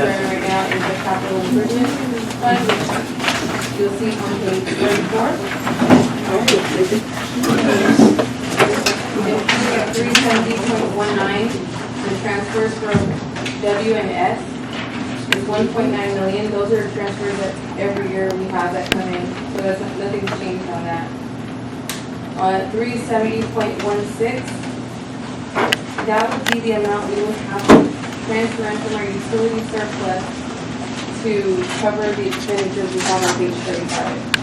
concern right now is the capital improvement fund, which you'll see on page 34. At 370.19, the transfers from W and S is 1.9 million. Those are transfers that every year we have that come in, so that's nothing's changed on that. On 370.16, that would be the amount we would have to transfer in from our utility surplus to cover the expenditures we have on page 35.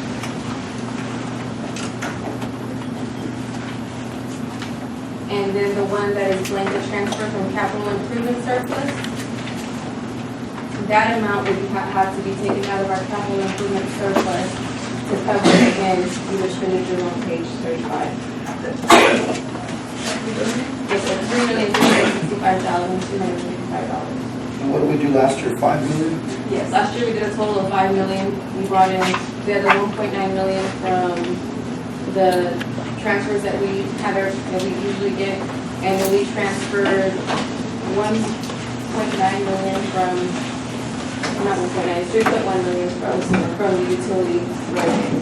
And then the one that is blanket transfer from capital improvement surplus, that amount would have to be taken out of our capital improvement surplus to cover again the expenditures on page 35. It's at $3,365,255. And what did we do last year, 5 million? Yes, last year we did a total of 5 million. We brought in the other 1.9 million from the transfers that we usually get, and then we transferred 1.9 million from, not 1.9, it's 3.1 million from the utility revenue.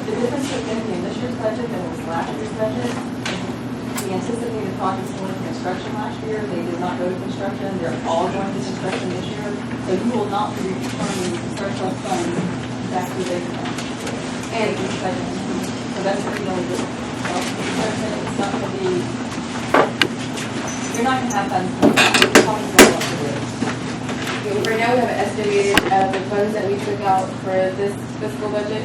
The difference between this year's budget and last year's budget, we anticipated projects going to construction last year. They did not go to construction. They're all going to construction this year. So you will not be returning surplus funds back to the and this budget. So that's what you only do. It's not going to be, you're not going to have funds. Right now we have estimated the funds that we took out for this fiscal budget,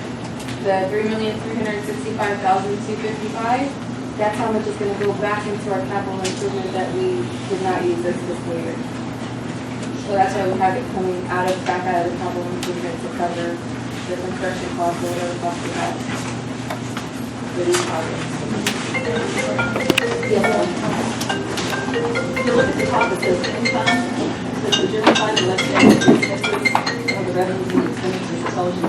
the $3,365,255. That's how much is going to go back into our capital improvement that we did not use this fiscal year. So that's why we have it coming back out of the capital improvement to cover the construction costs or whatever costs we have for these projects. If you look at the top, it says income, it says the general fund, and let's say the revenues and expenditures, it tells you.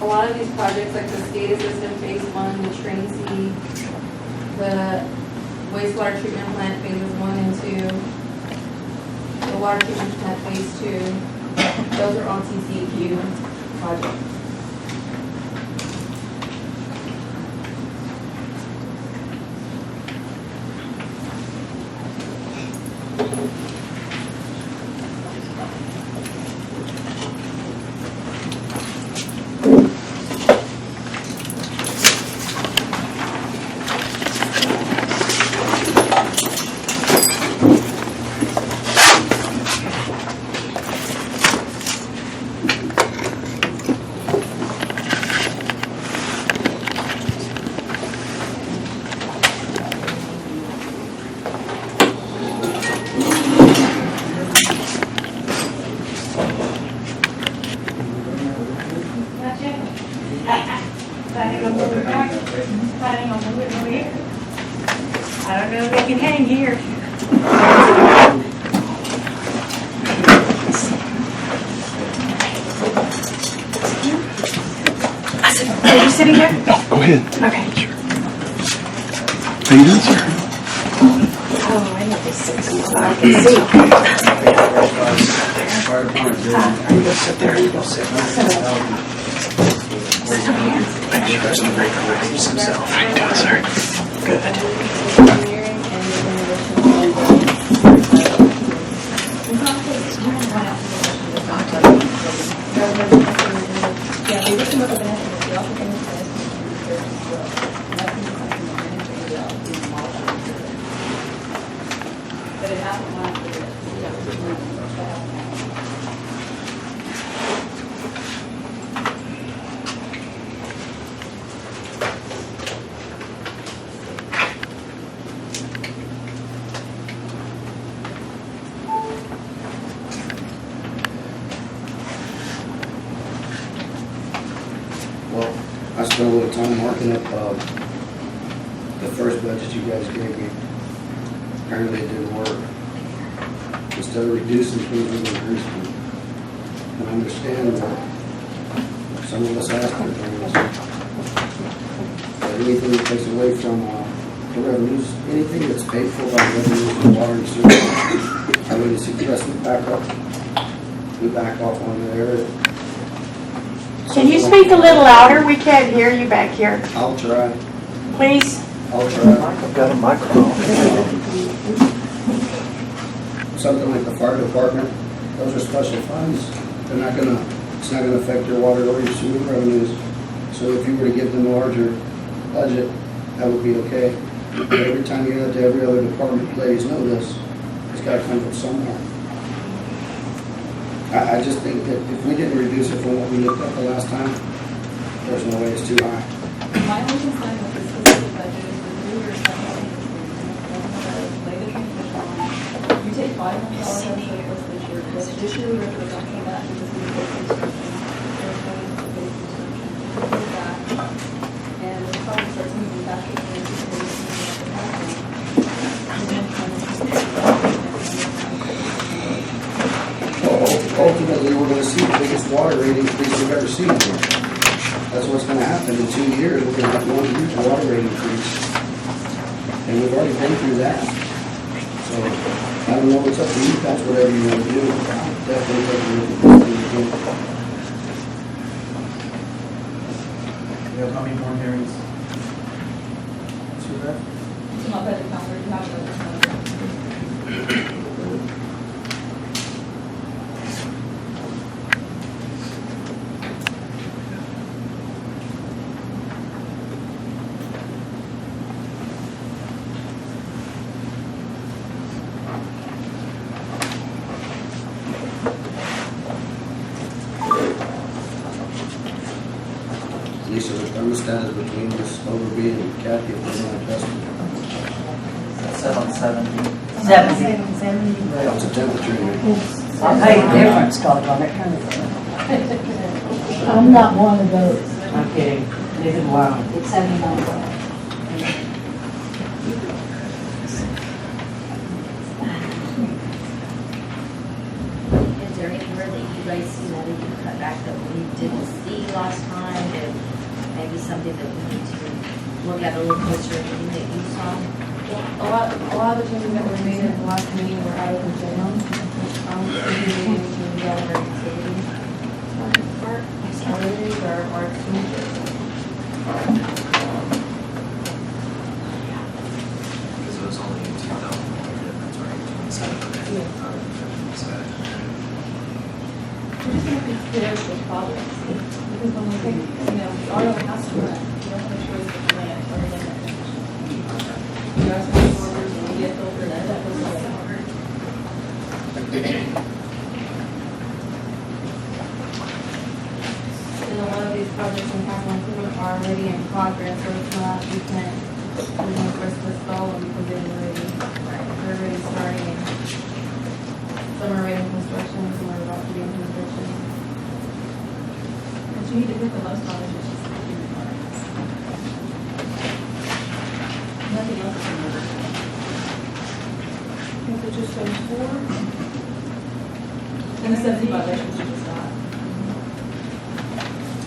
A lot of these projects, like the SCADA system phase 1, the train C, the wastewater treatment plant phases 1 and 2, the water treatment plant phase 2, those are on TCEQ projects. I don't know if they can hang here. Are you sitting here? Go ahead. Okay. Sure. How you doing, sir? Oh, I know this six. I can see. You go sit there. You go sit there. Sit over here. Make sure there's no break away himself. How you doing, sir? Good. Well, I spent a little time marking up the first budget you guys gave me, apparently it didn't work. Instead of reducing things, we increased them. And I understand that some of us asked for things. But anything that takes away from the revenues, anything that's paid for by revenues from water and sewer, I really suggest we back up. We back off on there. Can you speak a little louder? We can't hear you back here. I'll try. Please? I'll try. I've got a microphone. Something like the fire department, those are special funds. They're not gonna, it's not gonna affect your water or your sewer revenues. So if you were to give them a larger budget, that would be okay. But every time you have to every other department, ladies know this, it's gotta come from somewhere. I just think that if we didn't reduce it from what we looked at the last time, there's no way it's too high. My only concern with this specific budget is the new year's budget. Lay the transmission line. You take $5 million out of surplus this year, this year we represent that because we did construction. There's no base construction. We did that. And it probably starts moving back into the Ultimately, we're gonna see the biggest water rate increase we've ever seen here. That's what's gonna happen. In 2 years, we're gonna have one huge water rate increase. And we've already been through that. So, I don't know, it's up to you, that's whatever you wanna do. I'll definitely take a look at this thing again. We have how many more hearings? Two left? It's not budget calendar, you have to. Lisa, the thermostat is between this Overby and Kathy, if they want to test it. Set on 70. 70. What's the temperature in here? I'll pay the difference, Scott, on that kind of thing. I'm not one of those. I'm kidding. Neither do I. It's 79. Is there anywhere that you guys see that we can cut back that we didn't see last time, and maybe something that we need to look at a little closer, anything that you saw? A lot of the changes that were made at the last meeting were out of the general. Changes to the other activities. Part, salaries are changes. Because it was only 2,000 difference, right? 27. Yeah. We're just gonna be clear with the problems. Because when we take, our own customer, you don't have a choice to plant or limit. You guys have orders and we get filtered, that goes away. And a lot of these projects in capital improvement are already in progress, so it's not, we can't, there's no first to stall them because they're already starting. Some are already in construction, some are about to be in construction. But you need to pick the most on is just the requirements. Nothing else is in order. I think it just says 4. And the 70 violations you just got.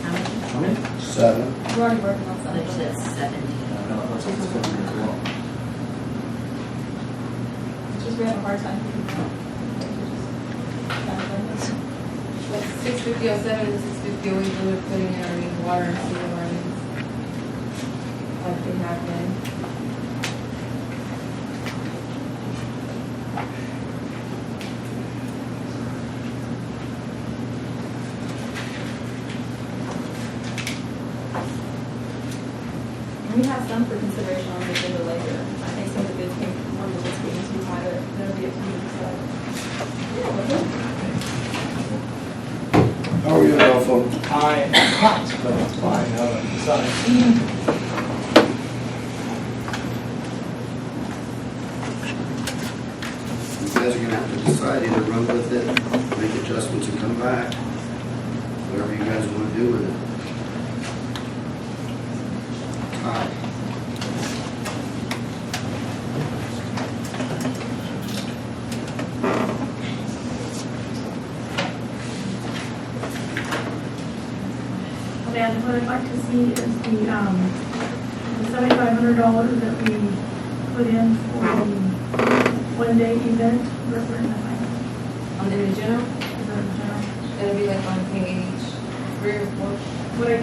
How many? How many? 7. We're already working on I thought you said 70. 70. No, it looks like it's going to be too long. It's just we have a hard time keeping up. Like 65007 and 65008, we were putting in our main water and sewer lines. Like they have been. We have some for consideration on the agenda later. I think some of the bids came from one of the bids being too high, but that'll be up to you to decide. Yeah, we're good. How are you, Adolfo? Hi. Hot, but it's fine. Sorry. You guys are gonna have to decide, either run with it, make adjustments and come back. Whatever you guys wanna do with it. Aye. what I'd like to see is the $7,500 that we put in for the one-day event. Where's that? On the general, Is that the general? it'll be like on page 3 or 4. What I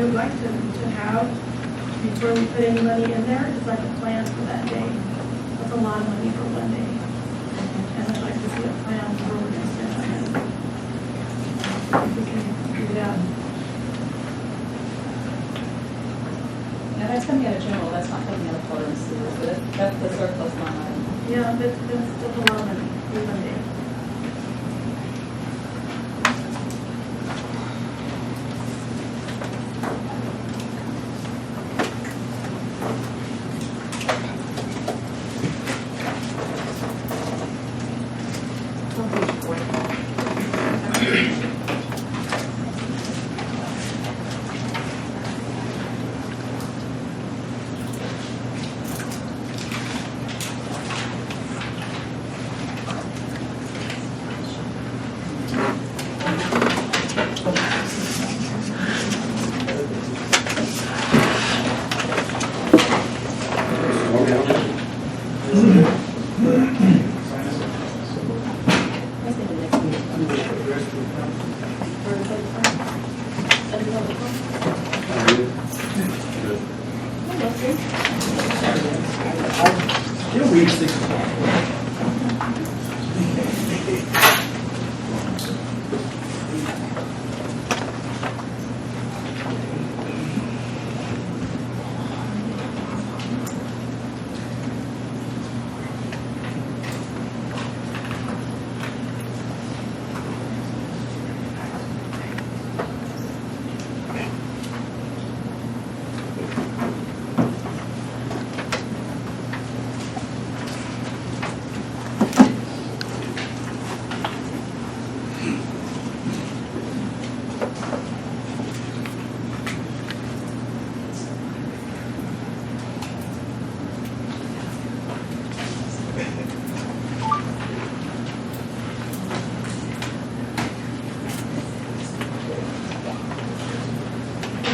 would like to have before we put any money in there is like a plan for that day. That's a lot of money for one day. And I'd like to see a plan for where we're going to spend that money. If we can do that. Now, that's coming out of general, that's not coming out of water and sewer, but that's the surplus line item. Yeah, that's a lot of money for one day. On page 4. Slow down. Let's think of next week. Or the 31st. Still reach 6 o'clock.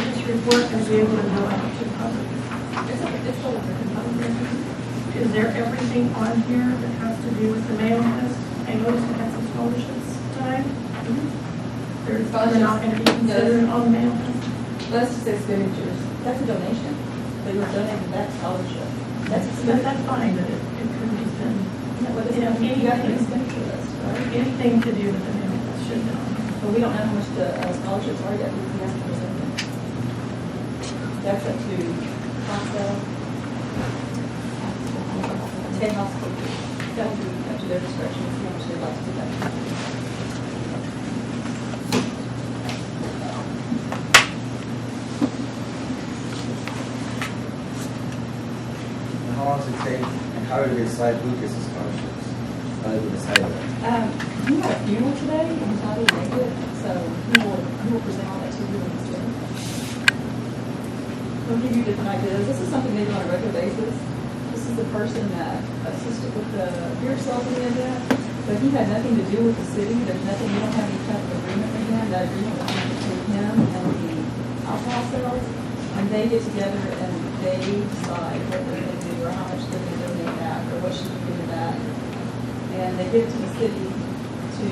This report can be able to go out to the public. Is there everything on here that has to do with the mailing list? I noticed it has some scholarships tonight. They're not going to be considered on the mailing list. That's just expenditures. That's a donation, but you're donating that scholarship. That's That's fine, but it could have just been, you got an expenditure list, right? anything to do with the mailing list should be on here. But we don't know how much the scholarships are yet, we can ask for something. That's up to hospital. State hospital, that would be up to their discretion, see how much they'd like to do that. And how long does it take, and how do they decide who gets the scholarships? How do they decide that? He had a funeral today, and he's not able to make it, so he will present all that to you in his dinner. He'll give you different ideas. This is something they do on a regular basis. This is the person that assisted with the beer sales in the event, but he had nothing to do with the city. There's nothing, you don't have any type of agreement with him. That agreement was between him and the alcohol sales, and they get together and they decide what they're going to do, or how much they're going to donate back, or what should be given back. And they give it to the city to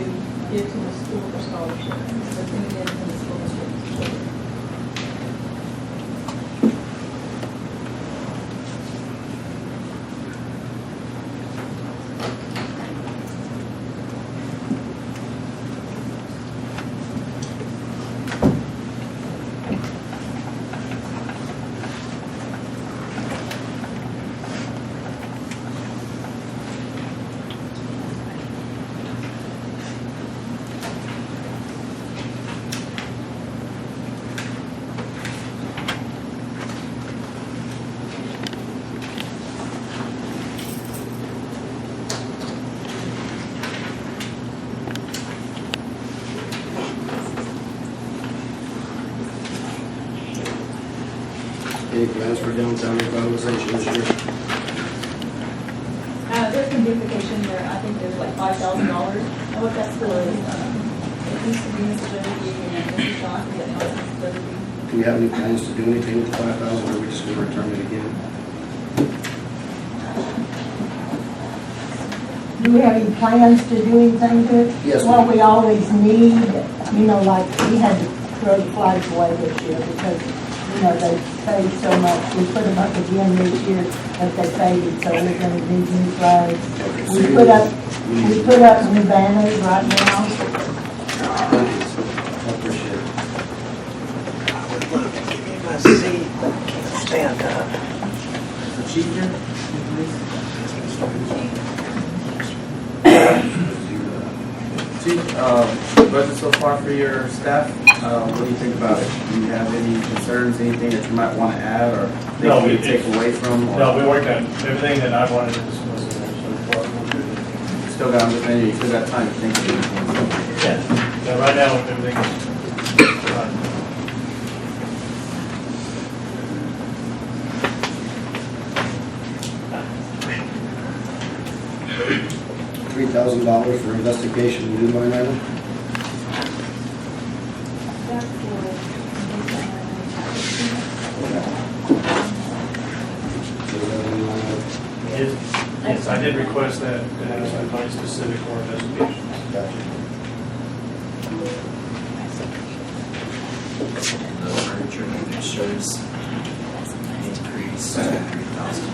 give to the school for scholarships. So it's going to get from the school district to children. Any plans for downtown revitalization this year? There's some duplication there. I think there's like $5,000. And what that's for is, it used to be Mr. Kenedy and Mr. Johnson, but now it's Mr. Kenedy. Do we have any plans to do anything with the 5,000, or are we just gonna return it again? Do we have any plans to do anything to it? Yes, Well, ma'am. we always need, you know, like, we had to throw the flags away this year because, you know, they fade so much. We put them up again this year, but they faded, so we're gonna need new flags. Okay, so We you- put up, you- we put up new banners right now. I appreciate it. Give me my seat, but I can't stand up. The chief here? Chief, budget so far for your staff, what do you think about it? Do you have any concerns, anything that you might want to add or No, think you take away from? or- No, we worked on everything that I wanted to discuss in there so far. We're good. Still got, I'm just saying, you still got time to think of it. Yeah, right now, everything is fine. $3,000 for investigation, new line item? Yes, I did request that, somebody specific for investigations. And the furniture unit shows an increase to 3,000.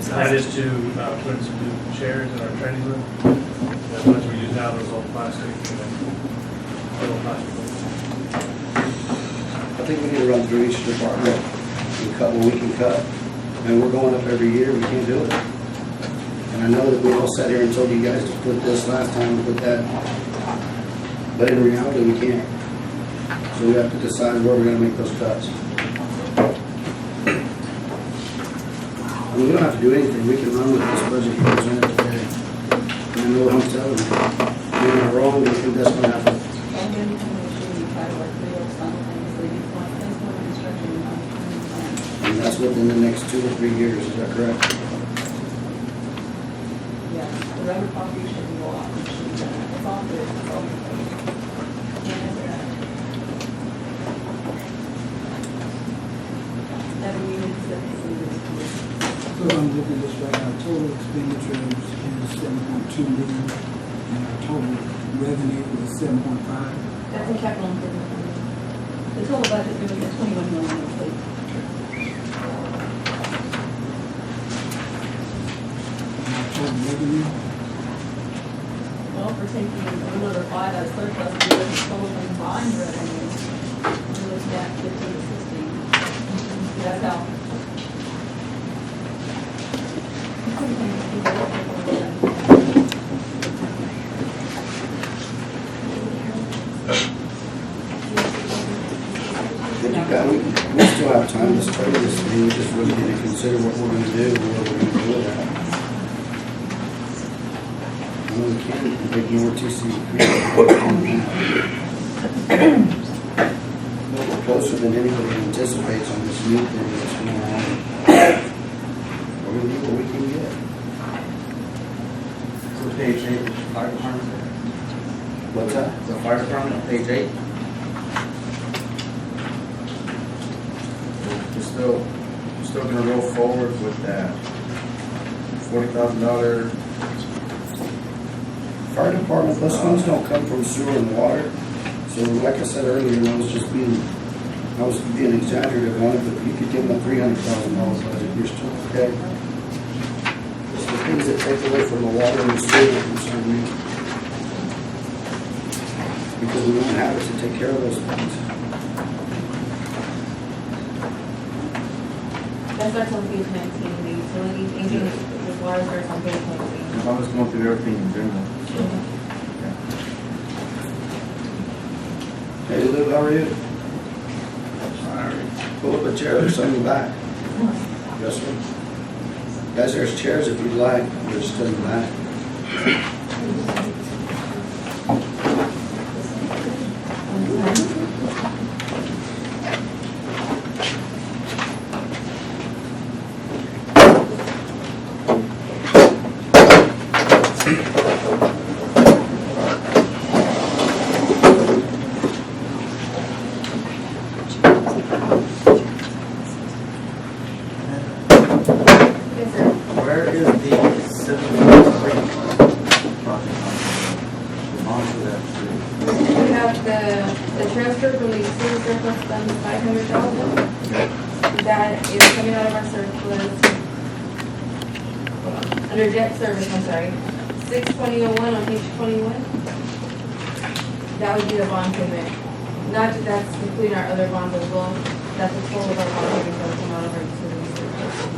That is to put in some new chairs in our training room. As much as we use now, those old plastic, little plastic. I think we need to run through each department and cut what we can cut. And we're going up every year, we can't do it. And I know that we all sat here and told you guys to put this last time, and put that. But in reality, we can't. So we have to decide where we're gonna make those cuts. I mean, we don't have to do anything, we can run with this budget you presented today. And I know what I'm telling you, you're not wrong, we think that's gonna happen. And then you can make sure you try to work three simultaneously, you want physical construction and non-construction. And that's within the next 2 or 3 years, is that correct? Yeah, the rubber concrete should go off, it should be done, it's all good, it's all good. Never needed to sit and So I'm looking at this right now, total expenditures is 7.2 million, and our total revenue is 7.5. That's a capital improvement. The total budget is going to be 21 million, please. And our total revenue, Well, for taking a little over 5 out of surplus, and doing the total combined revenue, we're looking at 15 to 16. That's how. But you got, we still have time to study this thing, we just really need to consider what we're gonna do and what we're gonna do with that. I know we can't ignore TC. We're closer than anybody anticipates on this new thing that's going on. We're gonna do what we can get. So page 8, the fire department, What's that? the fire department, page 8. We're still gonna go forward with that $40,000. Fire department, those funds don't come from sewer and water. So like I said earlier, I was being exaggerative on it, but you could give them a $300,000 budget, you're still okay. It's the things that take away from the water and the sewer that concern me. Because we don't have it to take care of those things. That starts on page 19, the utilities, anything with water starts on page 19. I was going through everything in general, so. Hey Lou, how are you? Pull up a chair, there's some in the back. Yes, sir. Guys, there's chairs if you'd like, they're just in the back. where is the 743 project on the bond for that street? We have the transfer from the sewer surplus fund, 500,000. That is coming out of our surplus. Hold on. Under debt service, I'm sorry. 62001 on page 21. That would be the bond payment. Not that that's including our other bonds as well. That's the total of our bond payments that will come out of our utility surplus.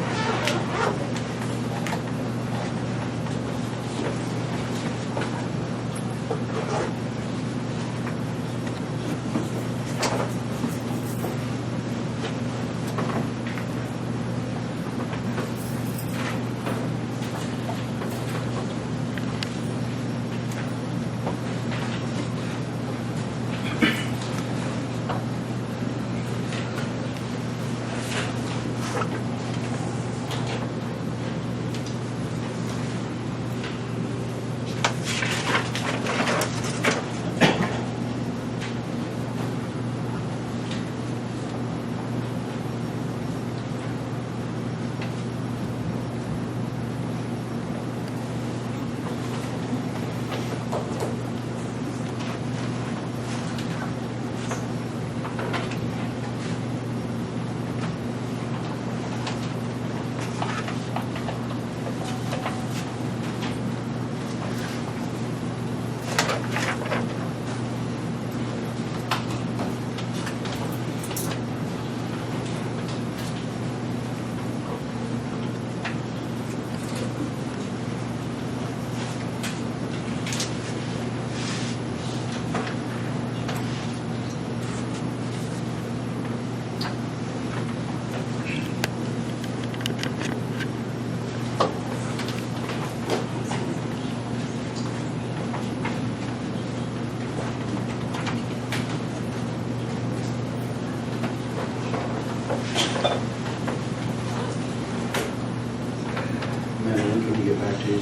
Man, when can we get back to you?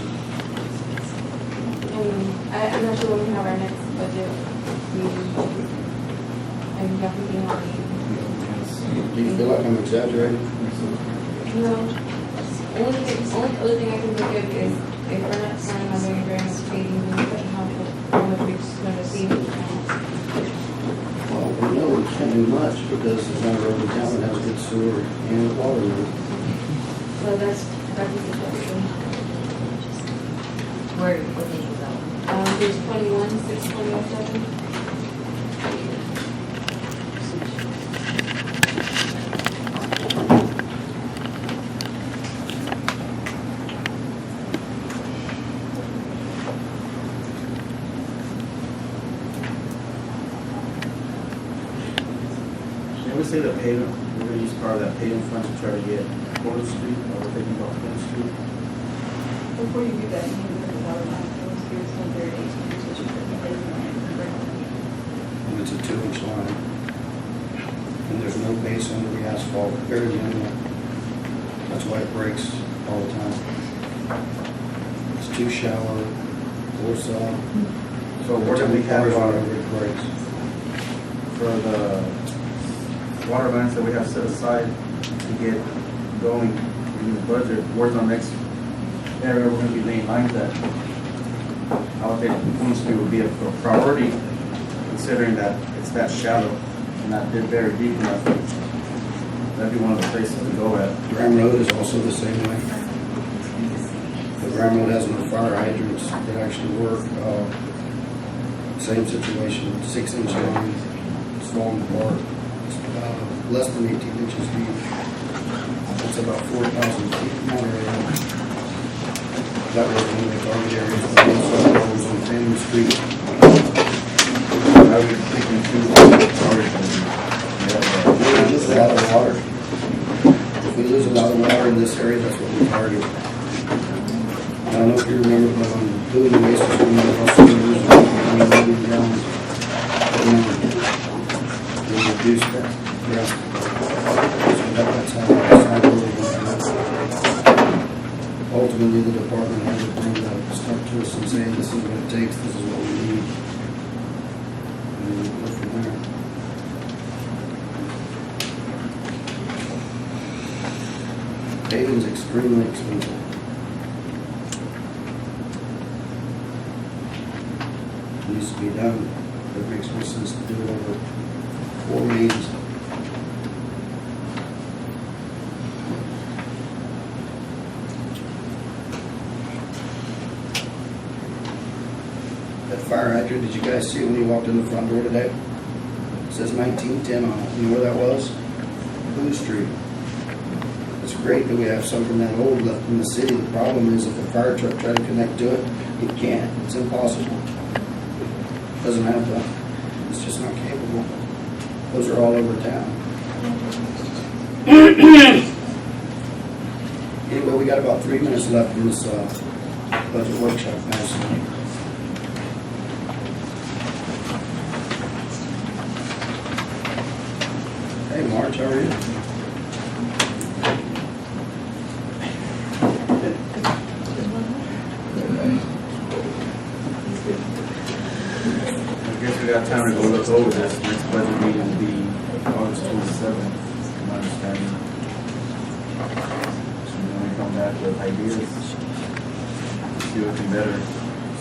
I'm not sure when we have our next budget meeting. And definitely not. Do you feel like I'm exaggerating? No. Only other thing I can think of is if we're not planning on doing very much paving, we need to how much we're just gonna see. Well, we know we can't do much because it's not a road in town that has good sewer and water. So that's the situation. Where, what did you go? Page 21, 62007. Can we say the payment, we're gonna use part of that payment fund to try to get Porter Street, or we're thinking about Porter Street? Before you do that, you need to look at the water line, those years when they're 18 years, which is And it's a 2-inch line. And there's no base under the asphalt, barely any. That's why it breaks all the time. It's too shallow or soft. So where do we have our, it breaks? for the water lines that we have set aside to get going in the budget, where's our next area we're gonna be laying lines at? I would think Plum Street would be a priority, considering that it's that shallow and not very deep enough. That'd be one of the places to go at. Graham Road is also the same way. The Graham Road has no fire hydrants that actually work. Same situation, 6-inch line, it's falling apart. It's less than 18 inches deep. It's about 4,000 feet more area. That was one of the target areas for those on Fanning Street. I was thinking too, We lose a lot of water. If we lose a lot of water in this area, that's what we target. I don't know if you remember, but on doing the waste stream, we also lose 20 million gallons. We reduced that. Yeah. So that's how it's not really going to ultimately, the department had to bring the stuff to us and say, this is what it takes, this is what we need. And we go from there. Paving's extremely expensive. needs to be done. It makes more sense to do it over 4 meetings. That fire hydrant, did you guys see it when you walked in the front door today? It says 1910 on it. You know where that was? Blue Street. It's great that we have something that old left in the city. The problem is if a fire truck tries to connect to it, it can't. It's impossible. It doesn't have the, it's just not capable. Those are all over town. Anyway, we got about 3 minutes left in this budget workshop, Madison. Hey, Marge, how are you? I guess we got time to go look over this. Next budget meeting will be August 27th, my understanding. So when we come back with ideas, see what can better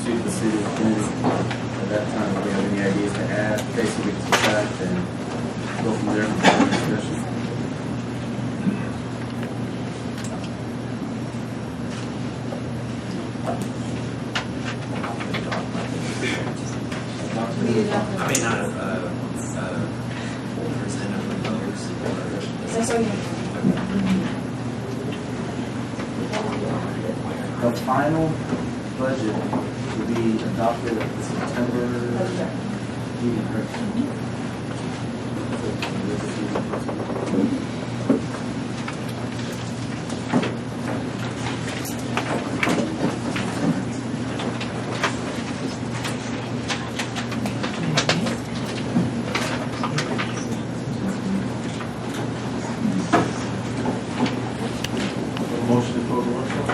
suit the city of Kenedy. At that time, if we have any ideas to add, basically to the fact and go from there for the discussion. I mean, not present or propose. The final budget will be adopted at the September meeting, correct? Motion to close the workshop.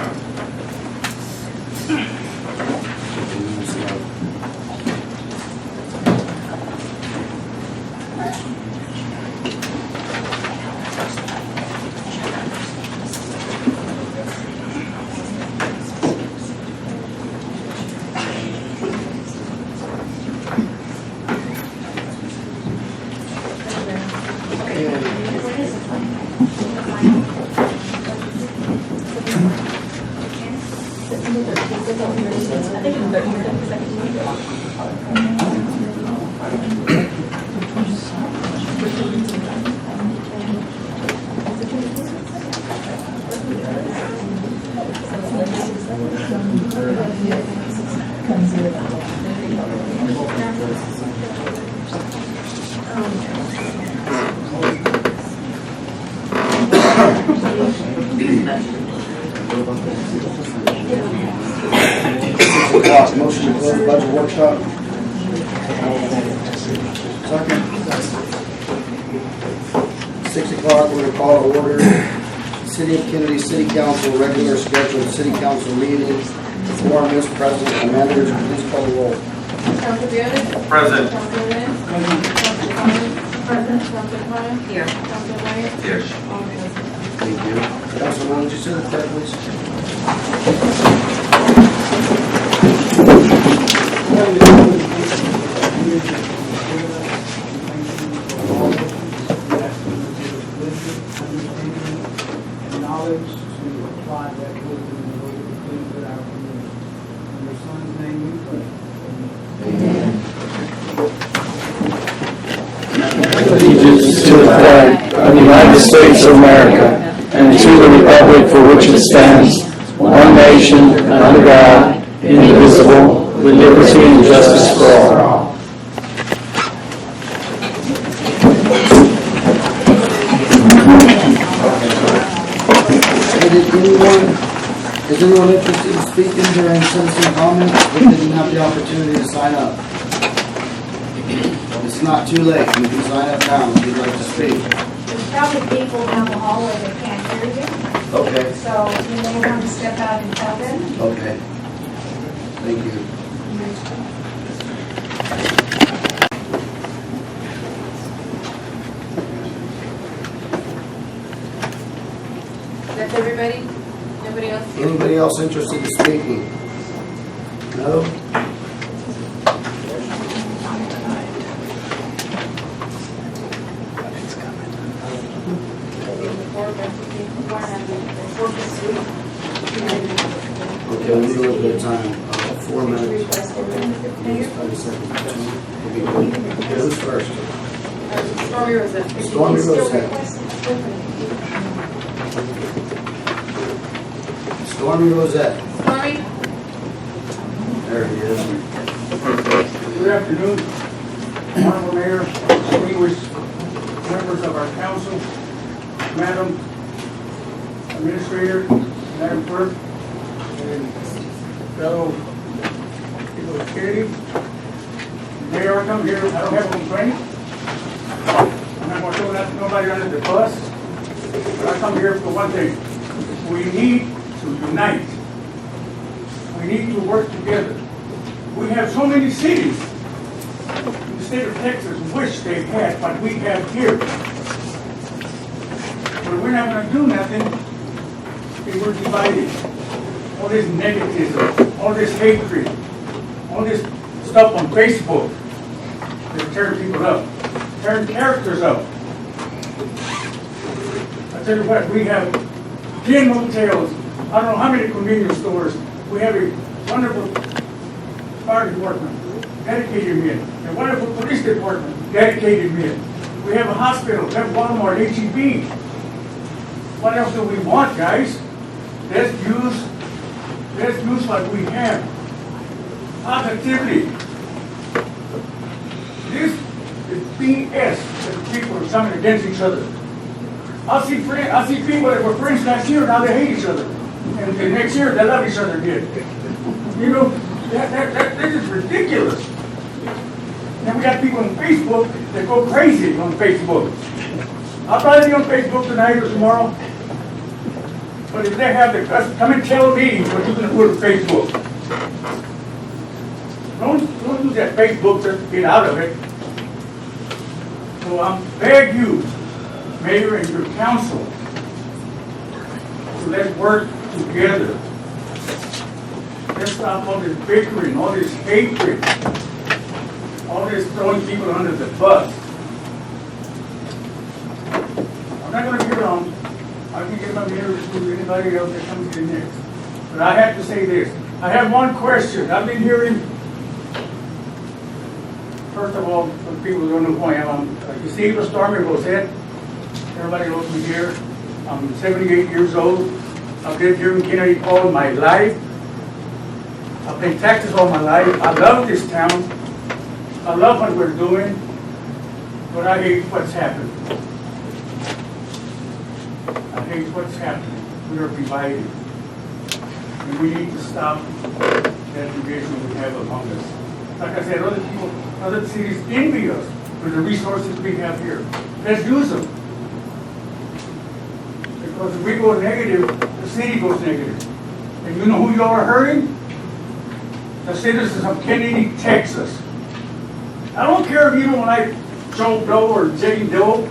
Motion to close the budget workshop. Second. 6 o'clock, we're going to call to order City of Kenedy City Council regular scheduled City Council meeting. Quorum is present. Amenders, please call the roll. Council Biotis? Present. Council Lynn? Council Thomas? Present. Council Klein? Here. Council White? Here. All present. Thank you. Councilman, would you say the clerk, please? Knowledge to apply that wisdom in order to benefit our community. In your son's name we pray. Allegiance to the flag of the United States of America and to the republic for which it stands, one nation, under God, indivisible, with liberty and justice for all. Is anyone interested in speaking during citizen comments that didn't have the opportunity to sign up? It's not too late. You can sign up now if you'd like to speak. There's probably people down the hallway that can't hear you, Okay, so you may want to step out and tell them. okay. Thank you. That's everybody? Nobody else? Anybody else interested in speaking? No? Okay, let me go at a time, 4 minutes. 30 seconds. We'll be good. Okay, who's first? Stormy Rosette. Stormy Rosette. Stormy Rosette. Stormy? There he is. Good afternoon, Honorable Mayor, distinguished members of our council, Madam Administrator, Madam Clerk, and fellow people of Kenedy. Today I come here, I don't have a complaint. I'm not going to throw nobody under the bus, but I come here for one thing. We need to unite. We need to work together. We have so many cities in the state of Texas wish they had what we have here. But we're not going to do nothing if we're divided. All this negativism, all this hatred, all this stuff on Facebook that tear people up, tearing characters up. I tell you what, we have 10 motels, I don't know how many convenience stores. We have a wonderful fire department, dedicated men, a wonderful police department, dedicated men. We have a hospital, we have Walmart, HEB. What else do we want, guys? Let's use what we have. Positivity. This is BS that people are coming against each other. I see people that were friends last year, now they hate each other. And next year, they love each other again. You know, this is ridiculous. Then we got people on Facebook that go crazy on Facebook. I'll probably be on Facebook tonight or tomorrow. But if they have the guts, come and tell me what you're going to put on Facebook. Don't use that Facebook just to get out of it. So I beg you, Mayor and your council, to let's work together. Let's stop all this bickering, all this hatred, all this throwing people under the bus. I'm not going to get on. I can give my mirror to anybody else that comes in next. But I have to say this. I have one question. I've been hearing, first of all, for people who don't know who I am, I'm Steve Stormy Rosette. Everybody knows me here. I'm 78 years old. I've lived here in Kenedy all my life. I've paid taxes all my life. I love this town. I love what we're doing. But I hate what's happening. I hate what's happening. We are divided. And we need to stop that division we have among us. Like I said, other people, other cities envy us for the resources we have here. Let's use them. Because if we go negative, the city goes negative. And you know who you are hurting? The citizens of Kenedy, Texas. I don't care if you don't like Joe Blow or Jane Doe.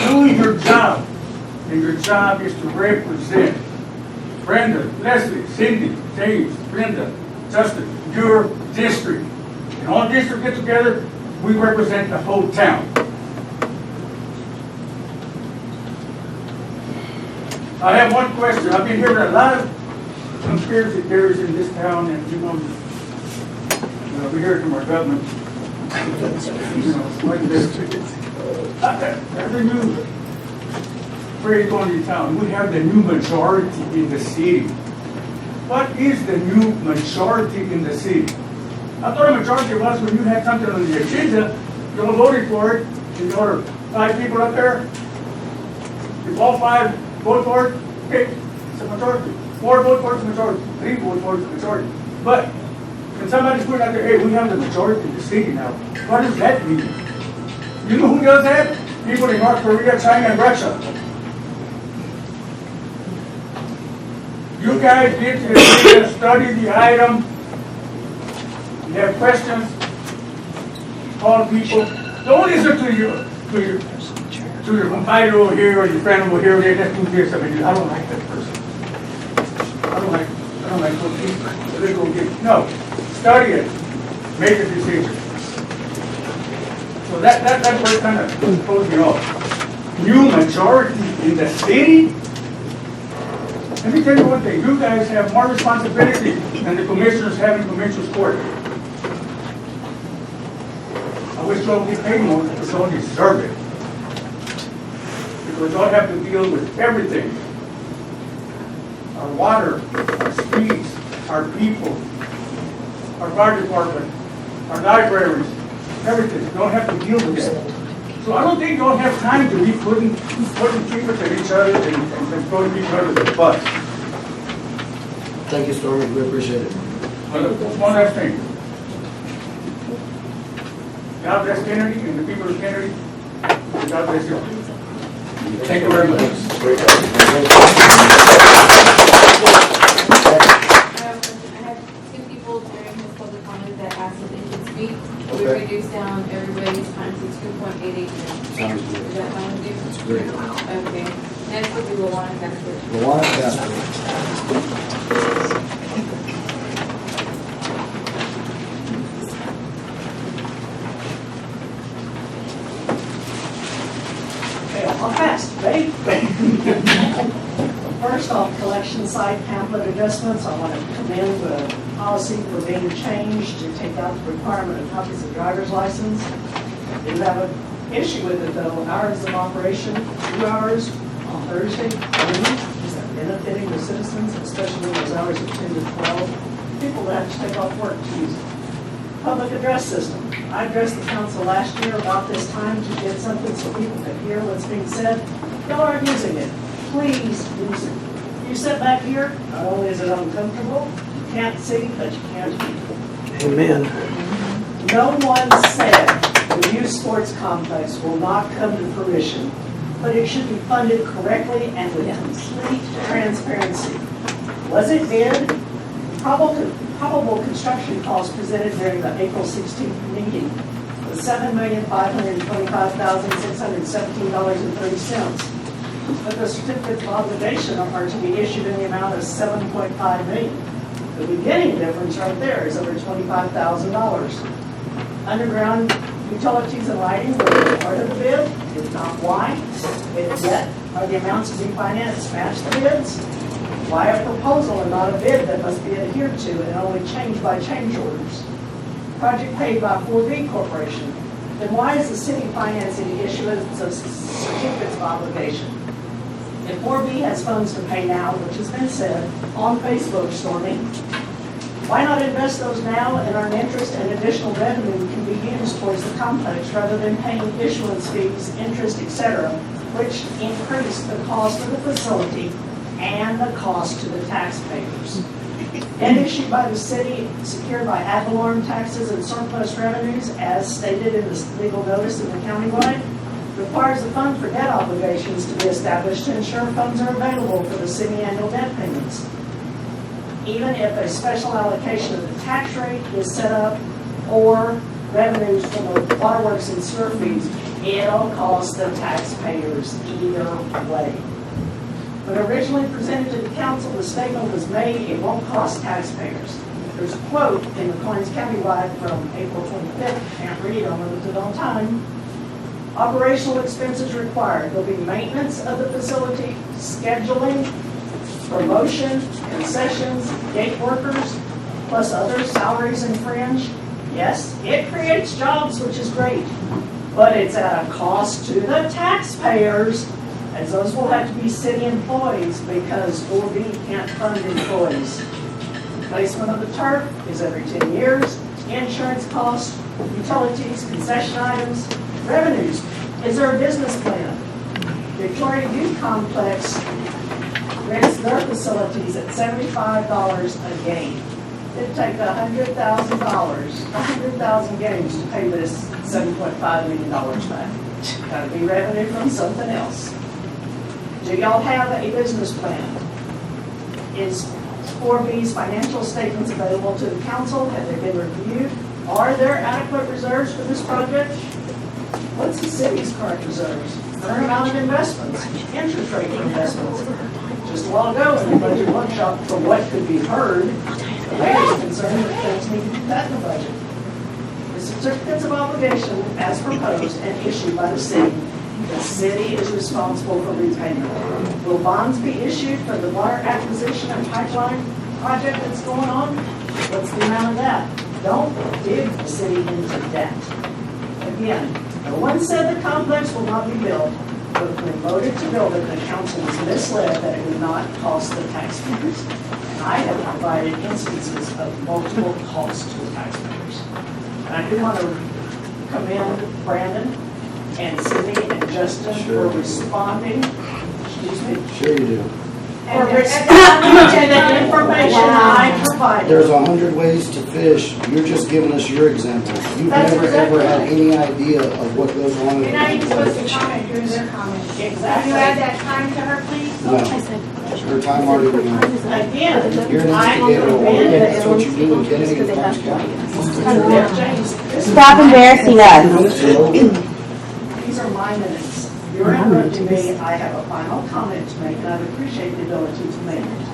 Do your job. And your job is to represent Brenda, Leslie, Cindy, James, Brenda, Justin, your district. And all districts get together, we represent the whole town. I have one question. I've been hearing a lot of conspiracy theories in this town, and you know, we hear it from our government. You know, like this. There's a new phrase going to town. We have the new majority in the city. What is the new majority in the city? I thought a majority was when you had something on the agenda, you all voted for it, and there were 5 people up there. If all 5 vote for it, okay, it's a majority. 4 vote for it, it's a majority. 3 vote for it, it's a majority. But when somebody's putting out there, hey, we have the majority in the city now, what does that mean? You know who does that? People in North Korea, China, and Russia. You guys get to the media, study the item. You have questions, call people. Don't listen to your compadre over here or your friend over here. They just do this. I mean, I don't like that person. I don't like those people. They go get, no, study it, make a decision. So that's what kind of throws me off. New majority in the city. Let me tell you one thing, you guys have more responsibility than the commissioners have in commissioners court. I wish y'all would get paid more, because y'all deserve it. Because y'all have to deal with everything. Our water, our streets, our people, our fire department, our libraries, everything. You don't have to deal with that. So I don't think you don't have time to be putting fingers at each other and throwing each other the bus. Thank you, Stormy, we appreciate it. One last thing. God bless Kenedy and the people of Kenedy. God bless you. Thank you very much. I have two people during his public comment that asked if they could speak. We Okay. reduced down everybody's time to 2.88 minutes. Sounds good. Is that fine with you? That's great. Okay. Next will be Luana Castro. Luana Castro. Okay, how fast, ready? First off, collection site pamphlet adjustments, I want to commend the policy for being changed to take out the requirement of copies of driver's license. Do have an issue with it though, hours of operation, 2 hours on Thursday, only. Is that benefiting the citizens, especially those hours of 10 to 12? People that have to take off work to use it. Public address system. I addressed the council last year about this time to get something so people could hear what's being said. Y'all aren't using it. Please use it. You sit back here, not only is it uncomfortable, you can't see, but you can't hear. Amen. No one said the youth sports complex will not come to fruition, but it should be funded correctly and with complete transparency. Was it bid? Probable construction costs presented during the April 16th meeting was $7,525,617.30. But the certificates of obligation are to be issued in the amount of $7.5 million. The beginning difference right there is over $25,000. Underground utilities and lighting were part of the bid, if not why. If yet, are the amounts to be financed match the bids? Why a proposal and not a bid that must be adhered to and only changed by change orders? Project paid by 4B Corporation. Then why is the city financing the issuance of certificates of obligation? If 4B has funds to pay now, which has been said on Facebook, Stormy, why not invest those now and earn interest and additional revenue can be used towards the complex rather than paying issuance fees, interest, etc., which increase the cost of the facility and the cost to the taxpayers. And issued by the city, secured by ad valorem taxes and surplus revenues, as stated in the legal notice in the countywide, requires the fund for debt obligations to be established to ensure funds are available for the city annual debt payments. Even if a special allocation of the tax rate is set up or revenues from the waterworks and sewer fees, it'll cost the taxpayers either way. When originally presented to the council, the statement was made, it won't cost taxpayers. There's a quote in the Collins Countywide from April 25th, can't read, I'm limited on time. Operational expenses required. There'll be maintenance of the facility, scheduling, promotion, concessions, gate workers, plus other salaries and fringe. Yes, it creates jobs, which is great, but it's at a cost to the taxpayers, as those will have to be city employees because 4B can't fund employees. Replacement of the turf is every 10 years. Insurance costs, utilities, concession items, revenues. Is there a business plan? Victoria Youth Complex rents their facilities at $75 a game. It'd take $100,000 games to pay this $7.5 million back. Gotta be revenue from something else. Do y'all have a business plan? Is 4B's financial statements available to the council? Have they been reviewed? Are there adequate reserves for this project? What's the city's current reserves? Current amount of investments, interest rate investments. Just a while ago in the budget workshop, from what could be heard, the mayor is concerned that things need to be cut in the budget. The certificates of obligation as proposed and issued by the city The city is responsible for repayment. Will bonds be issued for the water acquisition and pipeline project that's going on? What's the amount of that? Don't dig the city into debt. Again, no one said the complex will not be built, but when voted to build it, the council was misled that it would not cost the taxpayers. And I have provided instances of multiple costs to the taxpayers. And I do want to commend Brandon and Cindy and Justin for responding. Excuse me. Sure you do. And the information I provided. There's 100 ways to fish. You're just giving us your example. You've That's never exactly ever had right. any idea of what goes on. You're not even supposed to comment during their comments. Can Exactly. you add that time to her, please? No. Her time already went out. Again, You're an I will instigator. commend That's them. what you do in Kenedy and Clarks County. Stop embarrassing us. These are my minutes. You're interrupting me. I have a final comment to make, and I'd appreciate the ability to make it.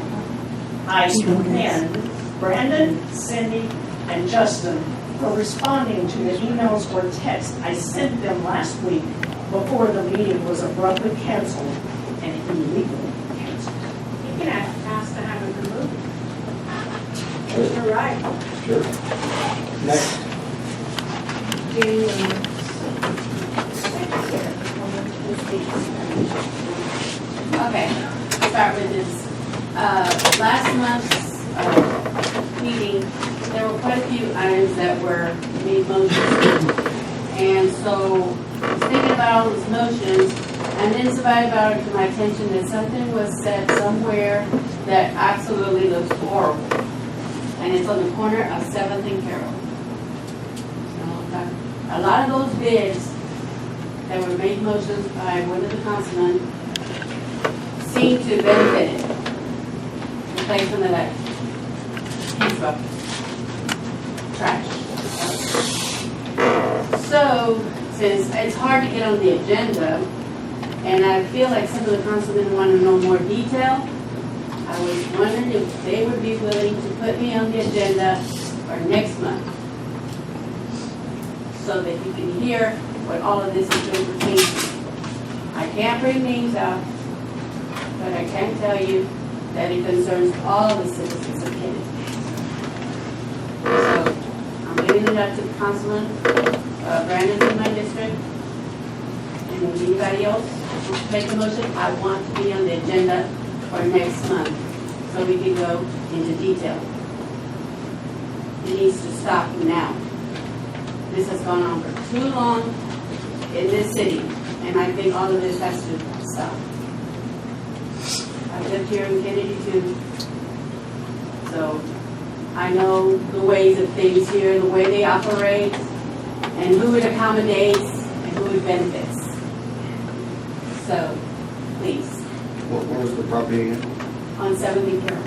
I commend Brandon, Cindy, and Justin for responding to the emails or texts I sent them last week before the meeting was abruptly canceled and illegally canceled. You can ask to have it removed. You're right. Sure. Next. Okay, start with this. Last month's meeting, there were quite a few items that were made motions. And so, I was thinking about all those motions, and then somebody brought it to my attention that something was said somewhere that absolutely looks horrible. And it's on the corner of 7th and Carroll. A lot of those bids that were made motions by one of the councilmen seem to benefit it. Replacement of that piece of trash. So, since it's hard to get on the agenda, and I feel like some of the councilmen want to know more detail, I was wondering if they would be willing to put me on the agenda for next month, so that you can hear what all of this is going to pertain to. I can't bring names out, but I can tell you that it concerns all the citizens of Kenedy. So, I'm giving it up to Councilman Brandon in my district, and if anybody else wants to make a motion, I want to be on the agenda for next month, so we can go into detail. It needs to stop now. This has gone on for too long in this city, and I think all of this has to stop. I've lived here in Kenedy too, so I know the ways of things here, the way they operate, and who it accommodates, and who it benefits. So, please, What was the property again? on 7th and Carroll.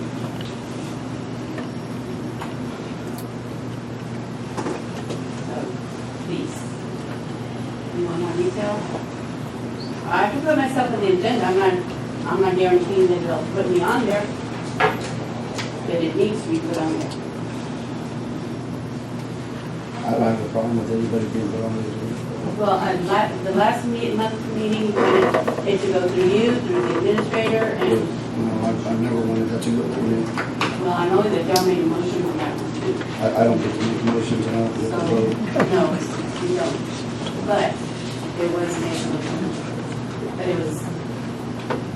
Please. You want more detail? I can put myself on the agenda. I'm not guaranteeing that they'll put me on there, but it needs to be put on there. I don't have a problem with anybody being put on the agenda. Well, the last month's meeting, wanted it to go through you, through the administrator, and, No, I've never wanted that to go through me. well, I know that y'all made a motion on that one too. I don't get to make motions and I don't get to So, vote. no, you don't. But it was made a motion. But it was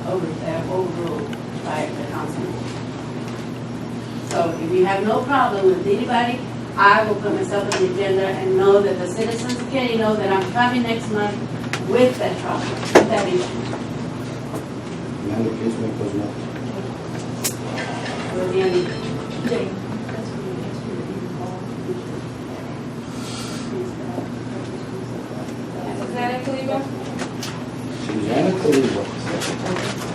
overruled by the council. So if you have no problem with anybody, I will put myself on the agenda and know that the citizens of Kenedy know that I'm coming next month with that problem, with that issue. Amanda, please make those notes. We'll be on the Susanna Cleaver? Susanna Cleaver.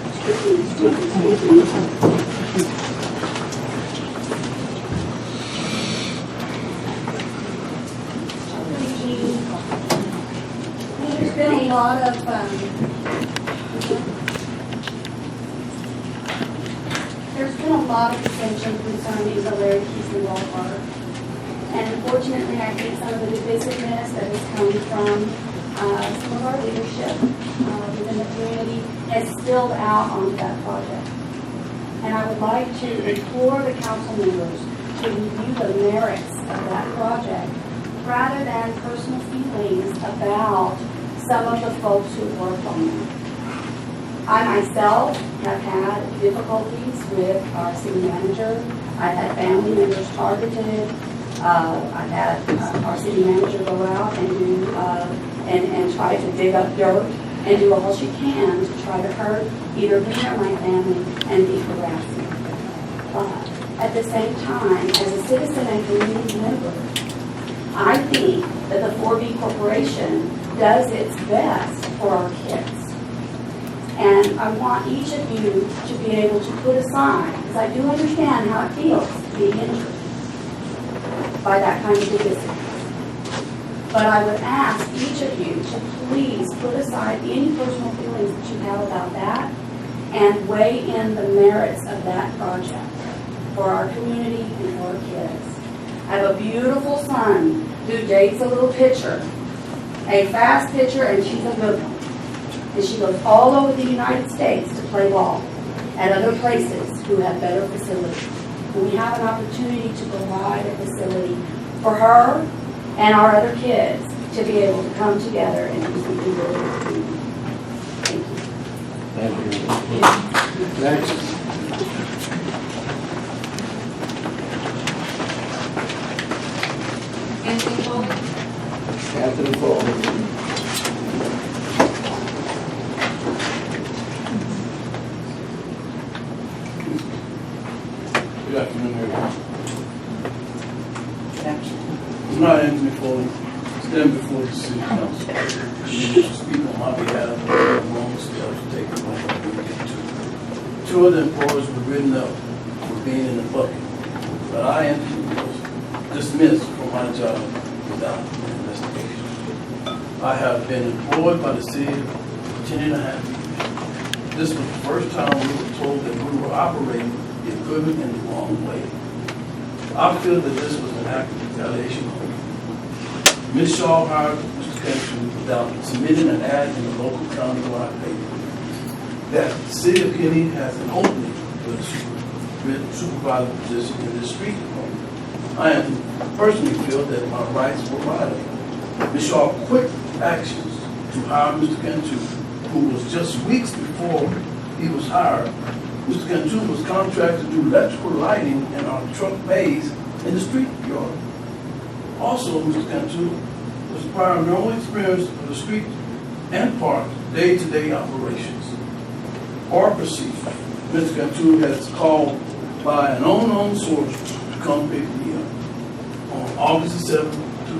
There's been a lot of, there's been a lot of dissension concerning the Larry Keesley Boulevard. And unfortunately, I think some of the divisiveness that has come from some of our leadership within the community has spilled out onto that project. And I would like to implore the council members to review the merits of that project rather than personal feelings about some of the folks who worked on it. I myself have had difficulties with our city manager. I've had family members targeted. I've had our city manager go out and do and try to dig up dirt and do all she can to try to hurt either me or my family and be harassing. But at the same time, as a citizen and community member, I think that the 4B Corporation does its best for our kids. And I want each of you to be able to put aside, because I do understand how it feels to be injured by that kind of divisiveness. But I would ask each of you to please put aside any personal feelings that you have about that and weigh in the merits of that project for our community and for our kids. I have a beautiful son who dates a little pitcher, a fast pitcher, and she's a good one. And she goes all over the United States to play ball at other places who have better facilities. And we have an opportunity to provide a facility for her and our other kids to be able to come together and do something really good. Thank you. Thank you. Next. Anthony Foley? Anthony Foley. Good afternoon, everyone. I'm not Anthony Foley, stand before the city council. To speak on my behalf of the wrong steps taken by the 2 of the employees were written up for being in the bucket, but I, Anthony, was dismissed from my job without an investigation. I have been employed by the city for 10.5 years. This was the first time we were told that we were operating the equipment in the wrong way. I feel that this was an act of retaliation. Ms. Shaw hired Mr. Kenedy without submitting an ad in the local county-wide paper that the city of Kenedy has an opening for the supervisor position in this street department. I personally feel that my rights were violated. Ms. Shaw quick actions to hire Mr. Kenedy, who was just weeks before he was hired. Mr. Kenedy was contracted to do electrical lighting in our truck bays in the street yard. Also, Mr. Kenedy was prior no experience of the street and park day-to-day operations or procedure. Mr. Kenedy has called by an unknown source to come pick me up on August 7,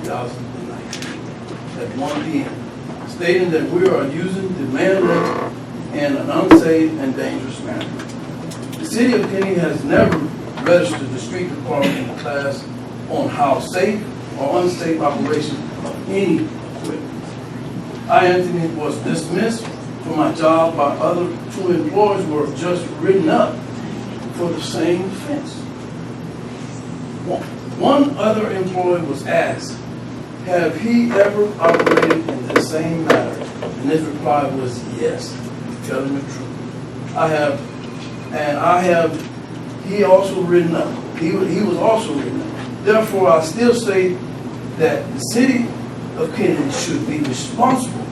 2019 at 1 p.m., stating that we are using the man lift in an unsafe and dangerous manner. The city of Kenedy has never registered the street department in class on how safe or unsafe operation of any equipment. I, Anthony, was dismissed from my job by other 2 employees who were just written up for the same offense. One other employee was asked, have he ever operated in the same manner? And his reply was yes, telling the truth. He also written up. He was also written up. Therefore, I still say that the city of Kenedy should be responsible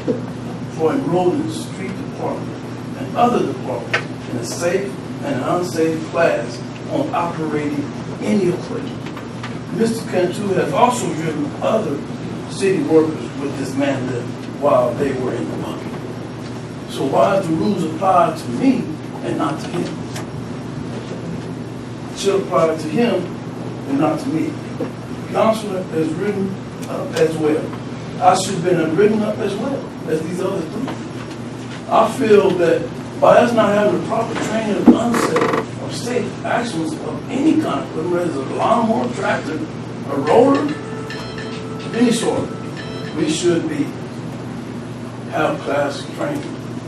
for enrolling the street department and other departments in a safe and an unsafe class on operating any equipment. Mr. Kenedy has also driven other city workers with this man lift while they were in the bucket. So why is the rules apply to me and not to him? It should apply to him and not to me. The counselor is written up as well. I should have been written up as well as these other 3. I feel that by us not having the proper training of unsafe or safe actions of any kind, whether it's a lawnmower, tractor, a roller, of any sort, we should have class training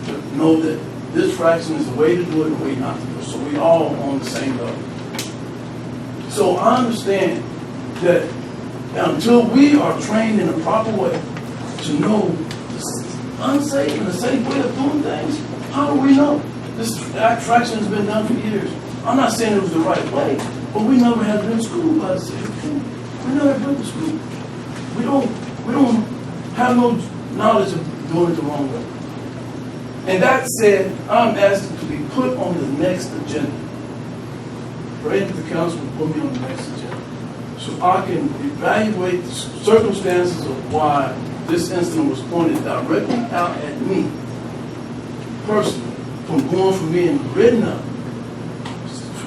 to know that this fraction is the way to do it and the way not to do it. So we all on the same level. So I understand that until we are trained in a proper way to know the unsafe and a safe way of doing things? How do we know? This fraction has been done for years. I'm not saying it was the right way, but we never have been schooled by the city. We never been to school. We don't have no knowledge of doing it the wrong way. And that said, I'm asking to be put on the next agenda. Pray that the council will put me on the next agenda, so I can evaluate the circumstances of why this incident was pointed directly out at me, personally, from going from being written up,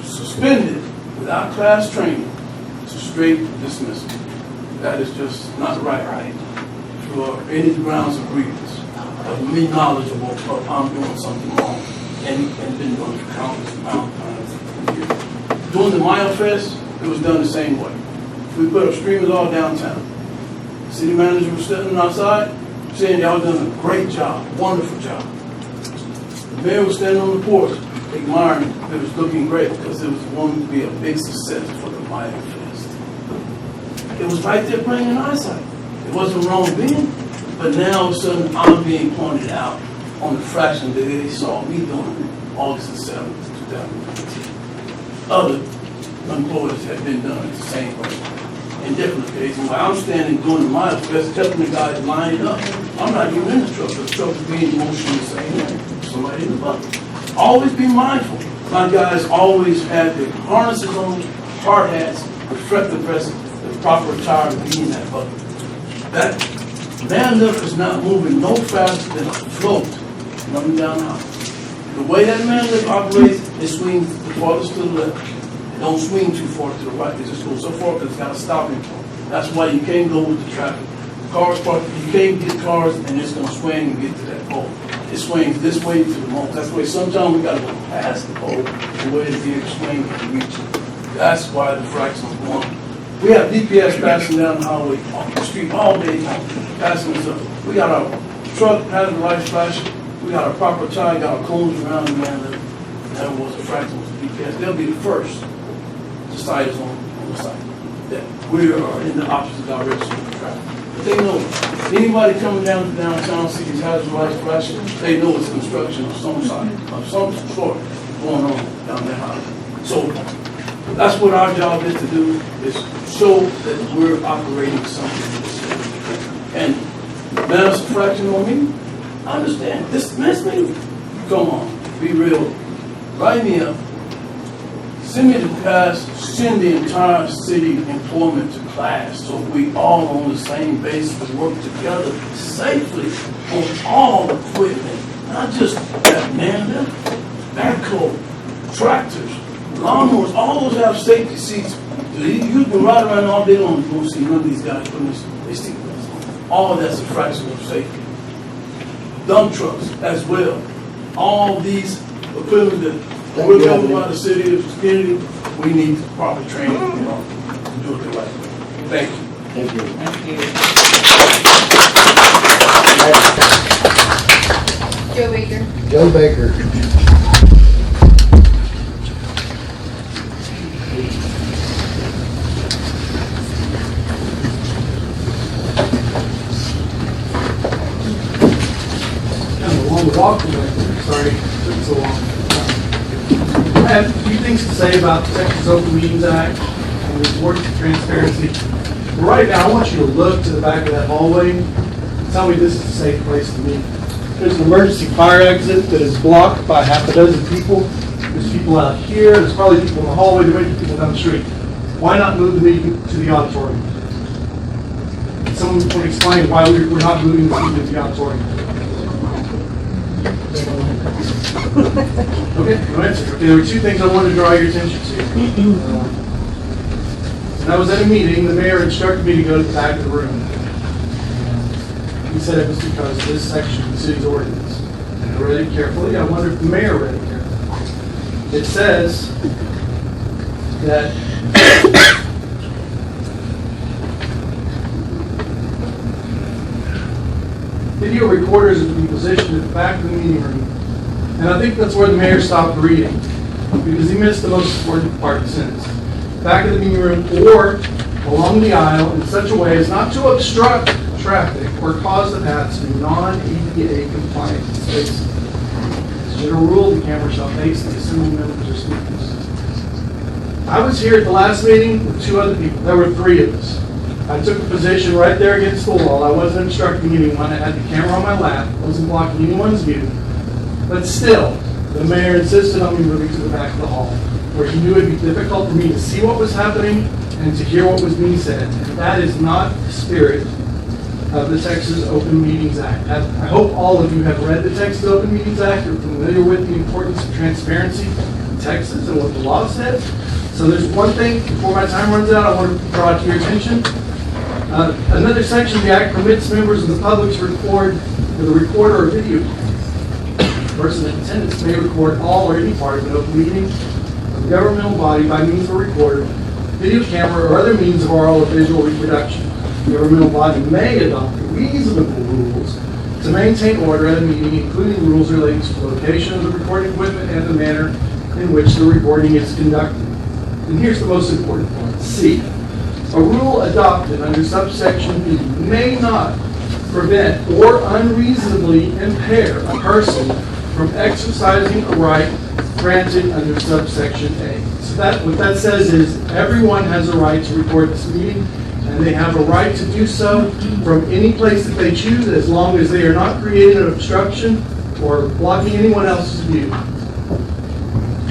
suspended without class training, to straight dismissal. That is just not right for any grounds of grievance, of me knowledgeable of I'm doing something wrong and been doing it for countless amount of times. During the Mile Fest, it was done the same way. We put up streamers all downtown. The city manager was sitting outside saying y'all done a great job, wonderful job. The mayor was standing on the porch admiring it was looking great because it was going to be a big success for the Mile Fest. It was right there playing in eyesight. It wasn't wrong then, but now all of a sudden I'm being pointed out on the fraction that they saw me doing August the 7th, 2015. Other employees have been done it the same way in different occasions. While I'm standing doing the Mile Fest, helping the guys line it up, I'm not even in the truck. The truck is being motioned the same way. Somebody in the bucket. Always be mindful. My guys always had their harnesses on, hard hats, reflective vests, the proper attire to be in that bucket. That man lift is not moving no faster than a float running down the aisle. The way that man lift operates, it swings the farthest to the left. It don't swing too far to the right. It just goes so far because it's got a stopping point. That's why you can't go with the traffic. Cars parked, you can't get cars and it's going to swing and get to that pole. It swings this way to the most. That's why sometimes we got to go past the pole the way the vehicle swings and reach it. That's why the fraction's going. We have DPS passing down the highway, on the street all day, passing us up. We got our truck hazard lights flashing. We got our proper tie, got our cones around the man that never was a fraction, was a DPS. They'll be the first to cite us on the site that we are in the opposite direction of the traffic. But they know, anybody coming down to downtown, see these hazard lights flashing, they know it's construction of some side, of some sort going on down that highway. So that's what our job is to do, is show that we're operating something. And now it's a fraction on me. I understand. Dismiss me? Come on, be real. Write me up. Send me to class, send the entire city employment to class so we all on the same basis to work together safely on all equipment, not just that man lift, backhoe, tractors, lawnmowers, all those have safety seats. You can ride around all day long, you won't see none of these guys putting their seatbelts on. All that's a fraction of safety. Dump trucks as well. All these equipment that we're governed by the city of Kenedy, we need proper training to do it the right way. Thank you. Thank you. Thank you. Joe Baker. Joe Baker. Kind of a long walk away. Sorry it took so long. I have a few things to say about the Texas Open Meetings Act and the importance of transparency. But right now, I want you to look to the back of that hallway and tell me this is a safe place to meet. There's an emergency fire exit that is blocked by half a dozen people. There's people out here. There's probably people in the hallway. There may be people down the street. Why not move the meeting to the auditorium? Someone can explain why we're not moving the meeting to the auditorium. Okay, no answer. Okay, there were two things I wanted to draw your attention to. When I was at a meeting, the mayor instructed me to go to the back of the room. He said it was because of this section of the city's ordinance. And I read it carefully. I wonder if the mayor read it carefully. It says that video recorders are to be positioned at the back of the meeting room. And I think that's where the mayor stopped reading, because he missed the most important part of the sentence. Back of the meeting room or along the aisle in such a way as not to obstruct traffic or cause the paths to non-ADA compliant spaces. As a general rule, the camera shall face the assembly members or speakers. I was here at the last meeting with 2 other people. There were 3 of us. I took a position right there against the wall. I wasn't obstructing anyone. I had the camera on my lap. I wasn't blocking anyone's view. But still, the mayor insisted on me moving to the back of the hall, where he knew it would be difficult for me to see what was happening and to hear what was being said. And that is not the spirit of the Texas Open Meetings Act. I hope all of you have read the Texas Open Meetings Act. You're familiar with the importance of transparency in Texas and what the law says. So there's one thing, before my time runs out, I want to draw to your attention. Another section of the Act permits members of the public to record with a recorder or video. The person in attendance may record all or any part of an open meeting of a governmental body by means of a recorder, video camera, or other means of oral or visual reproduction. The governmental body may adopt reasonable rules to maintain order at a meeting, including rules relating to the location of the recording equipment and the manner in which the recording is conducted. And here's the most important point. C. A rule adopted under subsection B may not prevent or unreasonably impair a person from exercising a right granted under subsection A. So what that says is everyone has a right to record this meeting, and they have a right to do so from any place that they choose, as long as they are not creating an obstruction or blocking anyone else's view.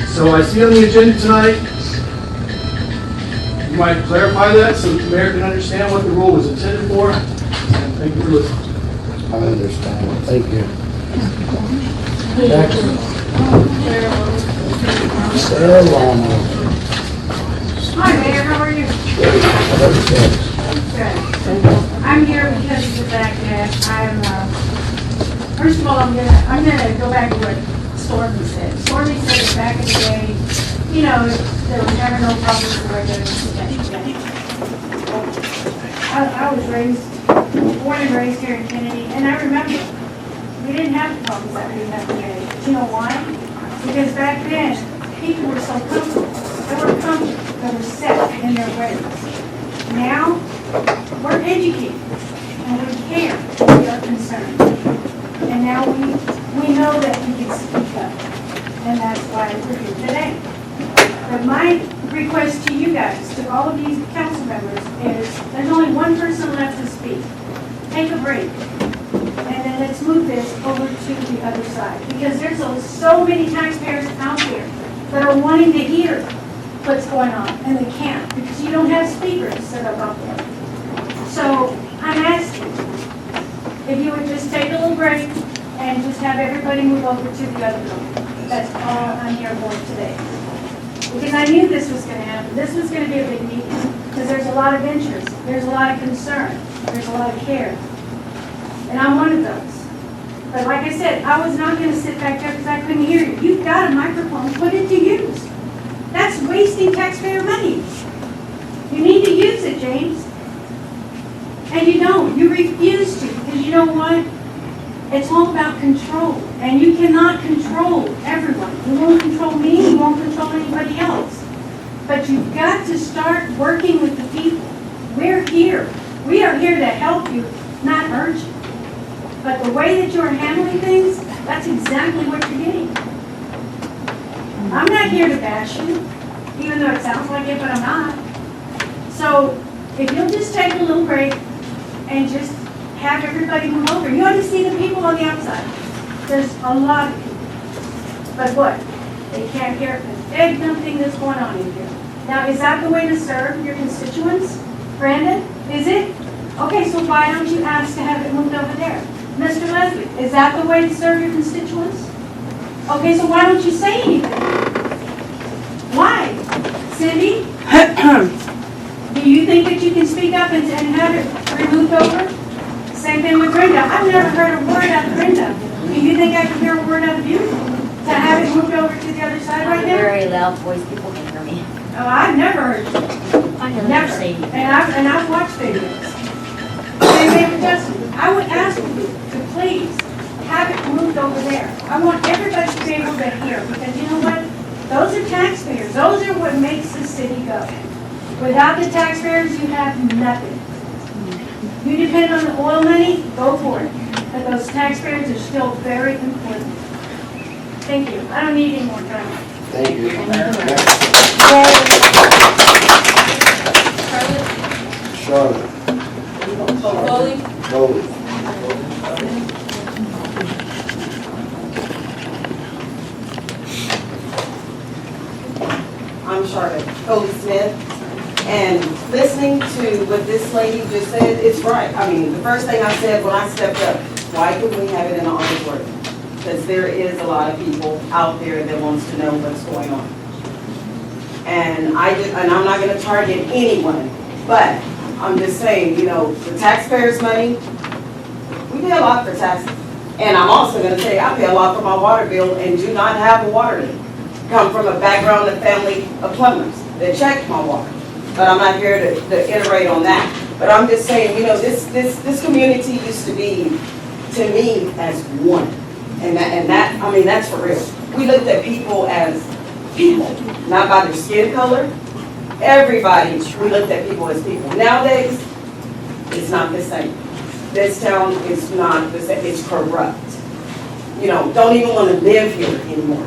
So I see on the agenda tonight, you might clarify that so that the mayor can understand what the rule was intended for. And thank you for listening. I understand. Thank you. Sarah Lawler. Hi, Mayor, how are you? Good. I'm here because of the fact that first of all, I'm gonna go back to what Stormy said. Stormy said that back in the day, you know, there was never no problems with regular suspension. I was born and raised here in Kenedy, and I remember we didn't have the problems that we have today. Do you know why? Because back then, people were so comfortable. They were comfortable. They were set in their ways. Now, we're educated, and we care, we are concerned. And now we know that we can speak up, and that's why we're here today. But my request to you guys, to all of these council members, is there's only one person left to speak. Take a break, and then let's move this over to the other side. Because there's so many taxpayers out there that are wanting to hear what's going on, and they can't, because you don't have speakers set up there. So I'm asking if you would just take a little break and just have everybody move over to the other building. That's all I'm here for today. Because I knew this was going to happen. This was going to be a big meeting, because there's a lot of interest, there's a lot of concern, there's a lot of care. And I'm one of those. But like I said, I was not going to sit back there because I couldn't hear you. You've got a microphone, put it to use. That's wasting taxpayer money. You need to use it, James. And you don't. You refuse to, because you know what? It's all about control. And you cannot control everyone. You won't control me, you won't control anybody else. But you've got to start working with the people. We're here. We are here to help you, not hurt you. But the way that you're handling things, that's exactly what you're getting. I'm not here to bash you, even though it sounds like it, but I'm not. So if you'll just take a little break and just have everybody move over. You ought to see the people on the outside. There's a lot of people. But what? They can't hear everything that's going on in here. Now, is that the way to serve your constituents? Brandon, is it? Okay, so why don't you ask to have it moved over there? Mr. Leslie, is that the way to serve your constituents? Okay, so why don't you say anything? Why? Cindy? Do you think that you can speak up and have it removed over? Same thing with Brenda. I've never heard a word out of Brenda. Do you think I can hear a word out of you? To have it moved over to the other side right now? Very loud voice, people can hear me. Oh, I've never heard you. I never Never. say anything. And I've watched videos. Same thing with Justin. I would ask you to please have it moved over there. I want everybody to be able to hear, because you know what? Those are taxpayers. Those are what makes the city go. Without the taxpayers, you have nothing. You depend on the oil money, go for it. But those taxpayers are still very important. Thank you. I don't need any more time. Thank you. Charlotte. Foley? Foley. I'm Charlotte Foley Smith, and listening to what this lady just said, it's right. I mean, the first thing I said when I stepped up, why couldn't we have it in the auditorium? Because there is a lot of people out there that wants to know what's going on. And I'm not going to target anyone, but I'm just saying, you know, the taxpayers' money, we pay a lot for taxes. And I'm also going to say I pay a lot for my water bill and do not have a water leak. Come from a background of family of plumbers that check my water. But I'm not here to iterate on that. But I'm just saying, you know, this community used to be, to me, as one. And that, I mean, that's for real. We looked at people as people, not by their skin color. Everybody, we looked at people as people. Nowadays, it's not the same. This town is not the same. It's corrupt. You know, don't even want to live here anymore.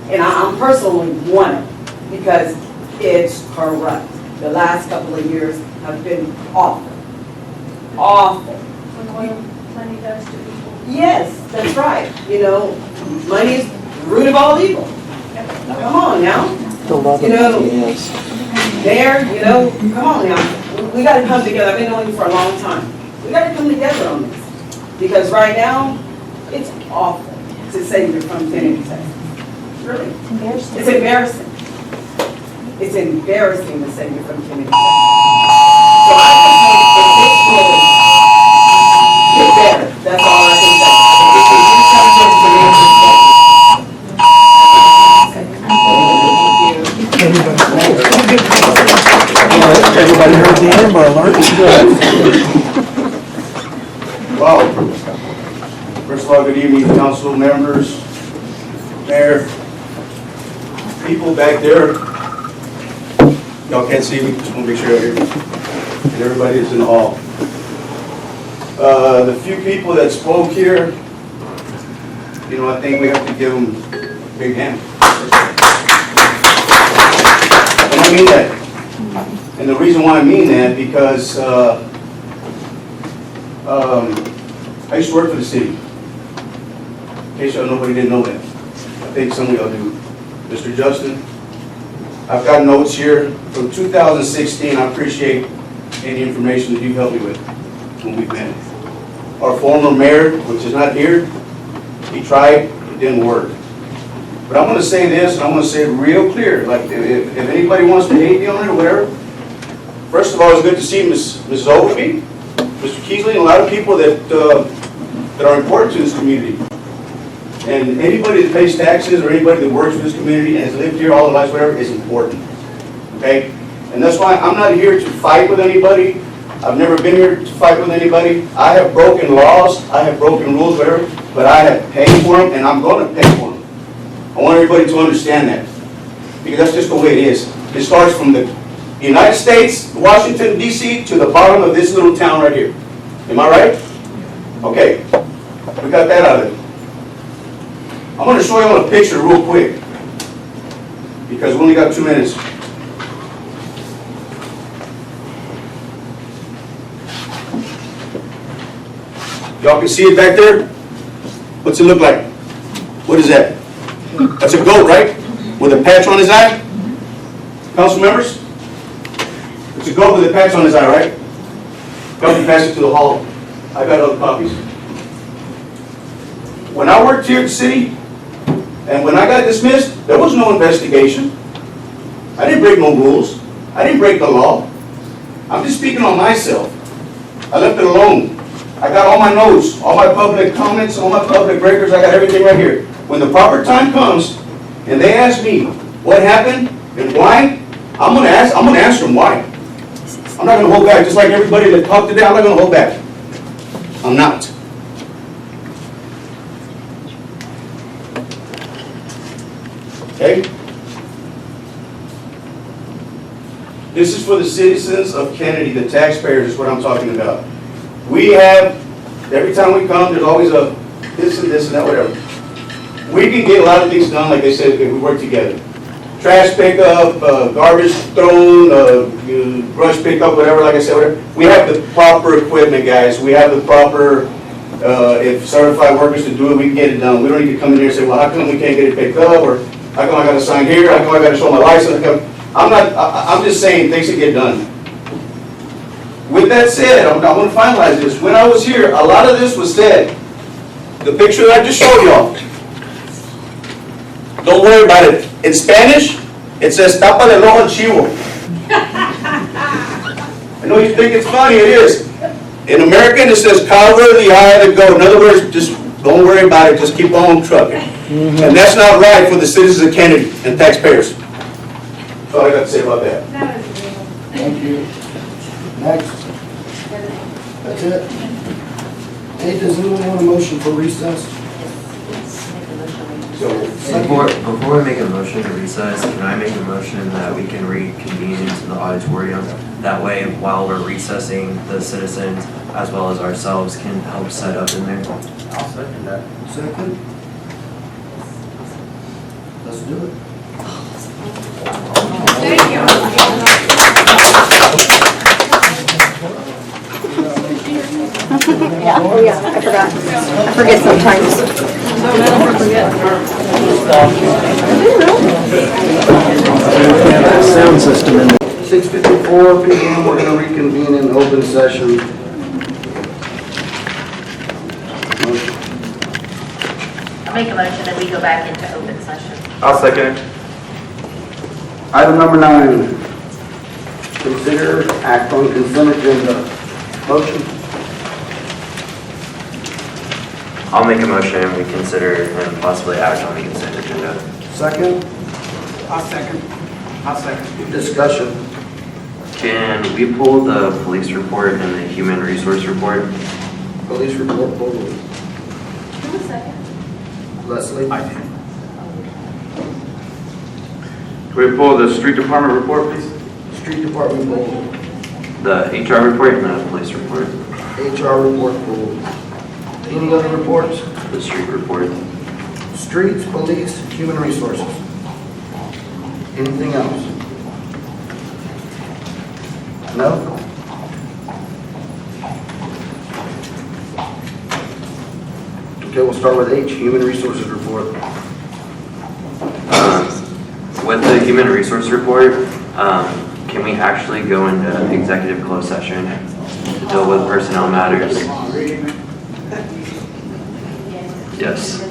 And I'm personally one of them because it's corrupt. The last couple of years have been awful. Awful. When oil money does to people. Yes, that's right. You know, money is the root of all evil. Come on now. You know, there, you know, come on now. We got to come together. I've been knowing you for a long time. We got to come together on this. Because right now, it's awful to say you're from Kenedy, Texas. Really? It's embarrassing. It's embarrassing. It's embarrassing to say you're from Kenedy. So I just want to get better. That's all I can say. Everybody heard the Amber Alert? Well, first of all, good evening, council members, mayor, people back there. Y'all can't see me, just want to make sure I hear you. And everybody is in the hall. The few people that spoke here, you know, I think we have to give them a big hand. And I mean that. And the reason why I mean that, because I used to work for the city. In case y'all nobody didn't know that. I think some of y'all do. Mr. Justin, I've got notes here from 2016. I appreciate any information that you've helped me with when we've met. Our former mayor, which is not here, he tried, it didn't work. But I want to say this, and I want to say it real clear. Like, if anybody wants to hate me on it or whatever, first of all, it's good to see Mrs. Ogilvie, Mr. Keesley, and a lot of people that are important to this community. And anybody that pays taxes or anybody that works for this community and has lived here all their lives, whatever, is important. Okay? And that's why I'm not here to fight with anybody. I've never been here to fight with anybody. I have broken laws, I have broken rules, whatever, but I have paid for them and I'm going to pay for them. I want everybody to understand that. Because that's just the way it is. It starts from the United States, Washington, D.C., to the bottom of this little town right here. Am I right? Okay. We got that out of it. I'm going to show you on a picture real quick. Because we only got 2 minutes. Y'all can see it back there? What's it look like? What is that? That's a goat, right? With a patch on his eye? Council members? It's a goat with a patch on his eye, right? Y'all can pass it to the hall. I got other copies. When I worked here at the city, and when I got dismissed, there was no investigation. I didn't break no rules. I didn't break the law. I'm just speaking on myself. I left it alone. I got all my notes, all my public comments, all my public records. I got everything right here. When the proper time comes, and they ask me what happened and why, I'm gonna answer them why. I'm not gonna hold back. Just like everybody that talked today, I'm not gonna hold back. I'm not. Okay? This is for the citizens of Kenedy, the taxpayers is what I'm talking about. We have, every time we come, there's always a this and that, whatever. We can get a lot of things done, like I said, if we work together. Trash pickup, garbage thrown, brush pickup, whatever, like I said, whatever. We have the proper equipment, guys. We have the proper, if certified workers to do it, we can get it done. We don't need to come in here and say, well, how come we can't get it picked up? Or how come I gotta sign here? How come I gotta show my license? I'm just saying things should get done. With that said, I want to finalize this. When I was here, a lot of this was said. The picture that I just showed y'all. Don't worry about it. In Spanish, it says tapa del ojo al chivo. I know you think it's funny, it is. In American, it says cover the eye of the goat. In other words, just don't worry about it, just keep on trucking. And that's not right for the citizens of Kenedy and taxpayers. That's all I got to say about that. Thank you. Next. That's it. Hey, does anyone want a motion for recess? Before we make a motion to recess, can I make a motion that we can reconvene into the auditorium? That way, while we're recessing, the citizens as well as ourselves can help set up in there. I'll second that. Second? Let's do it. Thank you. Yeah, oh yeah, I forgot. I forget sometimes. Sound system in 6:54 p.m. We're going to reconvene in open session. I'll make a motion that we go back into open session. I'll second it. Item number 9. Consider act on consent agenda. Motion. I'll make a motion, we consider and possibly act on the consent agenda. Second. I'll second. Discussion. Can we pull the police report and the human resource report? Police report pulled. Who was second? Leslie. I did. Can we pull the street department report, please? Street department pulled. The HR report and the police report? HR report pulled. Any other reports? The street report. Streets, police, human resources. Anything else? No? Okay, we'll start with H, human resources report. With the human resource report, can we actually go into executive closed session to deal with personnel matters? Yes.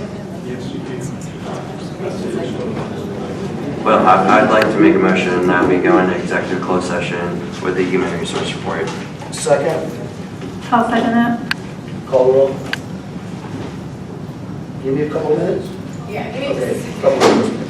Well, I'd like to make a motion that we go into executive closed session with the human resource report. Second. I'll second that. Call roll. Give me a couple minutes. Yeah, give me Okay, this. couple minutes.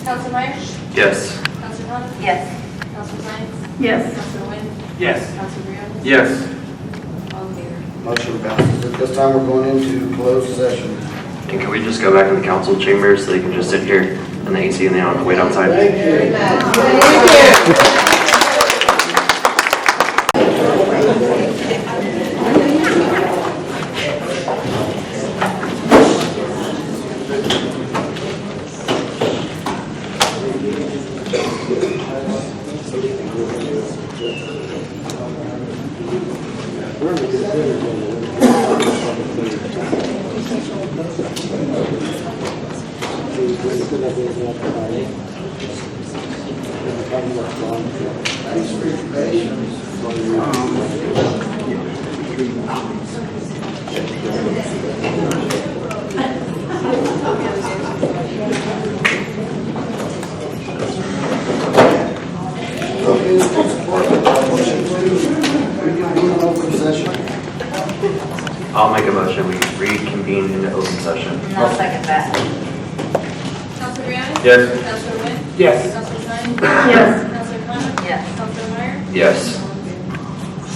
Council Myers? Yes. Council Rhodes? Yes. Council Sines? Yes. Council Wynn? Yes. Council Rio? Yes. All in favor? Motion passes. At this time, we're going into closed session. And can we just go back in the council chamber so they can just sit here in the AC and they don't have to wait outside? Thank you. I'll make a motion, we reconvene into open session. And I'll second that. Council Rio? Yes. Counselor Wynn? Yes. Counselor Sines? Yes. Counselor Thomas? Yes. Counselor Meyer? Yes.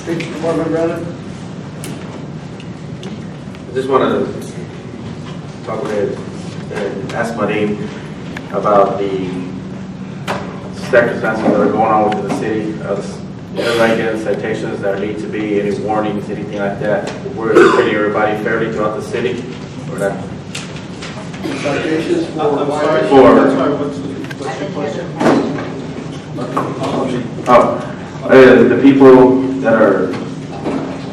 Street Department, Brandon? I just want to talk with and ask Maureen about the circumstances that are going on within the city. Everybody getting citations, there need to be any warnings, anything like that. We're treating everybody fairly throughout the city, or not? Citations for I'm what? sorry, What's your question? The people that are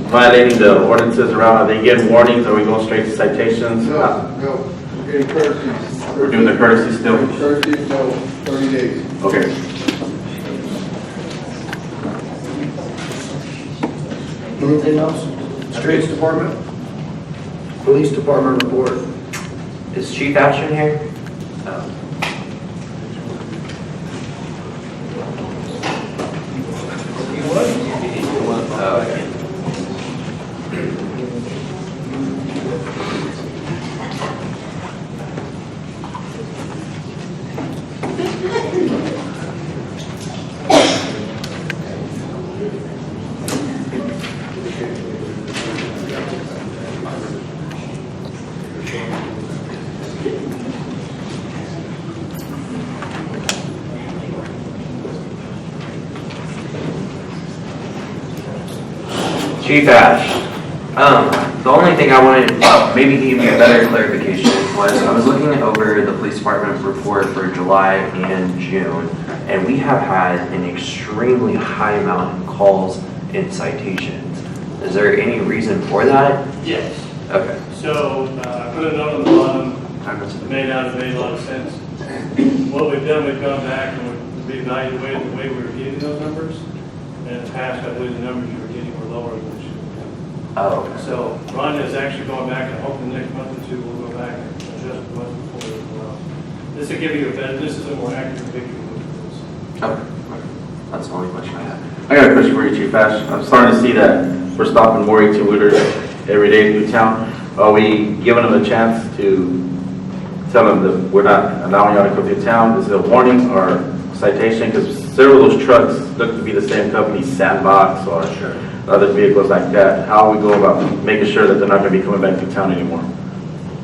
violating the ordinances around, are they getting warnings? Are we going straight to citations? No, we're getting courtesies. We're doing the courtesy still? Courtesies, no, 30 days. Okay. Anything else? Streets Department? Police Department report. Is Chief Ashton here? Chief Ash, the only thing I wanted maybe to give you a better clarification was I was looking over the police department report for July and June, and we have had an extremely high amount of calls and citations. Is there any reason for that? Yes. Okay. So, I put a note on the bottom, it made a lot of sense. What we've done, we've gone back and we've reevaluated the way we were getting those numbers. And in the past, I believe the numbers you were getting were lower than what you were getting. Oh, okay. So Rhonda is actually going back, and hopefully next month or two, we'll go back and adjust the month before as well. This will give you a better, this is a more accurate picture of what it is. Okay. That's the only question I had. I got a question for you, Chief Ash. I'm starting to see that we're stopping more 18-wheelers every day through town. Are we giving them a chance to tell them that we're not allowing y'all to come through town? Is it a warning or citation? Because several of those trucks look to be the same company, Sandbox or other vehicles like that. How are we going about making sure that they're not going to be coming back to town anymore?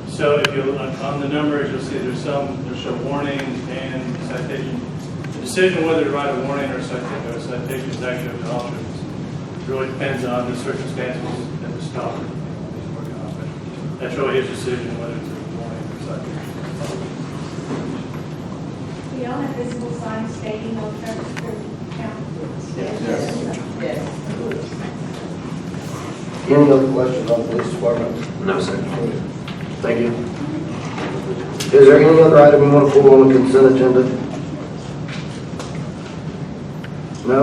So if you look on the numbers, you'll see there's a warning and citation. The decision whether to write a warning or a citation is actually up to officers. It really depends on the circumstances and the stop. That's really his decision whether it's a warning or citation. Do y'all have visible signs stating no trucks through town? Yes. Any other questions on the police department? No, sir. Thank you. Is there any other item you want to pull on the consent agenda? No?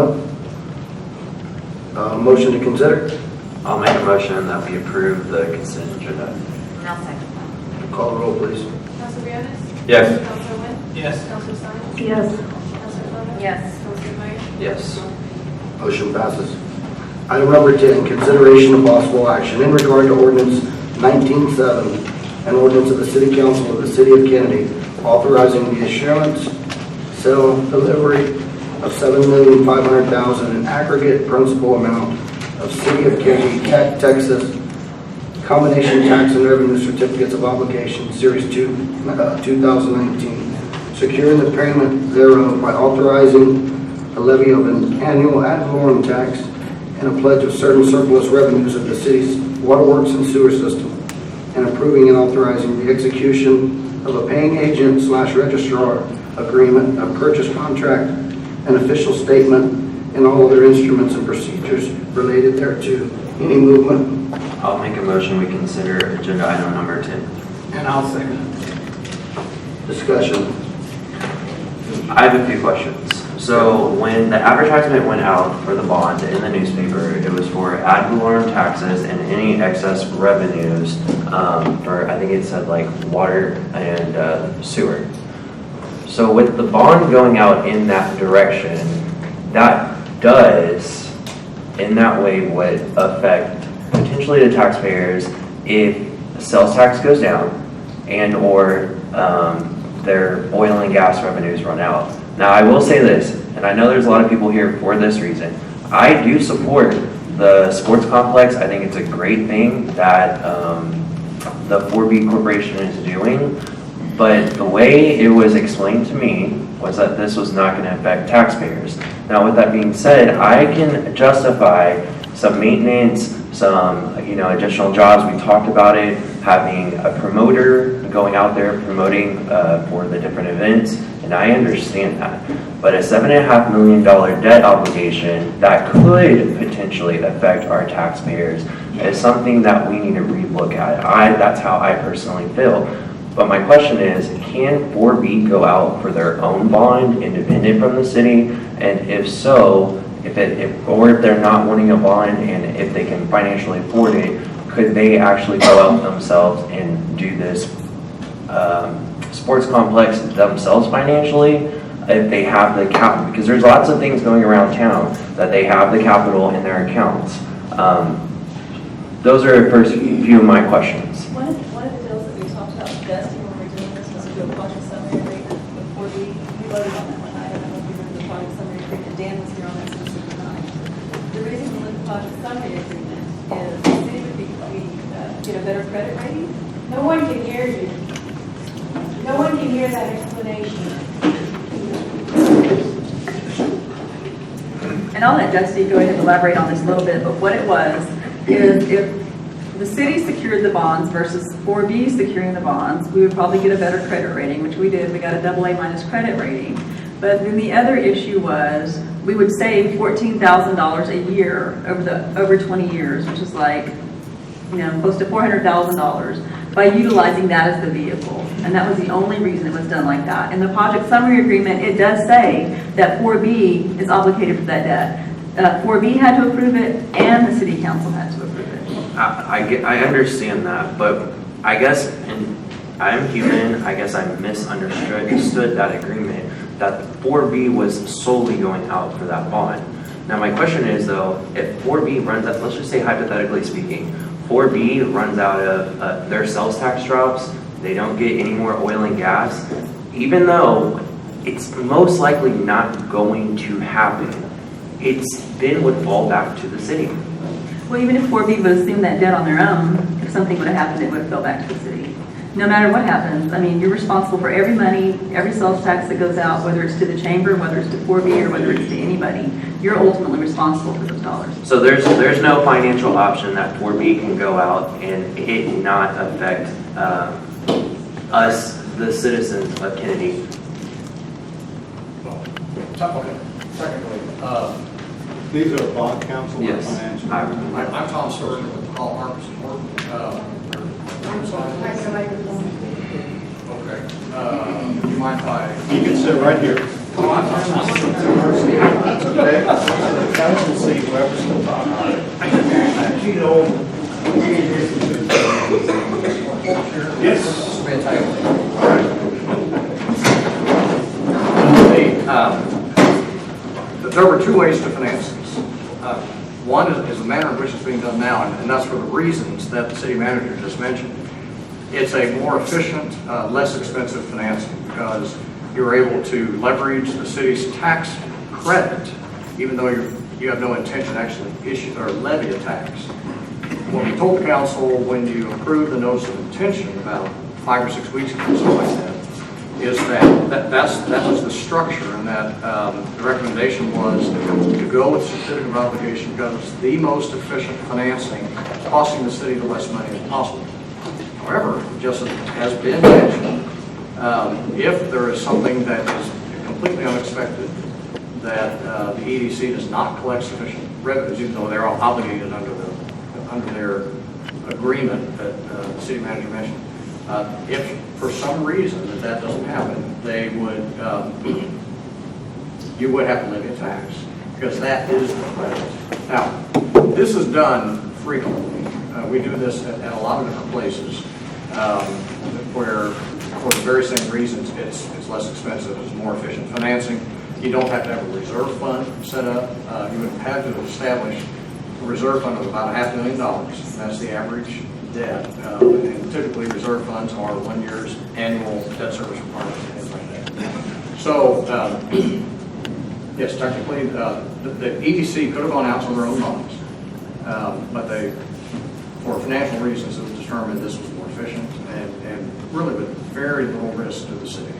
Motion to consider? I'll make a motion that we approve the consent agenda. I'll second. Call the roll, please. Counselor Bionis? Yes. Counselor Wynn? Yes. Counselor Sines? Yes. Counselor Thomas? Yes. Counselor Meyer? Yes. Motion passes. Item number 10, consideration of possible action in regard to ordinance 1970, an ordinance of the City Council of the City of Kenedy authorizing the issuance, sale, delivery of $7,500,000 in aggregate principal amount of City of Kenedy, Texas, combination tax and revenue certificates of obligation, Series 2, 2019, securing the payment thereof by authorizing a levy of an annual ad valorem tax and a pledge of certain surplus revenues of the city's waterworks and sewer system, and approving and authorizing the execution of a paying agent / registrar agreement, a purchase contract, an official statement, and all other instruments and procedures related thereto. Any movement? I'll make a motion we consider agenda item number 10. And I'll second. Discussion. I have a few questions. So when the advertisement went out for the bond in the newspaper, it was for ad valorem taxes and any excess revenues for, I think it said like water and sewer. So with the bond going out in that direction, that does in that way would affect potentially the taxpayers if sales tax goes down and or their oil and gas revenues run out. Now, I will say this, and I know there's a lot of people here for this reason. I do support the sports complex. I think it's a great thing that the 4B Corporation is doing, but the way it was explained to me was that this was not going to affect taxpayers. Now, with that being said, I can justify some maintenance, some additional jobs. We talked about it, having a promoter going out there promoting for the different events, and I understand that. But a $7.5 million debt obligation that could potentially affect our taxpayers is something that we need to relook at. That's how I personally feel. But my question is, can 4B go out for their own bond, independent from the city? And if so, if they're not wanting a bond and if they can financially afford it, could they actually go out themselves and do this sports complex themselves financially if they have the capital? Because there's lots of things going around town that they have the capital in their accounts. Those are the first few of my questions. One of the deals that we talked about investing when we were doing this was to do a project summary agreement before we voted on that one. I don't know if you remember the project summary agreement. Dan was here on that specific night. The reason we looked at the project summary agreement is the city would get a better credit rating. No one can hear you. No one can hear that explanation. And I'll let Dusty go ahead and elaborate on this a little bit, but what it was is if the city secured the bonds versus 4B securing the bonds, we would probably get a better credit rating, which we did. We got a AA- credit rating. But then the other issue was we would save $14,000 a year over 20 years, which is like, close to $400,000 by utilizing that as the vehicle. And that was the only reason it was done like that. In the project summary agreement, it does say that 4B is obligated for that debt. 4B had to approve it and the city council had to approve it. I understand that, but I guess, and I'm human, I guess I misunderstood that agreement, that 4B was solely going out for that bond. Now my question is though, if 4B runs out, let's just say hypothetically speaking, 4B runs out of their sales tax drops, they don't get any more oil and gas, even though it's most likely not going to happen, it then would fall back to the city. Well, even if 4B would assume that debt on their own, if something would have happened, it would have fell back to the city. No matter what happens, I mean, you're responsible for every money, every sales tax that goes out, whether it's to the chamber, whether it's to 4B, or whether it's to anybody. You're ultimately responsible for those dollars. So there's no financial option that 4B can go out and it not affect us, the citizens of Kenedy. Okay, secondly, these are bond counsel Yes. or financial? I'm Tom Stewart with Hall Harps and Horton. Okay, you mind if I? You can sit right here. Oh, that's okay. The council see whoever's still talking. You know. Yes. There were two ways to finance this. One is the manner in which it's being done now, and that's for the reasons that the city manager just mentioned. It's a more efficient, less expensive financing because you're able to leverage the city's tax credit, even though you have no intention to actually issue or levy a tax. What we told the council when you approved the notice of intention about 5 or 6 weeks ago, something like that, is that was the structure, and that the recommendation was to go with certificate of obligation because it's the most efficient financing, costing the city the less money as possible. However, just as has been mentioned, if there is something that is completely unexpected, that the EDC does not collect sufficient revenues, even though they're all obligated under their agreement that the city manager mentioned, if for some reason that doesn't happen, they would, you would have to levy a tax because that is the credit. Now, this is done frequently. We do this at a lot of different places where, for the very same reasons, it's less expensive, it's more efficient financing. You don't have to have a reserve fund set up. You would have to establish a reserve fund of about $500,000. That's the average debt. And typically, reserve funds are 1 year's annual debt service requirements and things like that. So, yes, technically, the EDC could have gone out on their own bonds, but they, for financial reasons, it was determined this was more efficient and really with very little risk to the city.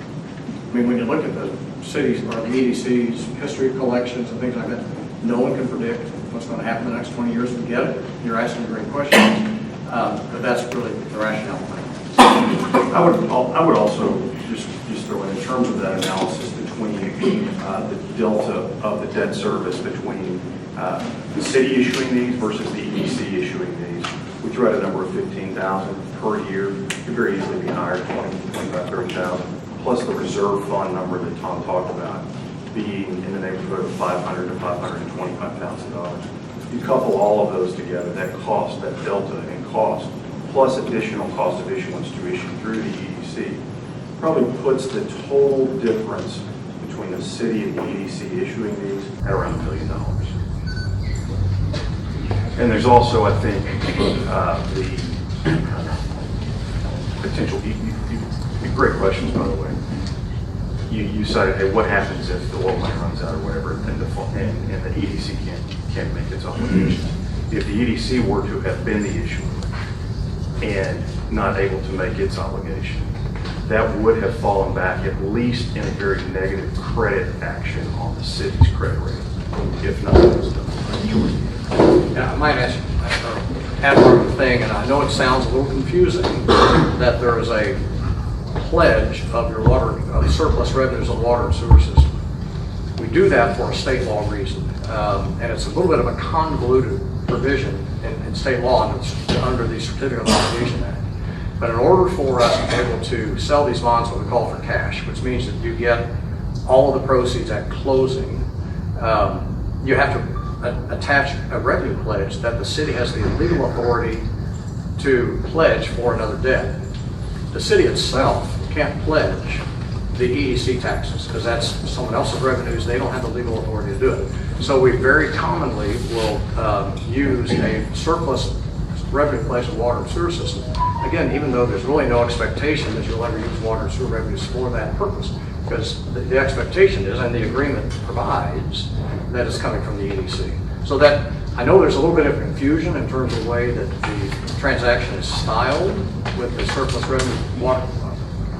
I mean, when you look at the cities or the EDC's history of collections and things like that, no one can predict what's going to happen in the next 20 years. We get it. You're asking great questions, but that's really the rationale behind it. I would also just throw in terms of that analysis between the delta of the debt service between the city issuing these versus the EDC issuing these. We threw out a number of 15,000 per year. It could very easily be higher, 20, 25, 30,000, plus the reserve fund number that Tom talked about being in the neighborhood of $500,000 to $525,000. You couple all of those together, that cost, that delta in cost, plus additional cost of issuance to issue through the EDC, probably puts the total difference between the city and the EDC issuing these at around $1 million. And there's also, I think, the potential, great questions, by the way. You cited, hey, what happens if the oil money runs out or whatever, and the EDC can't make its obligation? If the EDC were to have been the issuer and not able to make its obligation, that would have fallen back at least in a very negative credit action on the city's credit rating, if nothing was done. Yeah, I might add one thing, and I know it sounds a little confusing, that there is a pledge of your water, of the surplus revenues of the water and sewer system. We do that for a state law reason, and it's a little bit of a convoluted provision in state law, and it's under the Certificate of Obligation Act. But in order for us to be able to sell these bonds, what we call for cash, which means that you get all of the proceeds at closing, you have to attach a revenue pledge that the city has the legal authority to pledge for another debt. The city itself can't pledge the EDC taxes because that's someone else's revenues. They don't have the legal authority to do it. So we very commonly will use a surplus revenue pledge of water and sewer system. Again, even though there's really no expectation that you'll ever use water and sewer revenues for that purpose, because the expectation is, and the agreement provides, that it's coming from the EDC. So that, I know there's a little bit of confusion in terms of the way that the transaction is styled with the surplus revenue water,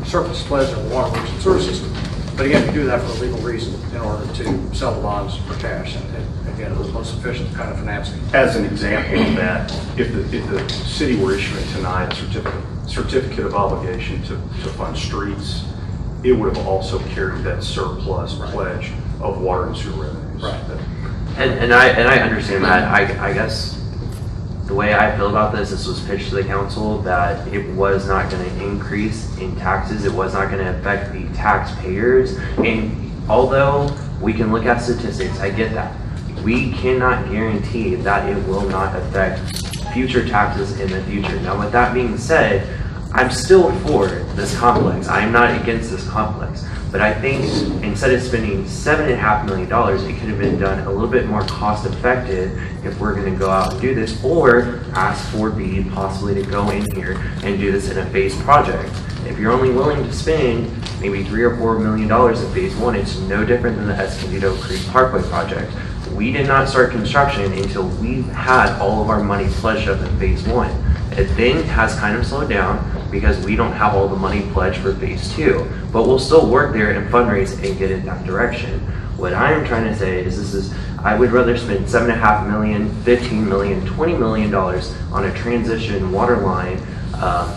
surplus pledge of the water works and sewer system. But again, we do that for a legal reason in order to sell the bonds for cash. And again, it was the most efficient kind of financing. As an example of that, if the city were issuing tonight a certificate of obligation to fund streets, it would have also carried that surplus pledge of water and sewer revenues. Right. And I understand that. I guess the way I feel about this was pitched to the council that it was not going to increase in taxes. It was not going to affect the taxpayers. And although we can look at statistics, I get that. We cannot guarantee that it will not affect future taxes in the future. Now, with that being said, I'm still for this complex. I'm not against this complex. But I think instead of spending $7.5 million, it could have been done a little bit more cost effective if we're going to go out and do this, or ask for B possibly to go in here and do this in a phased project. If you're only willing to spend maybe $3 or $4 million in phase one, it's no different than the Escondido Creek Parkway project. We did not start construction until we had all of our money pledged up in phase one. It then has kind of slowed down because we don't have all the money pledged for phase two, but we'll still work there and fundraise and get in that direction. What I am trying to say is I would rather spend $7.5 million, $15 million, $20 million on a transition water line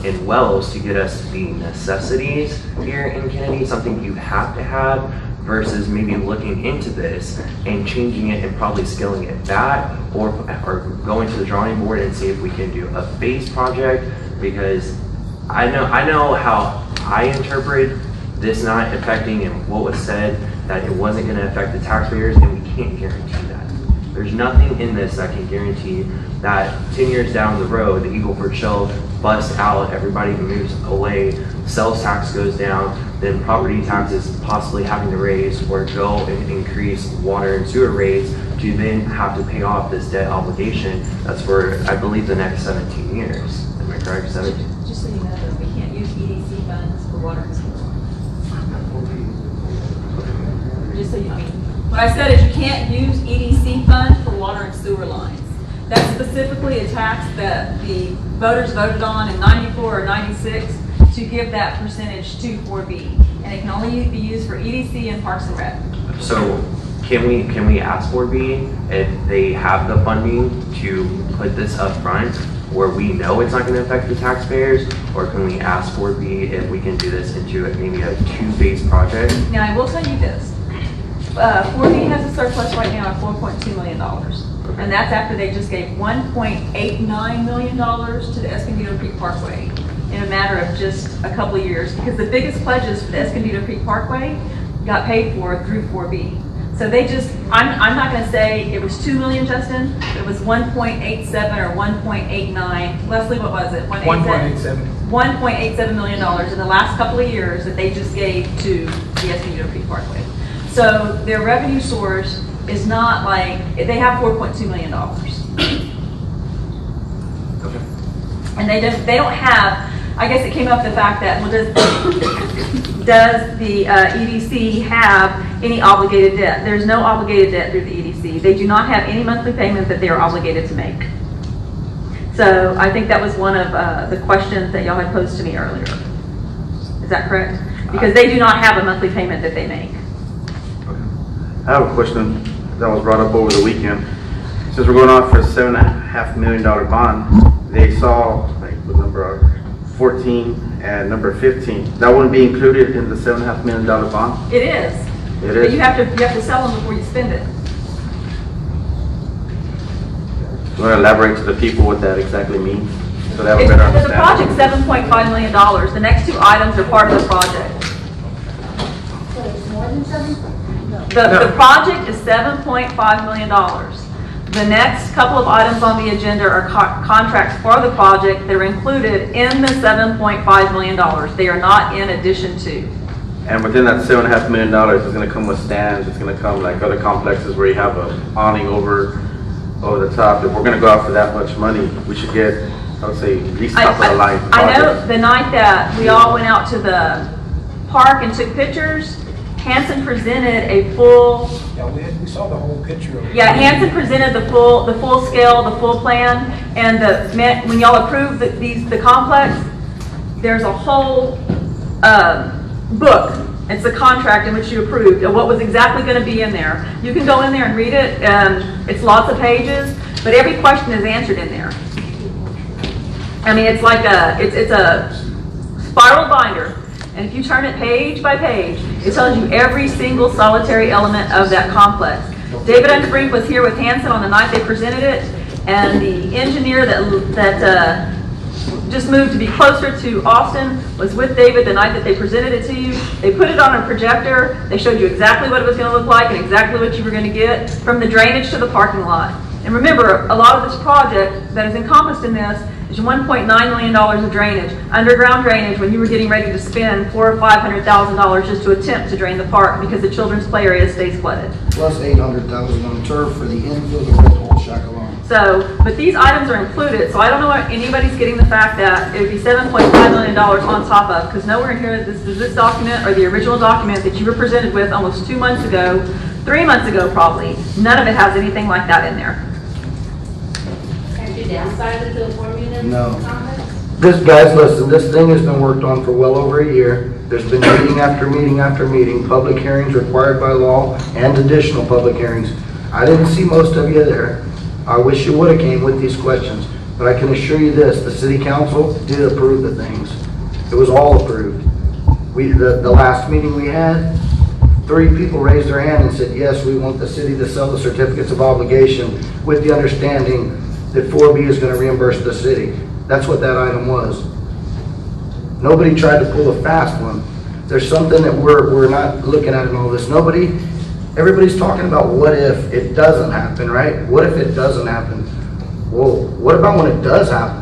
in wells to get us the necessities here in Kenedy, something you have to have, versus maybe looking into this and changing it and probably scaling it back, or going to the drawing board and see if we can do a phase project, because I know how I interpret this not affecting and what was said, that it wasn't going to affect the taxpayers, and we can't guarantee that. There's nothing in this that can guarantee that 10 years down the road, the Eagle Ford Shale busts out, everybody moves away, sales tax goes down, then property taxes possibly having to raise or go and increase water and sewer rates to then have to pay off this debt obligation that's for, I believe, the next 17 years. I correct? Is that it? Just so you know, though, we can't use EDC funds for water and sewer. Just so you, I mean, what I said is you can't use EDC funds for water and sewer lines. That's specifically a tax that the voters voted on in 94 or 96 to give that percentage to 4B. And it can only be used for EDC and Parks and Rec. So can we ask 4B if they have the funding to put this up front where we know it's not going to affect the taxpayers? Or can we ask 4B if we can do this into maybe a 2-phase project? Now, I will tell you this. 4B has a surplus right now of $4.2 million. And that's after they just gave $1.89 million to the Escondido Creek Parkway in a matter of just a couple of years. Because the biggest pledges for the Escondido Creek Parkway got paid for through 4B. So they just, I'm not going to say it was $2 million, Justin. It was 1.87 or 1.89. Leslie, what was it? 1.87. $1.87 million in the last couple of years that they just gave to the Escondido Creek Parkway. So their revenue source is not like, they have $4.2 million. Okay. And they don't have, I guess it came up the fact that, well, does the EDC have any obligated debt? There's no obligated debt through the EDC. They do not have any monthly payment that they are obligated to make. So I think that was one of the questions that y'all had posed to me earlier. Is that correct? Because they do not have a monthly payment that they make. I have a question that was brought up over the weekend. Since we're going on for a $7.5 million bond, they saw like the number 14 and number 15. That wouldn't be included in the $7.5 million bond? It is. It But is? you have to sell them before you spend it. You want to elaborate to the people what that exactly means? So they have a better The understanding. project's $7.5 million. The next two items are part of the project. So it's more than 7? The project is $7.5 million. The next couple of items on the agenda are contracts for the project that are included in the $7.5 million. They are not in addition to. And within that $7.5 million, it's going to come with stands. It's going to come like other complexes where you have an awning over the top. If we're going to go out for that much money, we should get, I would say, at least top of the line. I know the night that we all went out to the park and took pictures, Hanson presented a full. Yeah, we saw the whole picture of it. Yeah, Hanson presented the full scale, the full plan, and when y'all approved the complex, there's a whole book. It's the contract in which you approved of what was exactly going to be in there. You can go in there and read it. It's lots of pages, but every question is answered in there. I mean, it's like it's a spiral binder. And if you turn it page by page, it tells you every single solitary element of that complex. David Underbrink was here with Hanson on the night they presented it, and the engineer that just moved to be closer to Austin was with David the night that they presented it to you. They put it on a projector. They showed you exactly what it was going to look like and exactly what you were going to get, from the drainage to the parking lot. And remember, a lot of this project that is encompassed in this is $1.9 million of drainage, underground drainage, when you were getting ready to spend $400,000 or $500,000 just to attempt to drain the park because the children's play area stays flooded. Plus 800,000 on turf for the infield of Red Hole Shack alone. So, but these items are included, so I don't know why anybody's getting the fact that it would be $7.5 million on top of, because nowhere in here is this document or the original document that you were presented with almost 2 months ago, 3 months ago probably. None of it has anything like that in there. Have you downsized the formula? No. This, guys, listen, this thing has been worked on for well over a year. There's been meeting after meeting after meeting, public hearings required by law, and additional public hearings. I didn't see most of you there. I wish you would have came with these questions, but I can assure you this, the city council did approve the things. It was all approved. The last meeting we had, 3 people raised their hand and said, yes, we want the city to sell the certificates of obligation with the understanding that 4B is going to reimburse the city. That's what that item was. Nobody tried to pull a fast one. There's something that we're not looking at in all this. Everybody's talking about what if it doesn't happen, right? What if it doesn't happen? Well, what about when it does happen?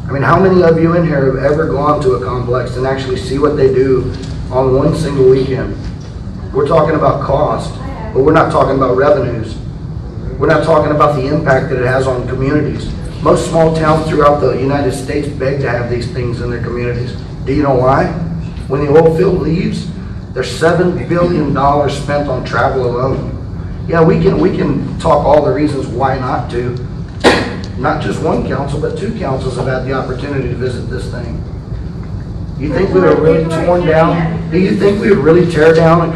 I mean, how many of you in here have ever gone to a complex and actually see what they do on one single weekend? We're talking about cost, but we're not talking about revenues. We're not talking about the impact that it has on communities. Most small towns throughout the United States beg to have these things in their communities. Do you know why? When the oil field leaves, there's $7 billion spent on travel alone. Yeah, we can talk all the reasons why not to. Not just one council, but 2 councils have had the opportunity to visit this thing. You think we were really torn down? Do you think we would really tear down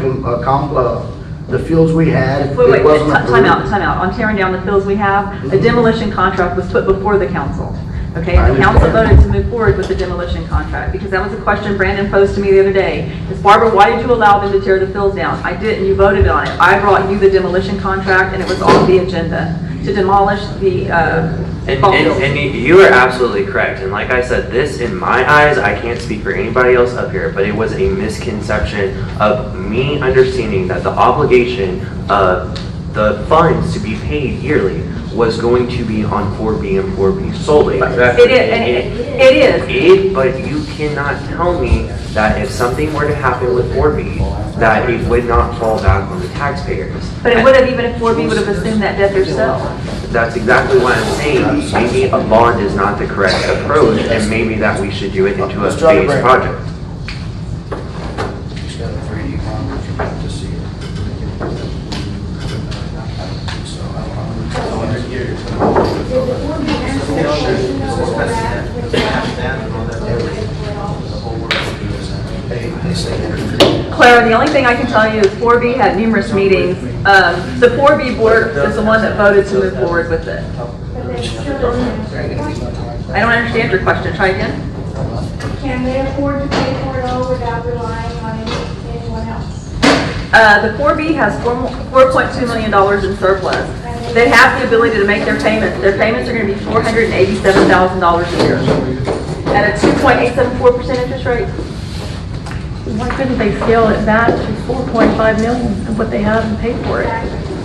the fields we had if Wait, it wasn't approved? time out. On tearing down the fields we have, a demolition contract was put before the council. Okay, I the council understand. voted to move forward with the demolition contract, because that was a question Brandon posed to me the other day. Is Barbara, why did you allow them to tear the fields down? I didn't, you voted on it. I brought you the demolition contract, and it was on the agenda to demolish the, ball fields. And you are absolutely correct. And like I said, this, in my eyes, I can't speak for anybody else up here, but it was a misconception of me understanding that the obligation of the funds to be paid yearly was going to be on 4B and 4B solely. It is. But you cannot tell me that if something were to happen with 4B, that it would not fall back on the taxpayers. But it would have, even if 4B would have assumed that debt themselves. That's exactly what I'm saying. Maybe a bond is not the correct approach, and maybe that we should do it into a phased project. She's got a 3D model if you want to see it. So I want to hear Clara, the only thing I can tell you is 4B had numerous meetings. The 4B board is the one that voted to move forward with it. I don't understand your question. Try again. Can they afford to pay for it all without relying on anyone else? The 4B has $4.2 million in surplus. They have the ability to make their payments. Their payments are going to be $487,000 a year at a 2.874% interest rate. Why couldn't they scale it back to 4.5 million of what they have and pay for it?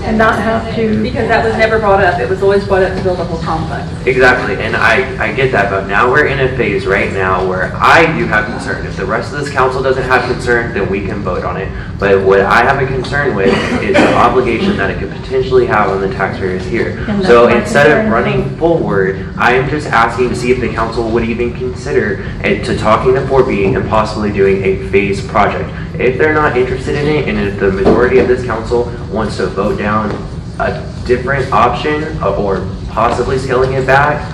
And not have to... Because that was never brought up. It was always brought up to build a whole complex. Exactly, and I get that, but now we're in a phase right now where I do have concern. If the rest of this council doesn't have concern, then we can vote on it. But what I have a concern with is the obligation that it could potentially have on the taxpayers here. So instead of running forward, I am just asking to see if the council would even consider it to talking to 4B and possibly doing a phased project. If they're not interested in it, and if the majority of this council wants to vote down a different option or possibly scaling it back,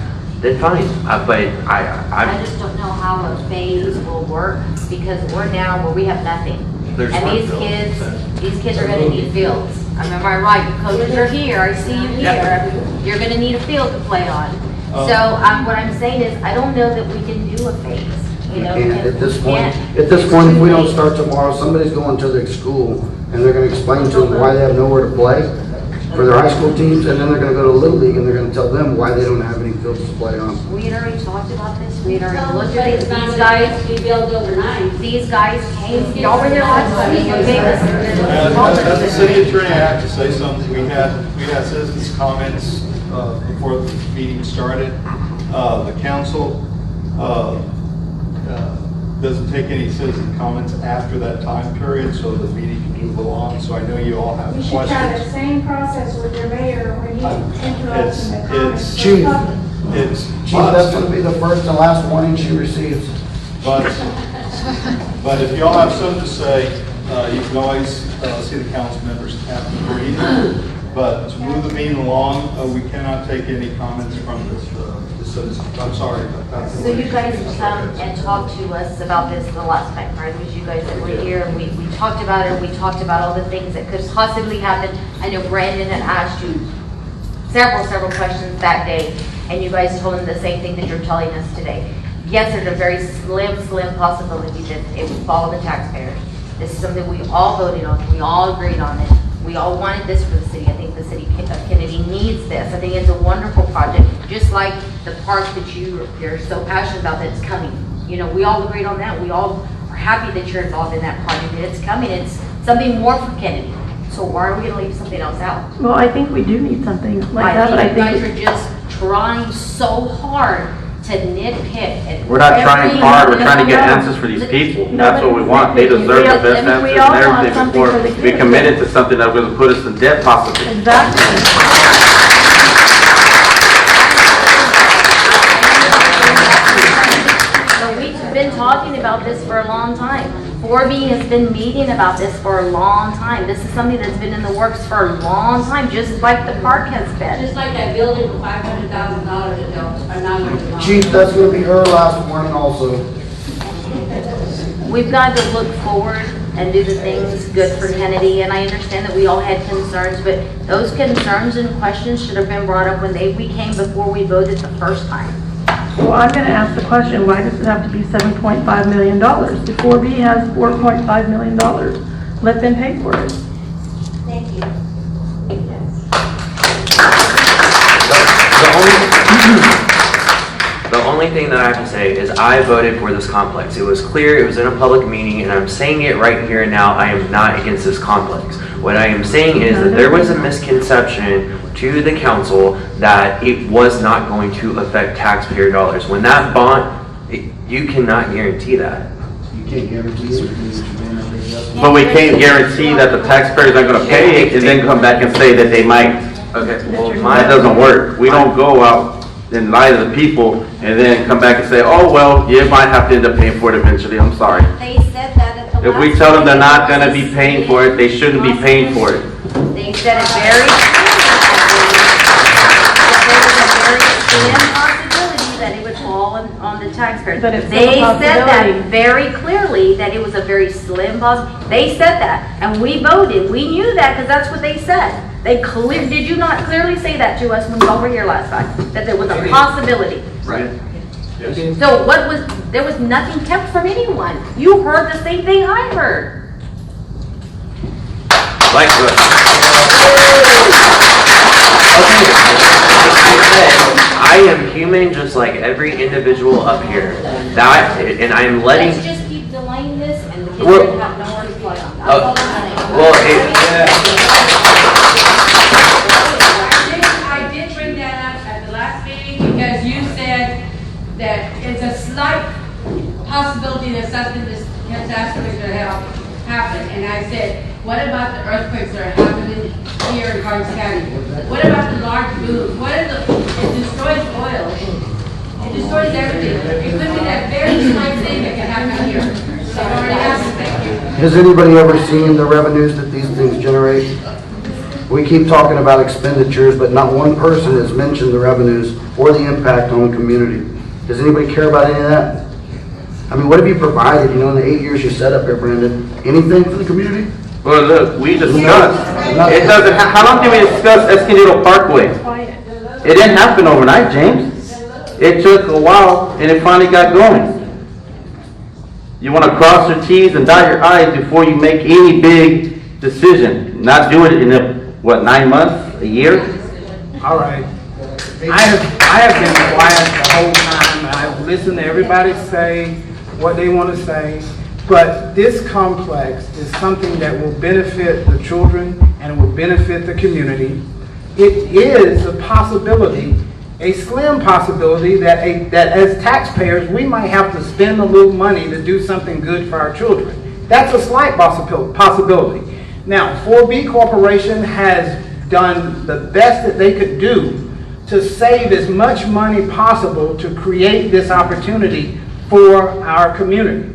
then fine. But I just don't know how a phase will work, because we're now where we have nothing. And these kids are gonna need fields. Am I right? Coaches are here, I see you here. You're gonna need a field to play on. So what I'm saying is, I don't know that we can do a phase. You know, At this point, if we don't start tomorrow, somebody's going to their school and they're gonna explain to them why they have nowhere to play for their high school teams, and then they're gonna go to Little League and they're gonna tell them why they don't have any fields to play on. We had already talked about this. We had already looked at these guys. We built overnight. These guys came, y'all were here last week, okay? As the city attorney, I have to say something. We had citizens' comments before the meeting started. The council doesn't take any citizen comments after that time period, so the meeting can move along. So I know you all have You should try the questions. same process with your mayor when he interrupts in the comments. Chief, It's, that's gonna be the first and last warning she receives. but if y'all have something to say, you can always see the council members after the meeting. But to move the meeting along, we cannot take any comments from the citizens. I'm sorry about that. So you guys come and talk to us about this the last time, right? It was you guys that were here, and we talked about it, we talked about all the things that could possibly happen. I know Brandon had asked you several questions that day, and you guys told him the same thing that you're telling us today. Yes, there's a very slim possibility that it would fall on the taxpayers. This is something we all voted on, we all agreed on it. We all wanted this for the city. I think the city of Kennedy needs this. I think it's a wonderful project, just like the park that you're so passionate about that's coming. You know, we all agreed on that. We all are happy that you're involved in that project, and it's coming. It's something more for Kennedy. So why are we gonna leave something else out? Well, I think we do need something like that, but I you guys think... are just trying so hard to nitpick. And We're not trying hard, we're trying to get answers for these people. That's what we want. They deserve the best answers and everything before we committed to something that's going to put us in debt possibly. Exactly. this for a long time. 4B has been meeting about this for a long time. This is something that's been in the works for a long time, just like the park has been. Just like that building for $500,000 that they're not going to demolish. Chief, that's gonna be her last warning also. We've got to look forward and do the things good for Kenedy, and I understand that we all had concerns, but those concerns and questions should have been brought up when we came before we voted the first time. Well, I'm going to ask the question, why does it have to be $7.5 million? The 4B has $4.5 million. Let them pay for it. Thank you. The only thing that I have to say is I voted for this complex. It was clear, it was in a public meeting, and I'm saying it right here and now, I am not against this complex. What I am saying is that there was a misconception to the council that it was not going to affect taxpayer dollars. When that bond, you cannot guarantee that. You can't guarantee it. But we can't guarantee that the taxpayers are gonna pay it and then come back and say that they might. Okay, well, That doesn't work. We don't go out and lie to the people and then come back and say, oh, well, you might have to end up paying for it eventually. I'm sorry. They said that at the If we tell them they're not gonna be paying for it, they shouldn't be paying for it. They said it very slim possibility that it would fall on the taxpayers. But it's They still a said that possibility. very clearly, that it was a very slim possibility. They said that, and we voted. We knew that because that's what they said. Did you not clearly say that to us when y'all were here last time? That there was a possibility? Right. Yes. So there was nothing kept from anyone. You heard the same thing I heard. Like, I am human just like every individual up here. And I'm letting. Let's just keep delaying this and the kids Well- will have nowhere to play on. That's all I'm saying. Well, I did bring that up at the last meeting because you said that it's a slight possibility that something this catastrophe is going to happen. And I said, what about the earthquakes that are happening here in Karnes County? What about the large booms? It destroys oil. It destroys everything. It could be that very slight thing that can happen here. So it already happened. Has anybody ever seen the revenues that these things generate? We keep talking about expenditures, but not one person has mentioned the revenues or the impact on the community. Does anybody care about any of that? I mean, what have you provided, in the 8 years you set up here, Brandon? Anything for the community? Well, look, we discussed, it doesn't, how long did we discuss Escondido Parkway? It didn't happen overnight, James. It took a while and it finally got going. You want to cross your T's and dot your I's before you make any big decision. Not do it in 9 months, a year? All right. I have been quiet the whole time. I've listened to everybody say what they want to say. But this complex is something that will benefit the children and it will benefit the community. It is a possibility, a slim possibility, that as taxpayers, we might have to spend a little money to do something good for our children. That's a slight possibility. Now, 4B Corporation has done the best that they could do to save as much money possible to create this opportunity for our community.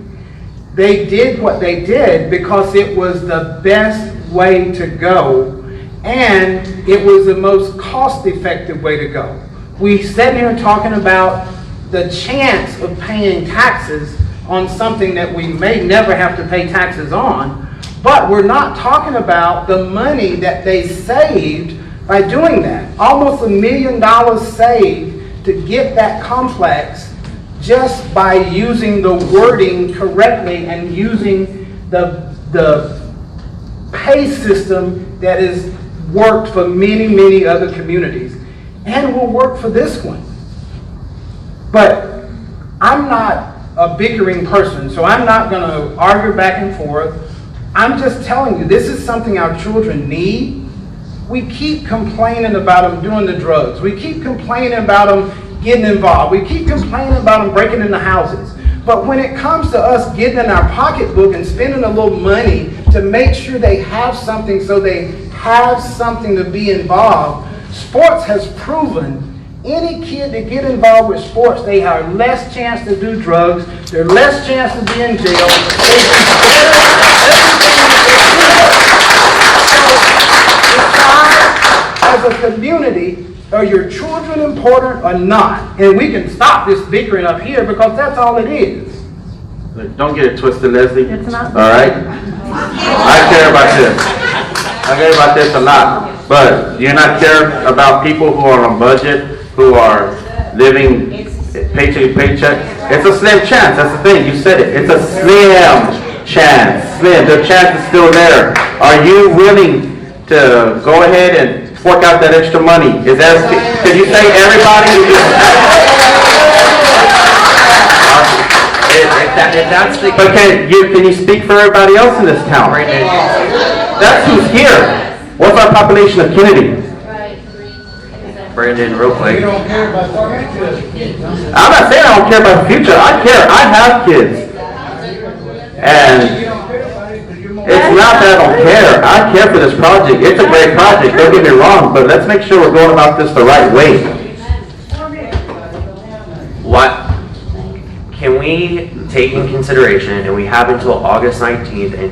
They did what they did because it was the best way to go, and it was the most cost-effective way to go. We sat here talking about the chance of paying taxes on something that we may never have to pay taxes on, but we're not talking about the money that they saved by doing that. Almost $1 million saved to get that complex just by using the wording correctly and using the pay system that has worked for many, many other communities and will work for this one. But I'm not a bickering person, so I'm not going to argue back and forth. I'm just telling you, this is something our children need. We keep complaining about them doing the drugs. We keep complaining about them getting involved. We keep complaining about them breaking into houses. But when it comes to us getting in our pocketbook and spending a little money to make sure they have something so they have something to be involved, sports has proven any kid that get involved with sports, they have less chance to do drugs, they're less chance to be in jail, they do better at everything that they do. So, decide as a community, are your children important or not? And we can stop this bickering up here because that's all it is. Don't get it twisted, Leslie. It's not. All right? I care about this. I care about this a lot. But do you not care about people who are on budget, who are living paycheck to paycheck? It's a slim chance. That's the thing. You said it. It's a slim chance. Slim. The chance is still there. Are you willing to go ahead and fork out that extra money? Is that? Can you say everybody? But can you speak for everybody else in this town? That's who's here. What's our population of Kenedy? Brandon, real quick. You don't care about the future. I'm not saying I don't care about the future. I care. I have kids. And it's not that I don't care. I care for this project. It's a great project. Don't get me wrong. But let's make sure we're going about this the right way. What can we take in consideration, and we have until August 19th, and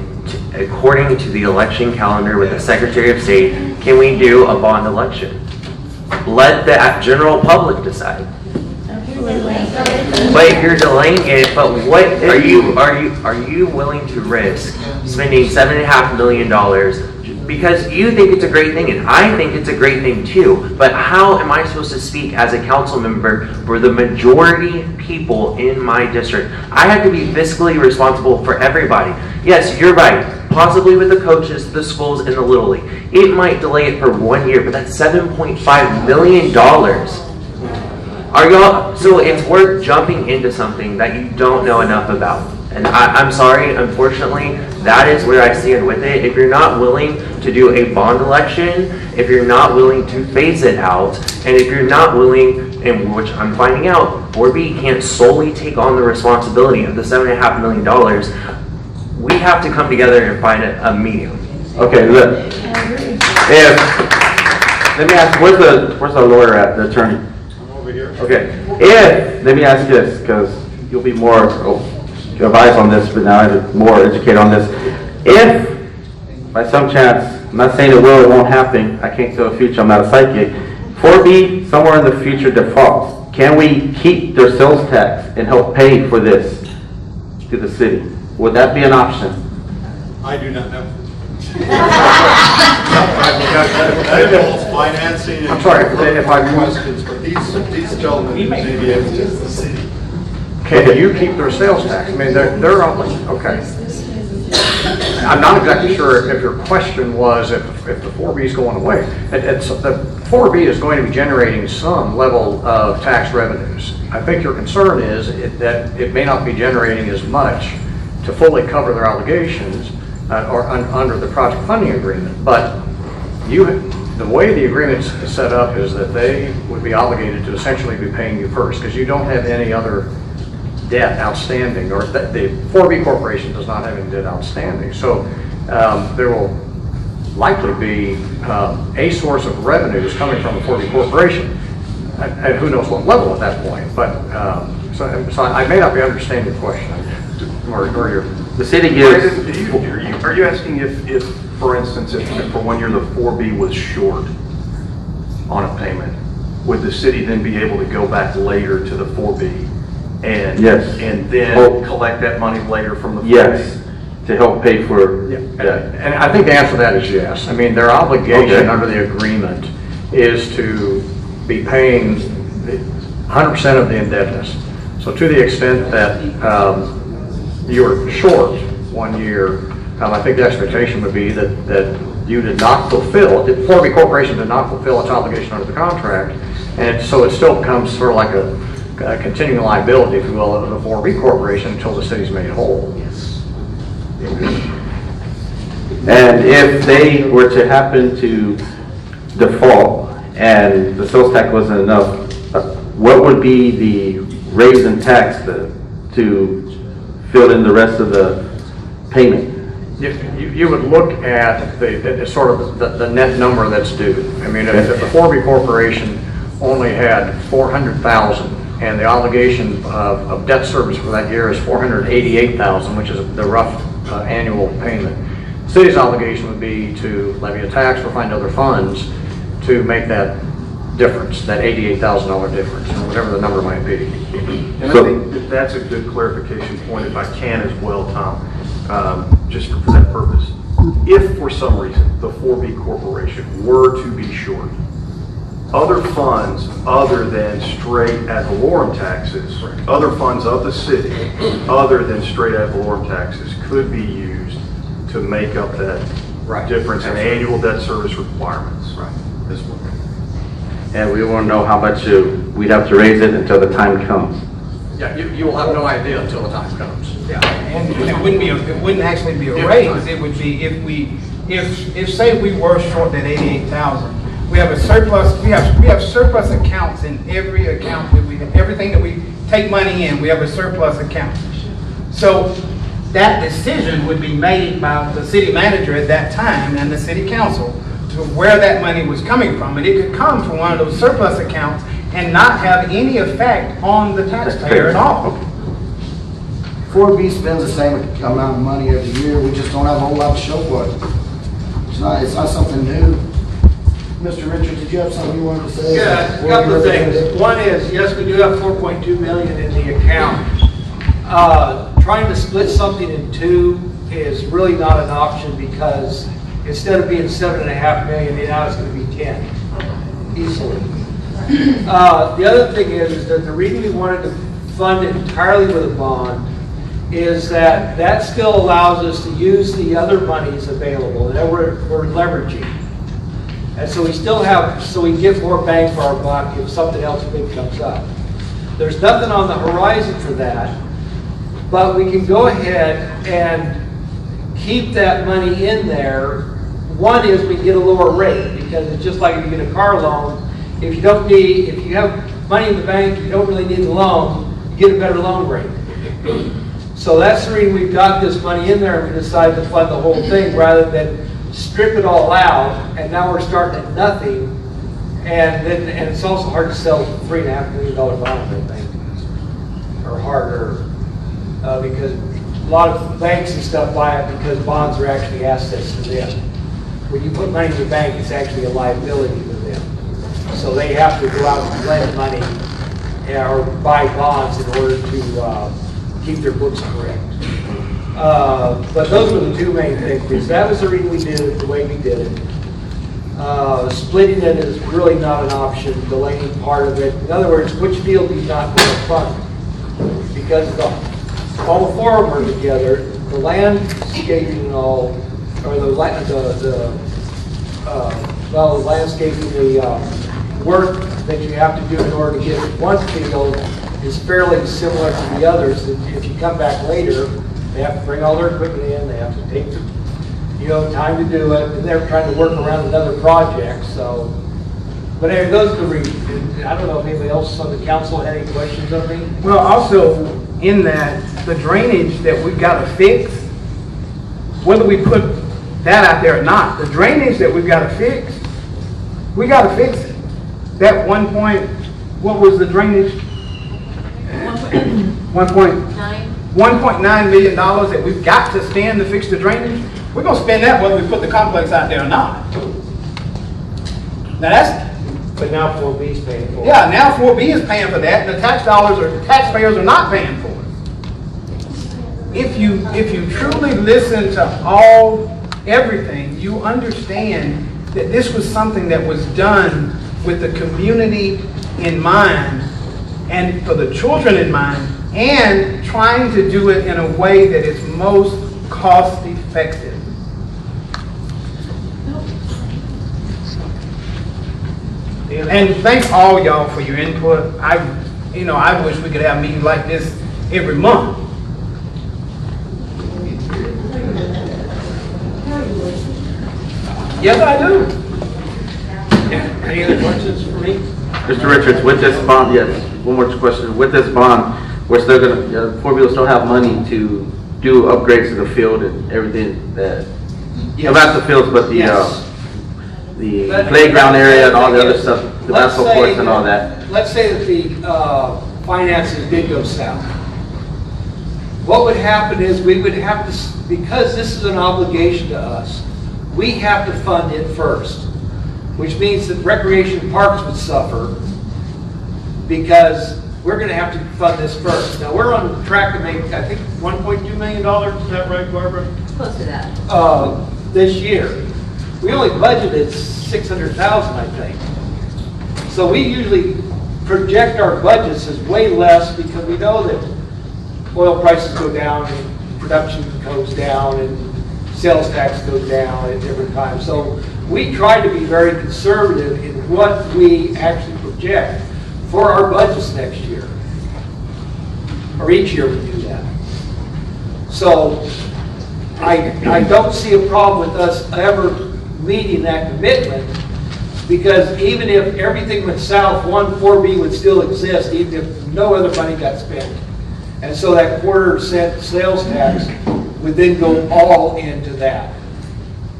according to the election calendar with the Secretary of State, can we do a bond election? Let the general public decide. But you're delaying it. But what are you willing to risk spending $7.5 million because you think it's a great thing and I think it's a great thing too? But how am I supposed to speak as a council member for the majority people in my district? I have to be fiscally responsible for everybody. Yes, you're right. Possibly with the coaches, the schools, and the Little League. It might delay it for 1 year, but that's $7.5 million. Are y'all, so it's worth jumping into something that you don't know enough about. And I'm sorry, unfortunately, that is where I stand with it. If you're not willing to do a bond election, if you're not willing to phase it out, and if you're not willing, and which I'm finding out, 4B can't solely take on the responsibility of the $7.5 million, we have to come together and find a medium. Okay, look. Let me ask, where's the lawyer at, the attorney? I'm over here. Okay, let me ask this, because you'll be more advised on this, but now I'm more educated on this. If, by some chance, I'm not saying it will, it won't happen, I can't tell the future, I'm not a psychic, 4B, somewhere in the future defaults, can we keep their sales tax and help pay for this to the city? Would that be an option? I do not know. That involves financing. I'm sorry, if I questions, but these gentlemen may be able to. The city. Can you keep their sales tax? I mean, they're only, okay. I'm not exactly sure if your question was if the 4B is going away. The 4B is going to be generating some level of tax revenues. I think your concern is that it may not be generating as much to fully cover their obligations or under the project funding agreement. But the way the agreement is set up is that they would be obligated to essentially be paying you first because you don't have any other debt outstanding, or that the 4B corporation does not have any debt outstanding. So there will likely be a source of revenues coming from the 4B corporation, and who knows what level at that point. But so I may not be understanding your question, or your. The city gives. Are you asking if, for instance, if for 1 year the 4B was short on a payment, would the city then be able to go back later to the 4B and yes, and then collect that money later from the 4B? Yes, to help pay for. Yeah. And I think the answer to that is yes. I mean, their obligation under the agreement is to be paying 100% of the indebtedness. So to the extent that you're short 1 year, I think the expectation would be that you did not fulfill, the 4B corporation did not fulfill its obligation under the contract, and so it still becomes sort of like a continuing liability, if you will, of the 4B corporation until the city's made whole. Yes. And if they were to happen to default and the sales tax wasn't enough, what would be the raise in tax to fill in the rest of the payment? You would look at the sort of the net number that's due. I mean, if the 4B corporation only had 400,000, and the obligation of debt service for that year is 488,000, which is the rough annual payment. City's obligation would be to levy a tax or find other funds to make that difference, that $88,000 difference, or whatever the number might be. And I think that that's a good clarification point, if I can as well, Tom, just for that purpose. If for some reason the 4B Corporation were to be short, other funds other than straight ad valorem taxes, other funds of the city other than straight ad valorem taxes could be used to make up that difference in annual debt service requirements. Right. As well. And we won't know how much we'd have to raise it until the time comes. Yeah, you will have no idea until the time comes. Yeah, and it wouldn't actually be a raise, it would be if say we were short that 88,000, we have a surplus, we have surplus accounts in every account that everything that we take money in, we have a surplus account. So that decision would be made by the city manager at that time and the city council to where that money was coming from. And it could come from one of those surplus accounts and not have any effect on the taxpayer at all. 4B spends the same amount of money every year, we just don't have a whole lot to show for it. It's not something new. Mr. Richards, did you have something you wanted to say? Yeah, a couple of things. One is, yes, we do have 4.2 million in the account. Trying to split something in two is really not an option because instead of being 7.5 million, now it's going to be 10, easily. The other thing is that the reason we wanted to fund it entirely with a bond is that still allows us to use the other monies available that we're leveraging. And so we still have, so we get more bang for our buck if something else big comes up. There's nothing on the horizon for that, but we can go ahead and keep that money in there. One is we get a lower rate because it's just like if you get a car loan. If you have money in the bank, you don't really need the loan, you get a better loan rate. So that's the reason we've got this money in there and we decided to fund the whole thing rather than strip it all out, and now we're starting at nothing, and it's also hard to sell $3.5 million bonds, I think, or harder, because a lot of banks and stuff buy it because bonds are actually assets to them. When you put money in the bank, it's actually a liability to them. So they have to go out and lend money or buy bonds in order to keep their books correct. But those were the two main things. That was the reason we did it the way we did it. Splitting it is really not an option, delaying part of it. In other words, which field do you not want to fund? Because all four of them are together, the landscaping and all, or the landscaping, the work that you have to do in order to get one field is fairly similar to the others. If you come back later, they have to bring all their equipment in, they have to take time to do it, and they're trying to work around another project, so. But anyway, those are the reasons. I don't know if anybody else on the council had any questions of me? Well, also, in that, the drainage that we've got to fix, whether we put that out there or not, the drainage that we've got to fix, we got to fix it. That what was the drainage? 1.9 million that we've got to spend to fix the drainage. We're going to spend that whether we put the complex out there or not. Now But now 4B is paying for it. Yeah, now 4B is paying for that, and the taxpayers are not paying for it. If you truly listen to everything, you understand that this was something that was done with the community in mind and for the children in mind, and trying to do it in a way that is most cost effective. And thank all y'all for your input. I wish we could have meetings like this every month. Yes, I do. Any other questions for me? Mr. Richards, with this bond, yes, one more question. With this bond, we're still going to, 4B will still have money to do upgrades to the field and everything that, not the fields, but the playground area and all the other stuff. the medical course and all that. Let's say that the finances did go south. What would happen is we would have to, because this is an obligation to us, we have to fund it first, which means that recreation parks would suffer because we're going to have to fund this first. Now, we're on track to make, I think, $1.2 million, is that right, Barbara? Close to that. This year. We only budgeted $600,000, I think. So we usually project our budgets as way less because we know that oil prices go down and production goes down and sales tax goes down at different times. So we try to be very conservative in what we actually project for our budgets next year. Or each year we do that. So I don't see a problem with us ever meeting that commitment, because even if everything went south, 4B would still exist, even if no other money got spent. And so that $0.25 sales tax would then go all into that.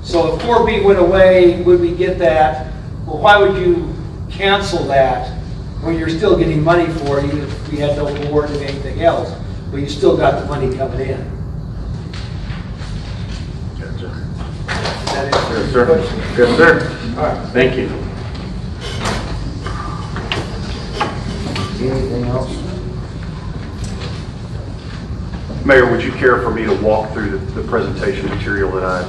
So if 4B went away, would we get that? Well, why would you cancel that when you're still getting money for it, even if we had no award and anything else, but you still got the money coming in? Yes, sir. Yes, sir. All right. Thank you. Anything else? Mayor, would you care for me to walk through the presentation material that I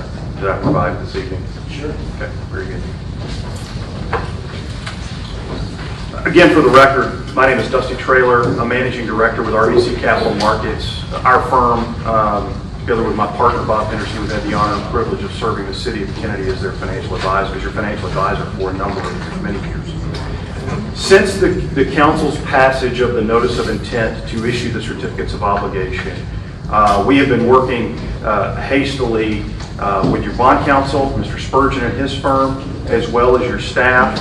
provided this evening? Sure. Okay, very good. Again, for the record, my name is Dusty Traylor. I'm Managing Director with RBC Capital Markets. Our firm, together with my partner Bob Henderson, we've had the honor and privilege of serving the city of Kenedy as their financial advisor, as your financial advisor for a number of years, many years. Since the council's passage of the notice of intent to issue the certificates of obligation, we have been working hastily with your bond counsel, Mr. Spurgeon and his firm, as well as your staff,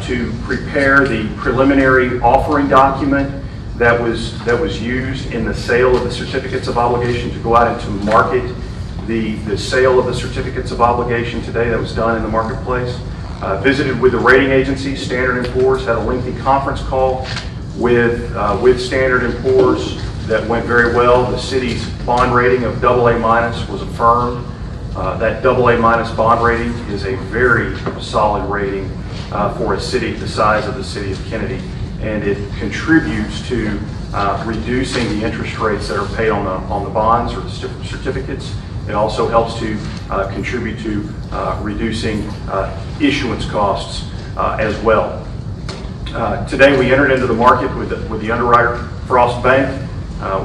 to prepare the preliminary offering document that was used in the sale of the certificates of obligation to go out and to market the sale of the certificates of obligation today. That was done in the marketplace. Visited with the rating agency, Standard & Poor's, had a lengthy conference call with Standard & Poor's that went very well. The city's bond rating of AA- was affirmed. That AA- bond rating is a very solid rating for a city the size of the city of Kenedy, and it contributes to reducing the interest rates that are paid on the bonds or the certificates. It also helps to contribute to reducing issuance costs as well. Today we entered into the market with the underwriter. Frost Bank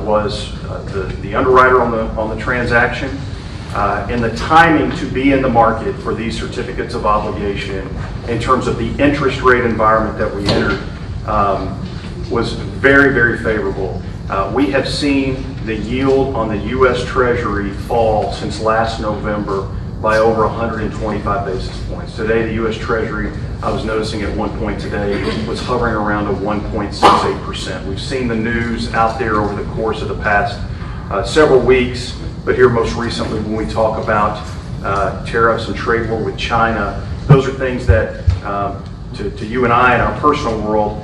was the underwriter on the transaction. And the timing to be in the market for these certificates of obligation in terms of the interest rate environment that we entered was very, very favorable. We have seen the yield on the U.S. Treasury fall since last November by over 125 basis points. Today, the U.S. Treasury, I was noticing at one point today, was hovering around a 1.68%. We've seen the news out there over the course of the past several weeks, but here most recently when we talk about tariffs and trade war with China, those are things that to you and I in our personal world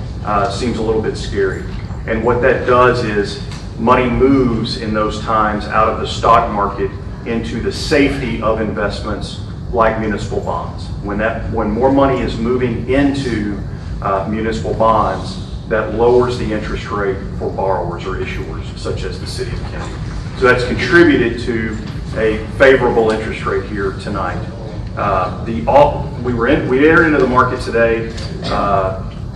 seems a little bit scary. And what that does is money moves in those times out of the stock market into the safety of investments like municipal bonds. When more money is moving into municipal bonds, that lowers the interest rate for borrowers or issuers, such as the city of Kenedy. So that's contributed to a favorable interest rate here tonight. We entered into the market today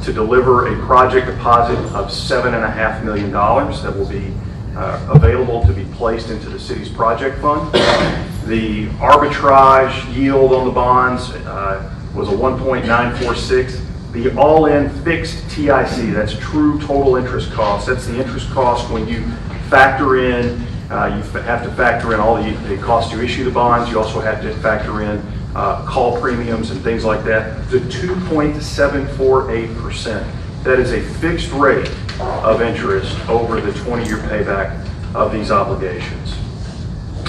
to deliver a project deposit of $7.5 million that will be available to be placed into the city's project fund. The arbitrage yield on the bonds was a 1.946. The all-in fixed TIC, that's true total interest cost. That's the interest cost when you factor in, you have to factor in all the cost to issue the bonds. You also have to factor in call premiums and things like that. The 2.748%. That is a fixed rate of interest over the 20-year payback of these obligations.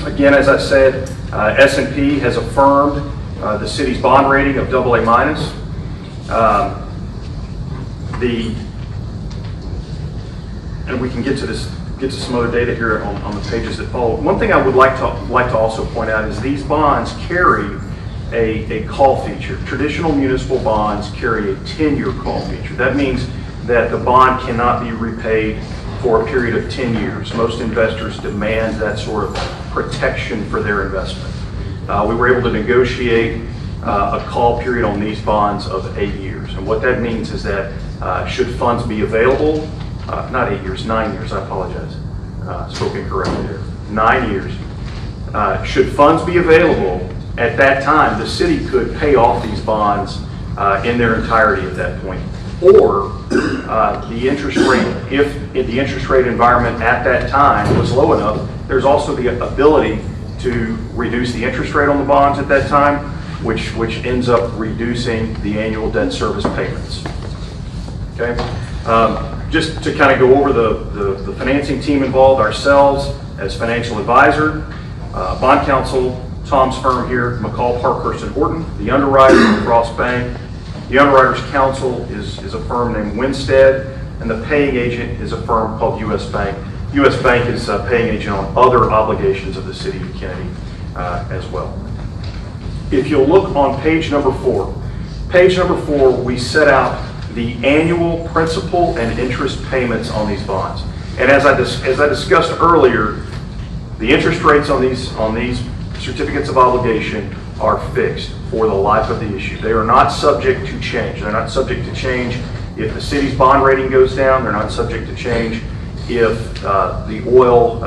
Again, as I said, S&P has affirmed the city's bond rating of AA-. And we can get to some other data here on the pages that follow. One thing I would like to also point out is these bonds carry a call feature. Traditional municipal bonds carry a 10-year call feature. That means that the bond cannot be repaid for a period of 10 years. Most investors demand that sort of protection for their investment. We were able to negotiate a call period on these bonds of 8 years. And what that means is that should funds be available, not 8 years, 9 years, I apologize. Spoke incorrectly there. 9 years. Should funds be available at that time, the city could pay off these bonds in their entirety at that point. Or the interest rate, if the interest rate environment at that time was low enough, there's also the ability to reduce the interest rate on the bonds at that time, which ends up reducing the annual debt service payments. Okay? Just to kind of go over the financing team involved, ourselves as financial advisor, bond counsel, Tom's firm here, McCall, Parkhurst, and Horton, the underwriter from Frost Bank. The underwriter's counsel is a firm named Winstead, and the paying agent is a firm called U.S. Bank. U.S. Bank is a paying agent on other obligations of the city of Kenedy as well. If you'll look on page number 4, we set out the annual principal and interest payments on these bonds. And as I discussed earlier, the interest rates on these certificates of obligation are fixed for the life of the issue. They are not subject to change. They're not subject to change if the city's bond rating goes down. They're not subject to change if the oil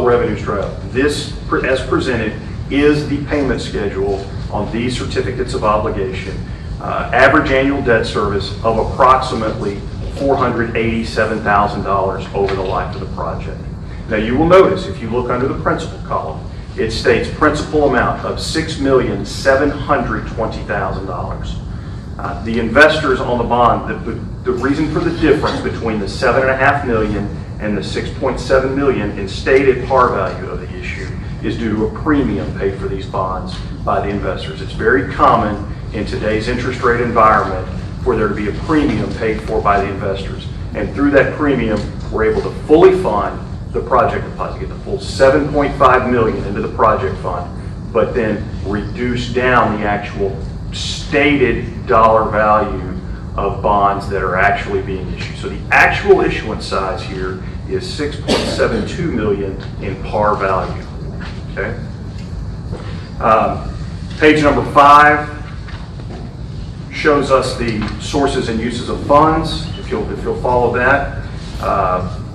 revenues drop. This, as presented, is the payment schedule on these certificates of obligation. Average annual debt service of approximately $487,000 over the life of the project. Now you will notice, if you look under the principal column, it states principal amount of $6,720,000. The investors on the bond, the reason for the difference between the $7.5 million and the $6.7 million in stated par value of the issue is due to a premium paid for these bonds by the investors. It's very common in today's interest rate environment for there to be a premium paid for by the investors. And through that premium, we're able to fully fund the project deposit, get the full $7.5 million into the project fund, but then reduce down the actual stated dollar value of bonds that are actually being issued. So the actual issuance size here is $6.72 million in par value. Okay. Page number 5 shows us the sources and uses of funds. If you'll follow that.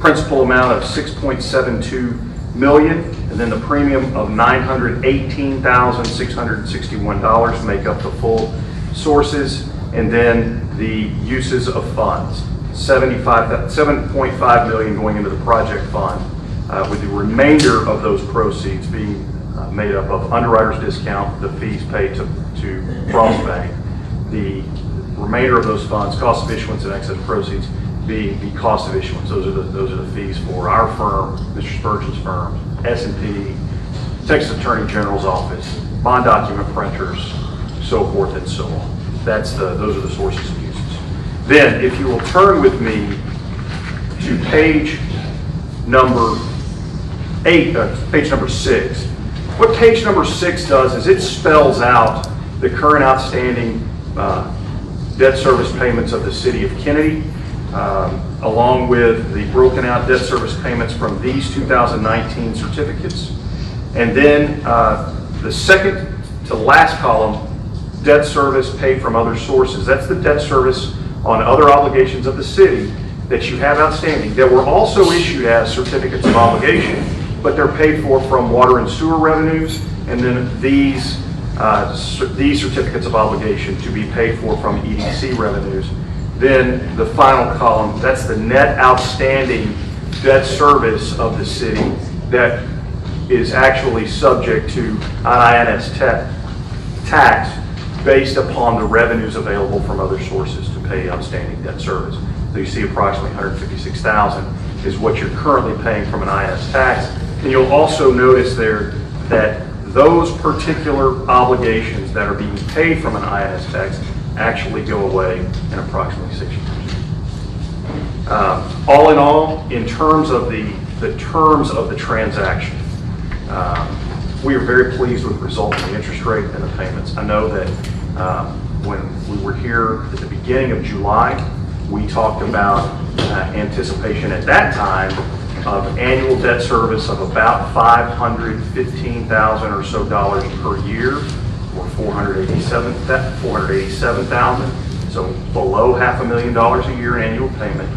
Principal amount of $6.72 million, and then the premium of $918,661 make up the full sources, and then the uses of funds, $7.5 million going into the project fund, with the remainder of those proceeds being made up of underwriter's discount, the fees paid to Frost Bank, the remainder of those funds, cost of issuance and excess proceeds, being the cost of issuance. Those are the fees for our firm, Mr. Spurgeon's firm, S&P, Texas Attorney General's office, bond document printers, so forth and so on. Those are the sources and uses. Then, if you will turn with me to page number 6. What page number 6 does is it spells out the current outstanding debt service payments of the city of Kenedy, along with the broken out debt service payments from these 2019 certificates. And then the second to last column, debt service paid from other sources. That's the debt service on other obligations of the city that you have outstanding that were also issued as certificates of obligation, but they're paid for from water and sewer revenues, and then these certificates of obligation to be paid for from EDC revenues. Then the final column, that's the net outstanding debt service of the city that is actually subject to INS tax based upon the revenues available from other sources to pay outstanding debt service. So you see approximately $156,000 is what you're currently paying from an INS tax. And you'll also notice there that those particular obligations that are being paid from an INS tax actually go away in approximately 6 years. All in all, in terms of the terms of the transaction, we are very pleased with the result of the interest rate and the payments. I know that when we were here at the beginning of July, we talked about anticipation at that time of annual debt service of about $515,000 or so per year, or $487,000, so below $500,000 a year in annual payment.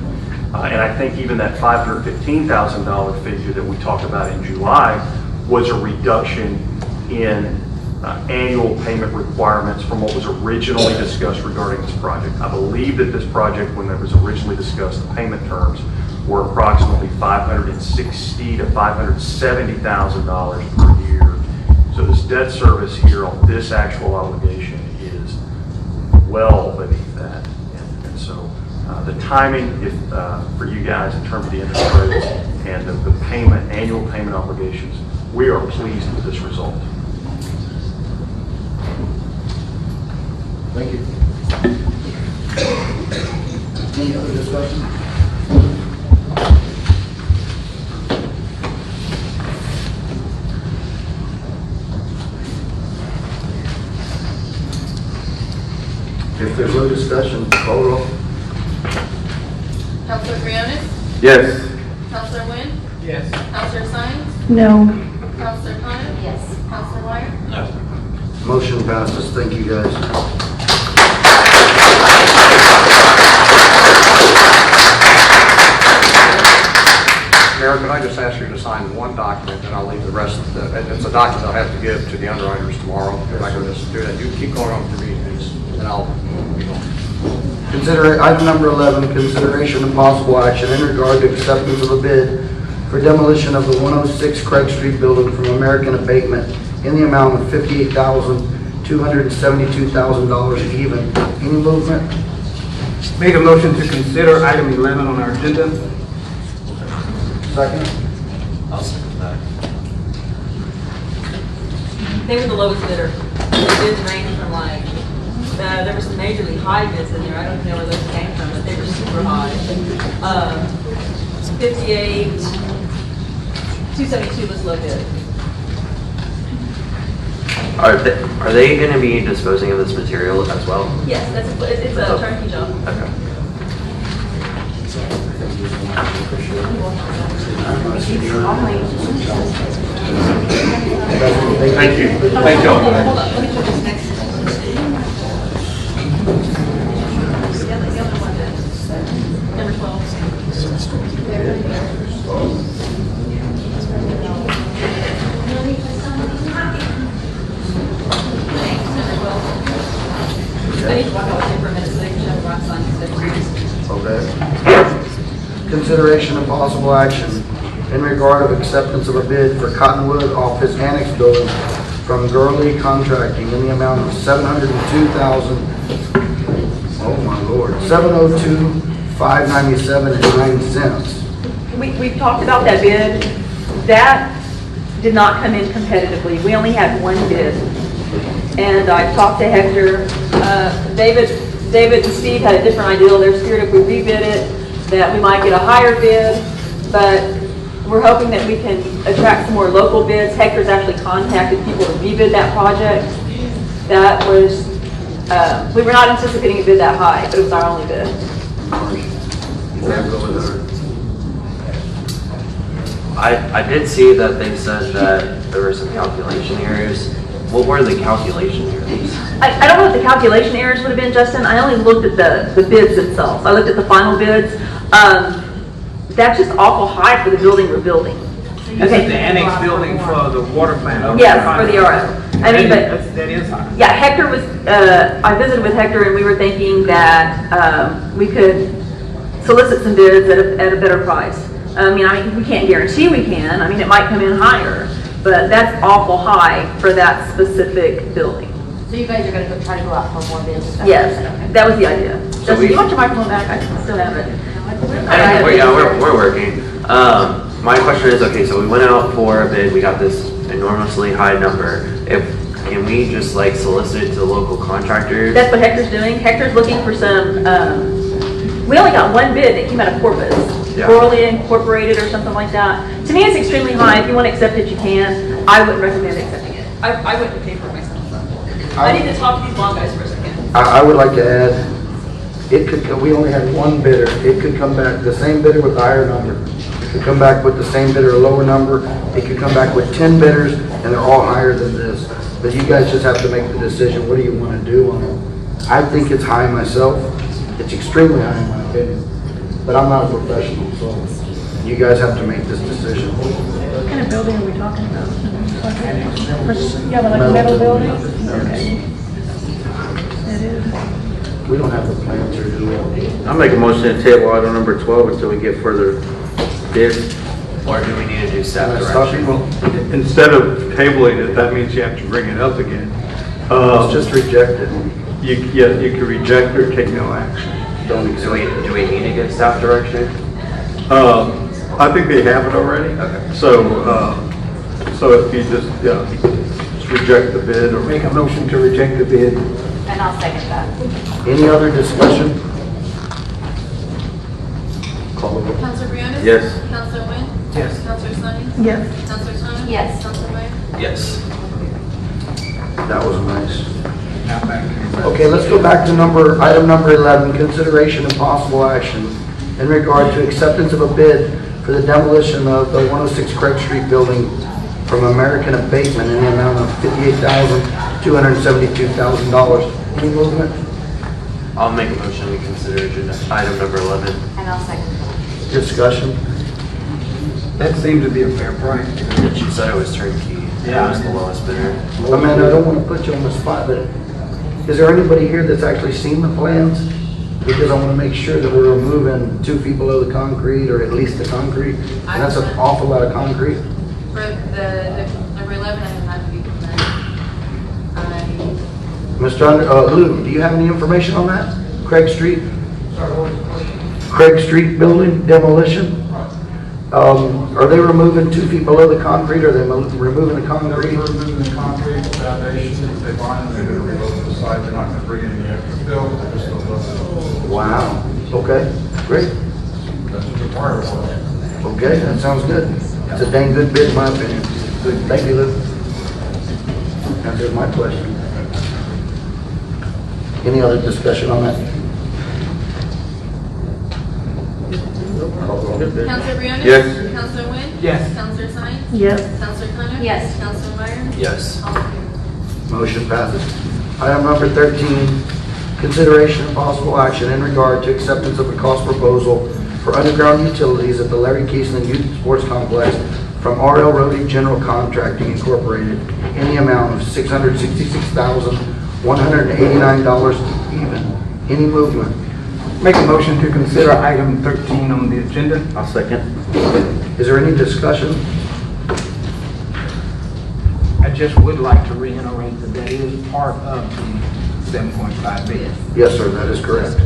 And I think even that $515,000 figure that we talked about in July was a reduction in annual payment requirements from what was originally discussed regarding this project. I believe that this project, when it was originally discussed, the payment terms were approximately $560,000 to $570,000 per year. So this debt service here on this actual obligation is well beneath that. And so the timing for you guys in terms of the interest rates and the payment, annual payment obligations, we are pleased with this result. Thank you. Any other discussion? If there's no discussion, call roll. Counselor Briones? Yes. Counselor Wynn? Yes. Counselor Sines? No. Counselor Connor? Yes. Counselor Wire? No. Motion passes. Thank you, guys. Mayor, can I just ask you to sign one document, and I'll leave the rest of it's a document I'll have to give to the underwriters tomorrow. If I can just do that, you keep going on to me, and I'll be going. Consider item number 11, consideration of possible action in regard to acceptance of a bid for demolition of the 106 Craig Street building from American Abatement in the amount of $58,272,000 even. Any movement? Make a motion to consider item 11 on our agenda. Second. I'll second that. They were the lowest bidder. The bids ranged from like, there were some majorly high bids in there. I don't even know where those came from, but they were super high. 58, 272 was low bid. Are they going to be disposing of this material as well? Yes, it's a turnkey job. Okay. Thank you. Thank you. Hold on, let me put this next. The other one is number 12. I need to walk out with you for a minute so they can show the rock sign. Okay. Consideration of possible action in regard of acceptance of a bid for Cottonwood office annex building from Gurley Contracting in the amount of $702,597.09. We've talked about that bid. That did not come in competitively. We only had one bid. And I talked to Hector. David and Steve had a different idea. They're scared if we rebid it that we might get a higher bid, but we're hoping that we can attract some more local bids. Hector's actually contacted people to rebid that project. That was, we were not anticipating a bid that high, but it was our only bid. I did see that they said that there were some calculation errors. What were the calculation errors? I don't know what the calculation errors would have been, Justin. I only looked at the bids themselves. I looked at the final bids. That's just awful high for the building we're building. This is the annex building for the water plant. Yes, for the RO. I mean, but that is high. yeah, Hector was. I visited with Hector, and we were thinking that we could solicit some bids at a better price. I mean, we can't guarantee we can. I mean, it might come in higher, but that's awful high for that specific building. So you guys are going to try to go out for more bids? Yes, that was the idea. Justin, do you want your microphone back? I still have it. We're working. My question is, okay, so we went out for a bid, we got this enormously high number. Can we just solicit to the local contractors? That's what Hector's doing. Hector's looking for some, We only got one bid that came out of Corpus, Yeah. Corley Incorporated or something like that. To me, it's extremely high. If you want to accept it, you can. I wouldn't recommend accepting it. I wouldn't pay for it myself. I need to talk to these bond guys for a second. I would like to add, it could, we only had one bidder. It could come back, the same bidder with the higher number. It could come back with the same bidder, a lower number. It could come back with 10 bidders, and they're all higher than this. But you guys just have to make the decision. What do you want to do on it? I think it's high myself. It's extremely high in my opinion. But I'm not a professional, so you guys have to make this decision. What kind of building are we talking about? Yeah, like a metal building? Okay. It is. We don't have the plans here, do we? I'll make a motion to table item number 12 until we get further bids. Or do we need to do staff Can I stop direction? you? Instead of tabling it, that means you have to bring it up again. It's just rejected. You can reject or take no action. Don't Do accept we, it. do we need to give staff direction? I think they have it already. Okay. So if you just reject the bid or. Make a motion to reject the bid. And I'll second that. Any other discussion? Call the roll. Counselor Briones? Yes. Counselor Wynn? Yes. Counselor Sines? Yes. Counselor Thomas? Yes. Counselor Meyer? Yes. That was nice. Now back to you. Okay, let's go back to item number 11, consideration and possible action in regard to acceptance of a bid for the demolition of the 106 Craig Street building from American Abatement in the amount of $58,272,000. Any movement? I'll make a motion to consider agenda item number 11. And I'll second that. Discussion? That seems to be a fair price. She said it was turnkey. Yeah. It was the lowest bidder. Amanda, I don't want to put you on the spot, but is there anybody here that's actually seen the plans? Because I want to make sure that we're removing 2 feet below the concrete, or at least the concrete. And that's an awful lot of concrete. For the number 11, I have not viewed that. Lou, do you have any information on that? Craig Street? Craig Street building demolition? Are they removing 2 feet below the concrete, or are they removing the concrete? They're removing the concrete foundation. If they find they're going to reload the site, they're not going to bring in the extra fill. They're just going to let it. Wow, okay, great. That's what the fire was. Okay, that sounds good. It's a dang good bid in my opinion. Good, thank you, Lou. Answers my question. Any other discussion on that? Counselor Briones? Yes. Counselor Wynn? Yes. Counselor Sines? Yes. Counselor Thomas? Yes. Counselor Meyer? Yes. All in favor? Motion passes. Item number 13, consideration and possible action in regard to acceptance of a cost proposal for underground utilities at the Larry Keesling Youth Sports Complex from RL Roadie General Contracting Incorporated in the amount of $666,189 even. Any movement? Make a motion to consider item 13 on the agenda. I'll second. Is there any discussion? I just would like to reiterate that that is part of the 7.5 bid. Yes, sir, that is correct.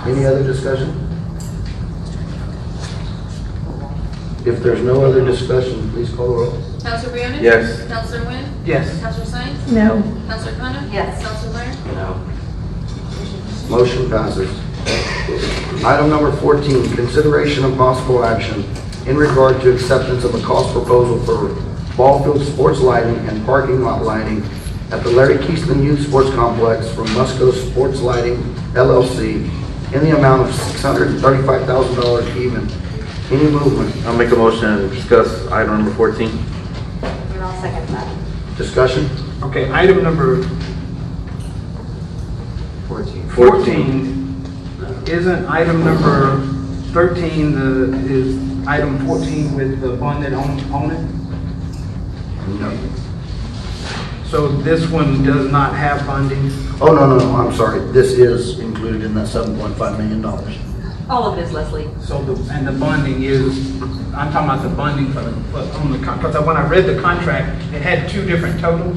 Any other discussion? If there's no other discussion, please call the roll. Counselor Briones? Yes. Counselor Wynn? Yes. Counselor Sines? No. Counselor Thomas? Yes. Counselor Meyer? No. Motion passes. Item number 14, consideration of possible action in regard to acceptance of a cost proposal for ball field sports lighting and parking lot lighting at the Larry Keesling Youth Sports Complex from Musco Sports Lighting LLC in the amount of $635,000 even. Any movement? I'll make a motion to discuss item number 14. And I'll second that. Discussion? Okay, item number 14. Isn't item number 13 is item 14 with the one that on it? No. So this one does not have funding? Oh, no, I'm sorry. This is included in that $7.5 million. All of it is Leslie. So and the bonding is, I'm talking about the bonding because when I read the contract, it had 2 different totals.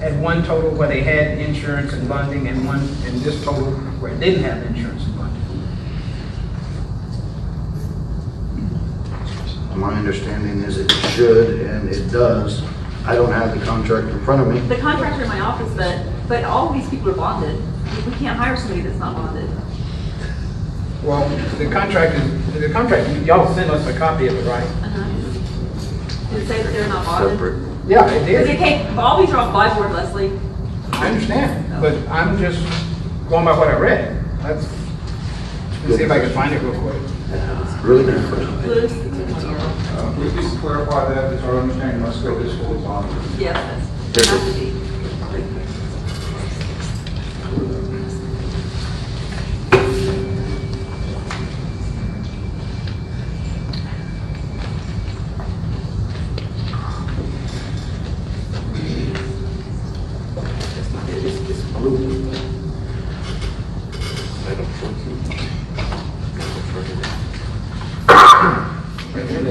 Had one total where they had insurance and bonding, and one in this total where it didn't have insurance and bonding. My understanding is it should, and it does, I don't have the contract in front of me. The contracts are in my office, but all of these people are bonded. We can't hire somebody that's not bonded. Well, the contract, y'all sent us a copy of it, right? Did it say that they're not bonded? Yeah, it Because it did. came, all these are off my board, Leslie. I understand, but I'm just going by what I read. Let's see if I can find it real quick. Really good question. Please just clarify that, it's our understanding, Musco is full bond. Yes, that's, has to be.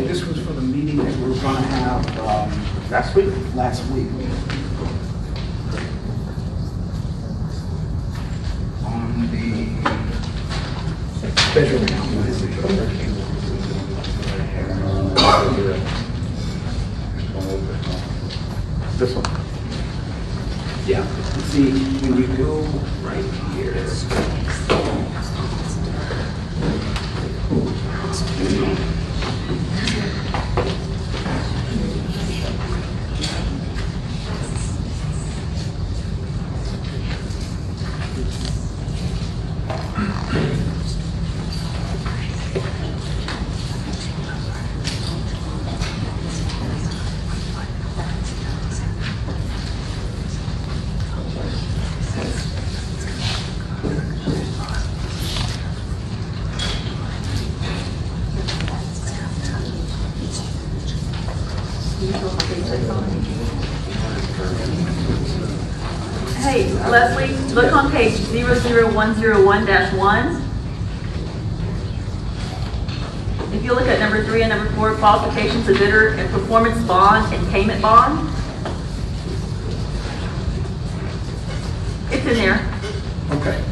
This was for the meeting that we were gonna have, Last week? last week. On the treasury account. This one? Yeah. See, when you go right here. Hey, Leslie, look on page 00101-1. If you look at number 3 and number 4, qualifications of bidder and performance bond and payment bond. It's in there. Okay.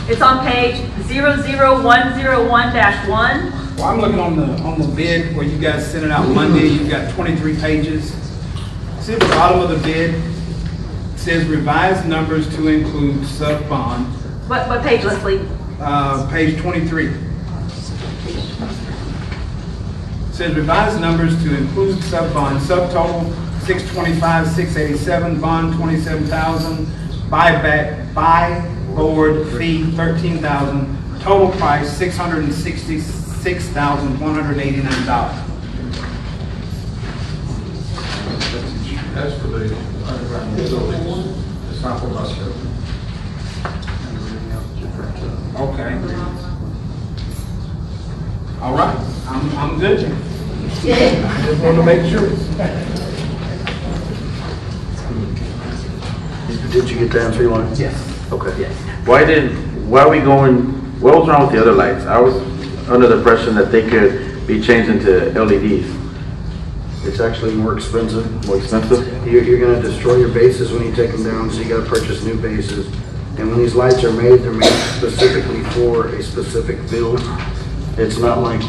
It's on page 00101-1. Well, I'm looking on the bid where you guys sent it out Monday. You've got 23 pages. See at the bottom of the bid, it says revised numbers to include sub-bond. What page, Leslie? Page 23. It says revised numbers to include sub-bond, subtotal 625, 687, bond 27,000, buyback, buy board fee 13,000, total price $666,189. That's for the underground utilities, it's not for Musco. Okay. All right, I'm good. I just want to make sure. Did you get the answer you wanted? Yes. Okay. Yes. Why are we going, what was wrong with the other lights? I was under the impression that they could be changed into LEDs. It's actually more expensive. More expensive? You're gonna destroy your bases when you take them down, so you gotta purchase new bases. And when these lights are made, they're made specifically for a specific build. It's not like,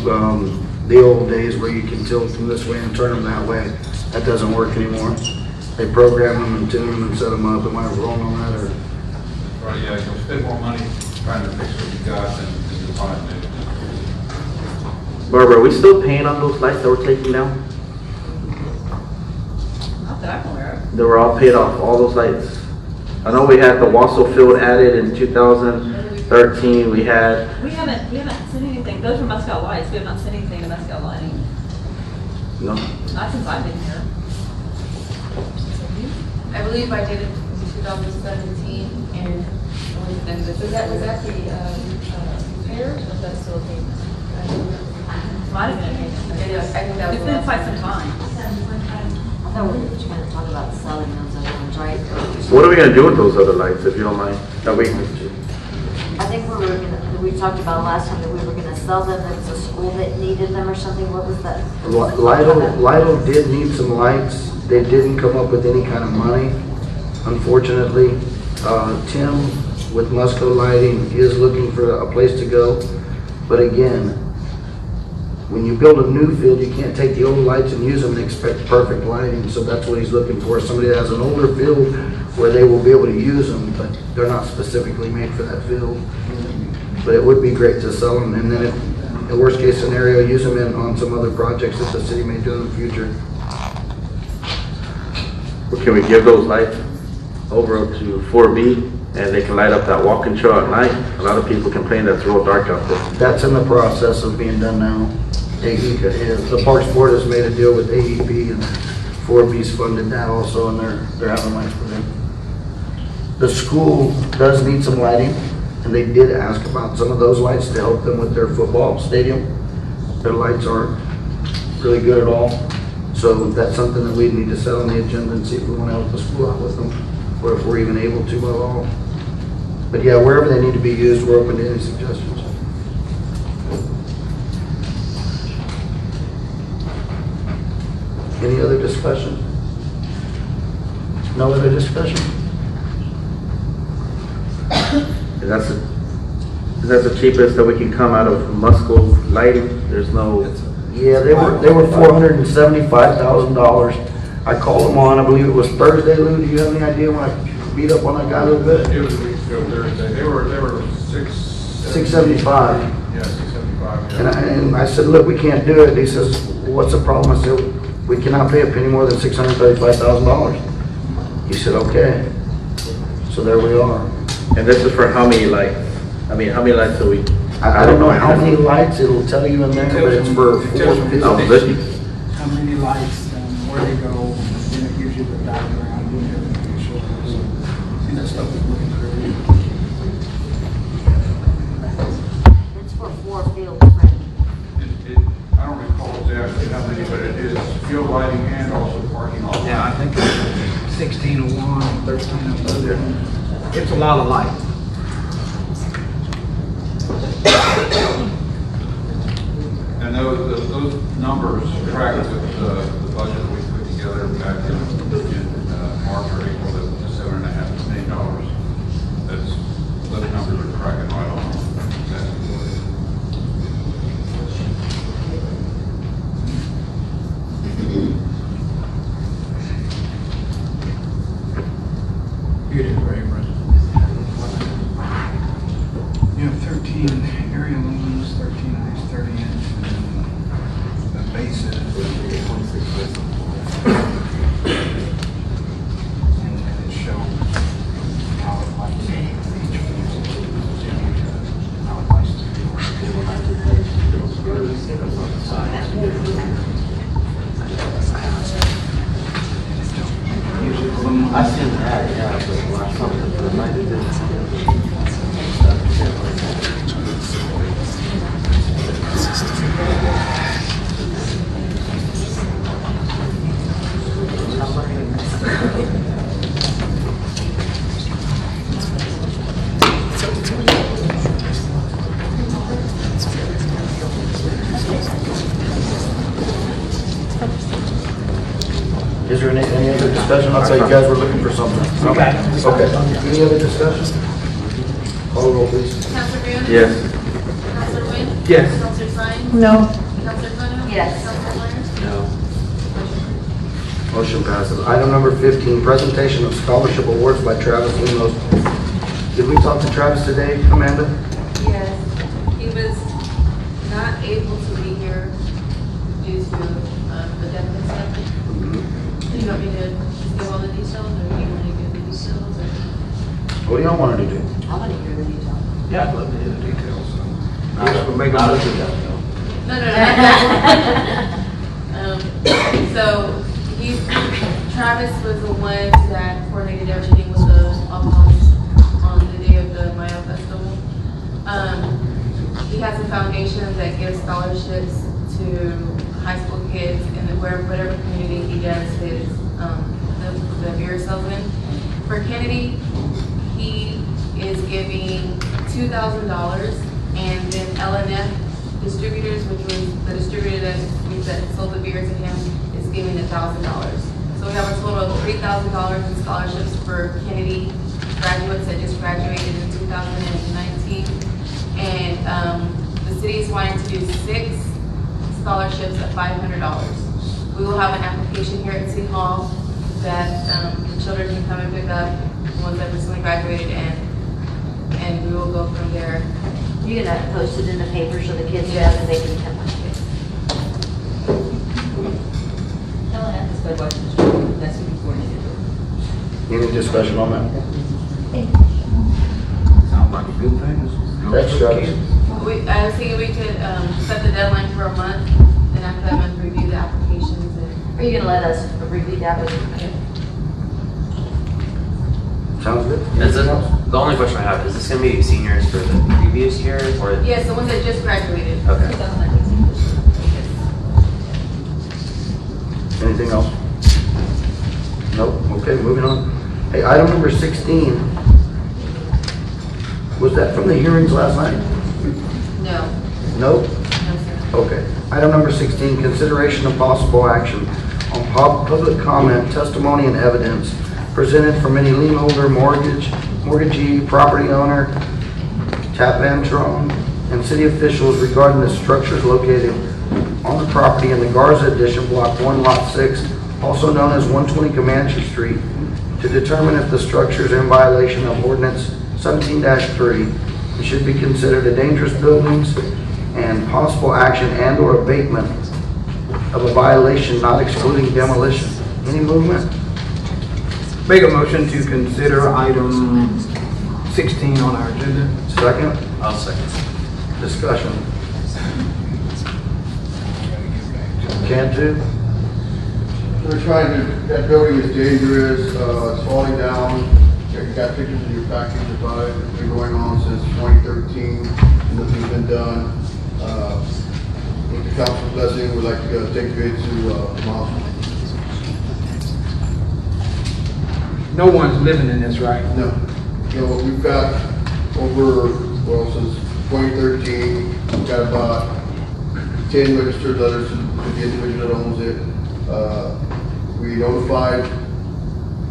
the old days where you can tilt them this way and turn them that way. That doesn't work anymore. They program them and tune them and set them up. Am I wrong on that, or? Right, yeah, you'll spend more money trying to fix what you got than you'll find new. Barbara, are we still paying on those lights that we're taking down? Not that I'm aware of. They were all paid off, all those lights. I know we had the Wassel Field added in 2013. We haven't sent anything. Those were Muscat lights. We have not sent anything to Muscat lighting. no. Not since I've been here. I believe I did it in 2017, and was that the repairs, or was that still a payment? Might have been a payment. I think that was It's been quite some time. I thought we were just gonna talk about selling those other ones, right? What are we gonna do with those other lights, if you don't mind? That we, I think we talked about last time that we were gonna sell them, there was a school that needed them or something, what was that? Lido did need some lights. They didn't come up with any kind of money, unfortunately. Tim with Musco Lighting is looking for a place to go. But again, when you build a new field, you can't take the old lights and use them and expect perfect lighting. So that's what he's looking for, somebody that has an older field where they will be able to use them, but they're not specifically made for that field. But it would be great to sell them, and then if, in the worst case scenario, use them on some other projects that the city may do in the future. Or can we give those lights over to 4B and they can light up that walking trail at night? A lot of people complain that it's real dark out there. That's in the process of being done now. AEP is, the Parks Board has made a deal with AEP, and 4B's funded that also, and they're having lights for them. The school does need some lighting, and they did ask about some of those lights to help them with their football stadium. Their lights aren't really good at all, so that's something that we need to set on the agenda and see if we want to help the school out with them, or if we're even able to at all. But yeah, wherever they need to be used, we're open to any suggestions. Any other discussion? No other discussion? And that's the cheapest that we can come out of Musco lighting. There's no. Yeah, they were $475,000. I called them on, I believe it was Thursday, Lou. Do you have any idea when I beat up on that guy a little bit? It was a week ago Thursday. They were $675. Yeah, $675. Yeah. And I said, look, we can't do it. He says, what's the problem? I said, we cannot pay a penny more than $635,000. He said, okay. So there we are. And this is for how many lights? I mean, how many lights do we? I don't know how many lights it'll tell you in there, but it's for 4 fields. How many lights, where they go, and then it gives you the diagram, and everything shows. And that stuff is looking great. It's for 4 fields, right? I don't recall exactly how many, but it is field lighting and also parking lot. Yeah, I think it's 16 of one, 13 of the other. It's a lot of light. And those numbers track with the budget that we put together back in March or April, the $7.5 million. Those numbers are tracking right on. You did great, Brent. You have 13 area lumens, 13 of these 30-inch, and the base is 26. And then it shows how it lights each how it lights I seen that, yeah, but something for the night it didn't. Is there any other discussion? I thought you guys were looking for something. Okay. Okay. Any other discussion? Call the roll, please. Counselor Briones? Yes. Counselor Wynn? Yes. Counselor Sines? No. Counselor Kano? Yes. Counselor Myers? No. Motion passes. Item number 15, presentation of scholarship awards by Travis Linos. Did we talk to Travis today, Amanda? Yes, he was not able to be here due to the death of his family. Do you want me to just give all the details, or do you want to give the details? Or? What do y'all want to do? I want to hear the details. Yeah, I'd love to hear the details. We'll make a motion. No, so Travis was the one that coordinated everything with the alcoholics on the day of the Maya Festival. He has a foundation that gives scholarships to high school kids in whatever community he does his the beer sales in. For Kenedy, he is giving $2,000, and then LNF Distributors, which was the distributor that sold the beer to him, is giving $1,000. So we have a total of $3,000 in scholarships for Kenedy graduates that just graduated in 2019. And the city is wanting to do 6 scholarships at $500. We will have an application here at City Hall that the children can come and pick up, the ones that recently graduated, and we will go from there. You're gonna post it in the paper so the kids know that they can come. Helen at this budget, that's what we're going to do. Any discussion on that? Sounds like a good thing. That's right. I was thinking we could set the deadline for a month, and after that month, review the applications. And Are you gonna let us review that with you? Sounds good. Is it, the only question I have, is this gonna be seniors for the previous year, or? yes, the ones that just graduated. Okay. Anything else? Nope, okay, moving on. Hey, item number 16. Was that from the hearings last night? No, Nope? no, sir. Okay. Item number 16, consideration of possible action on public comment, testimony, and evidence presented from any lien holder, mortgagee, property owner, tap Vantron, and city officials regarding the structures located on the property in the Garza Addition, Block 1, Lot 6, also known as 120 Comanche Street, to determine if the structures are in violation of Ordinance 17-3 and should be considered a dangerous buildings, and possible action and/or abatement of a violation not excluding demolition. Any movement? Make a motion to consider item 16 on our agenda. Second? I'll second. Discussion. Cantu? We're trying to, that building is dangerous, it's falling down. You got pictures in your package about it. It's been going on since 2013. Nothing's been done. With the council's blessing, we'd like to take bid to Miles. No one's living in this, right? No. No, we've got over, well, since 2013, we've got about 10 registered letters to the individual that owns it. We notified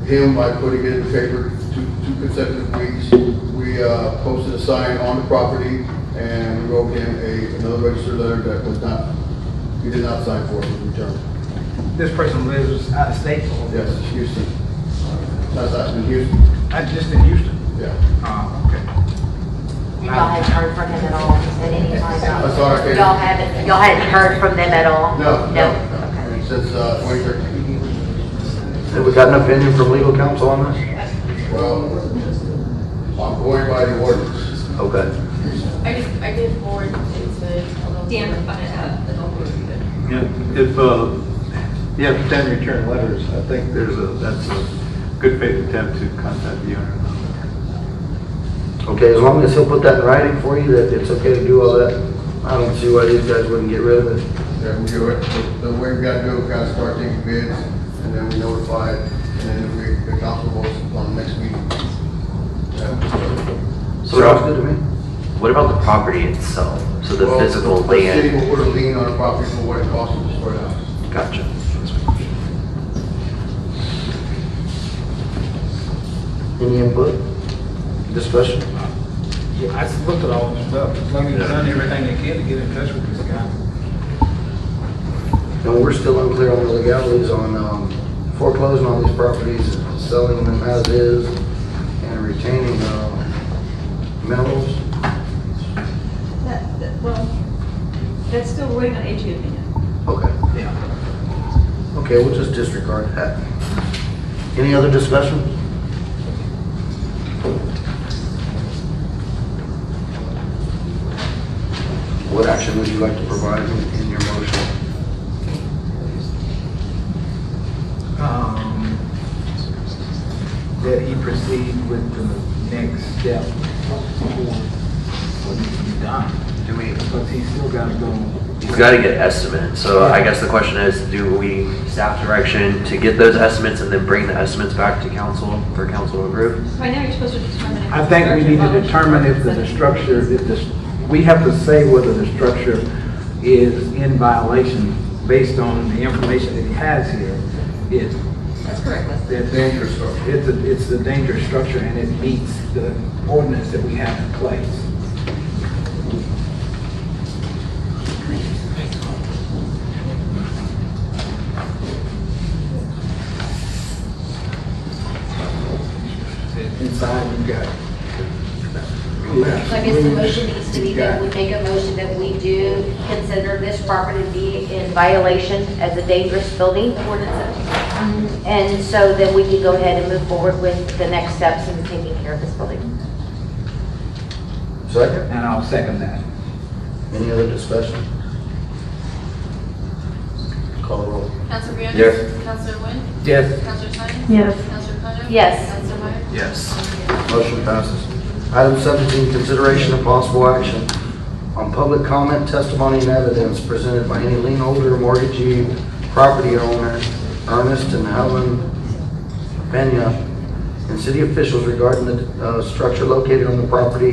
him by putting it in the paper two consecutive weeks. We posted a sign on the property, and we wrote him another registered letter that was not, he did not sign for it in return. This person lives out of state? Yes, Houston. That's in Houston. Just in Houston? Yeah. Okay. Y'all hadn't heard from them at all at any time? That's all right. Y'all hadn't heard from them at all? No. No? Since 2013. Have we got an opinion from legal counsel on this? Well, I'm going by the ordinance. Okay. I did forward it to Dan, Yeah, if you have 10 return letters, I think that's a good faith attempt to contact the owner. Okay, as long as he'll put that in writing for you, that it's okay to do all that, I don't see why these guys wouldn't get rid of it. Yeah, we do it. The way we got to do it, we got to start taking bids, and then we notify it, and then the council votes on the next meeting. So Sounds good to me. what about the property itself? So the Well, physical The city land? will put a lien on the property for what it costs to destroy the house. Gotcha. Any input? Discussion? Yeah, I just looked at all this stuff. As long as they've done everything they can to get in touch with this guy. And we're still unclear on the legalities on foreclosing on these properties, selling them as is, and retaining minerals. Well, that's still waiting on AG opinion. Okay. Yeah. Okay, we'll just disregard that. Any other discussion? What action would you like to provide in your motion? That he proceed with the next step for what needs to be done. Do we, Because he's still got to go. he's got to get estimates. So I guess the question is, do we staff direction to get those estimates and then bring the estimates back to council for council to approve? Right now, you're supposed to determine if. I think we need to determine if the structure, we have to say whether the structure is in violation based on the information that he has here. That's correct. It's dangerous structure. It's a dangerous structure, and it meets the ordinance that we have in place. guess the motion needs to be that we make a motion that we do consider this property to be in violation as a dangerous building ordinance. And so then we can go ahead and move forward with the next steps in taking care of this building. Second? And I'll second that. Any other discussion? Call the roll. Counselor Bionis? Yes. Counselor Wynn? Yes. Counselor Sines? Yes. Counselor Conjo? Yes. Counselor Meyer? Yes. Motion passes. Item 17, consideration of possible action on public comment, testimony, and evidence presented by any lien holder, mortgagee, property owner, Ernest and Helen Pena, and city officials regarding the structure located on the property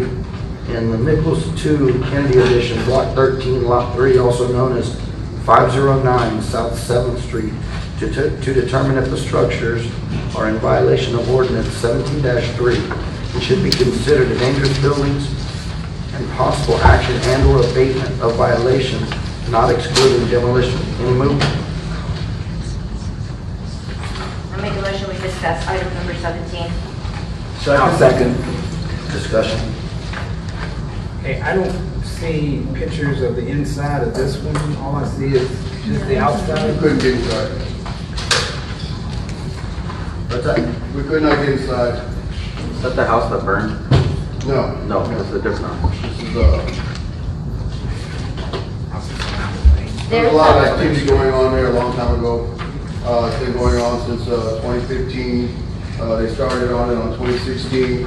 in the Nichols 2 Kennedy Edition, Block 13, Lot 3, also known as 509 South 7th Street, to determine if the structures are in violation of Ordinance 17-3 and should be considered dangerous buildings, and possible action and/or abatement of violations, not excluding demolition. Any movement? I make a motion we discuss item number 17. I'll second. Discussion. Hey, I don't see pictures of the inside of this one. All I see is just the outside. Couldn't get inside. What's that? We could not get inside. Is that the house that burned? No. No, that's a different house. This is, there's a lot of activity going on there a long time ago. It's been going on since 2015. They started on it on 2016.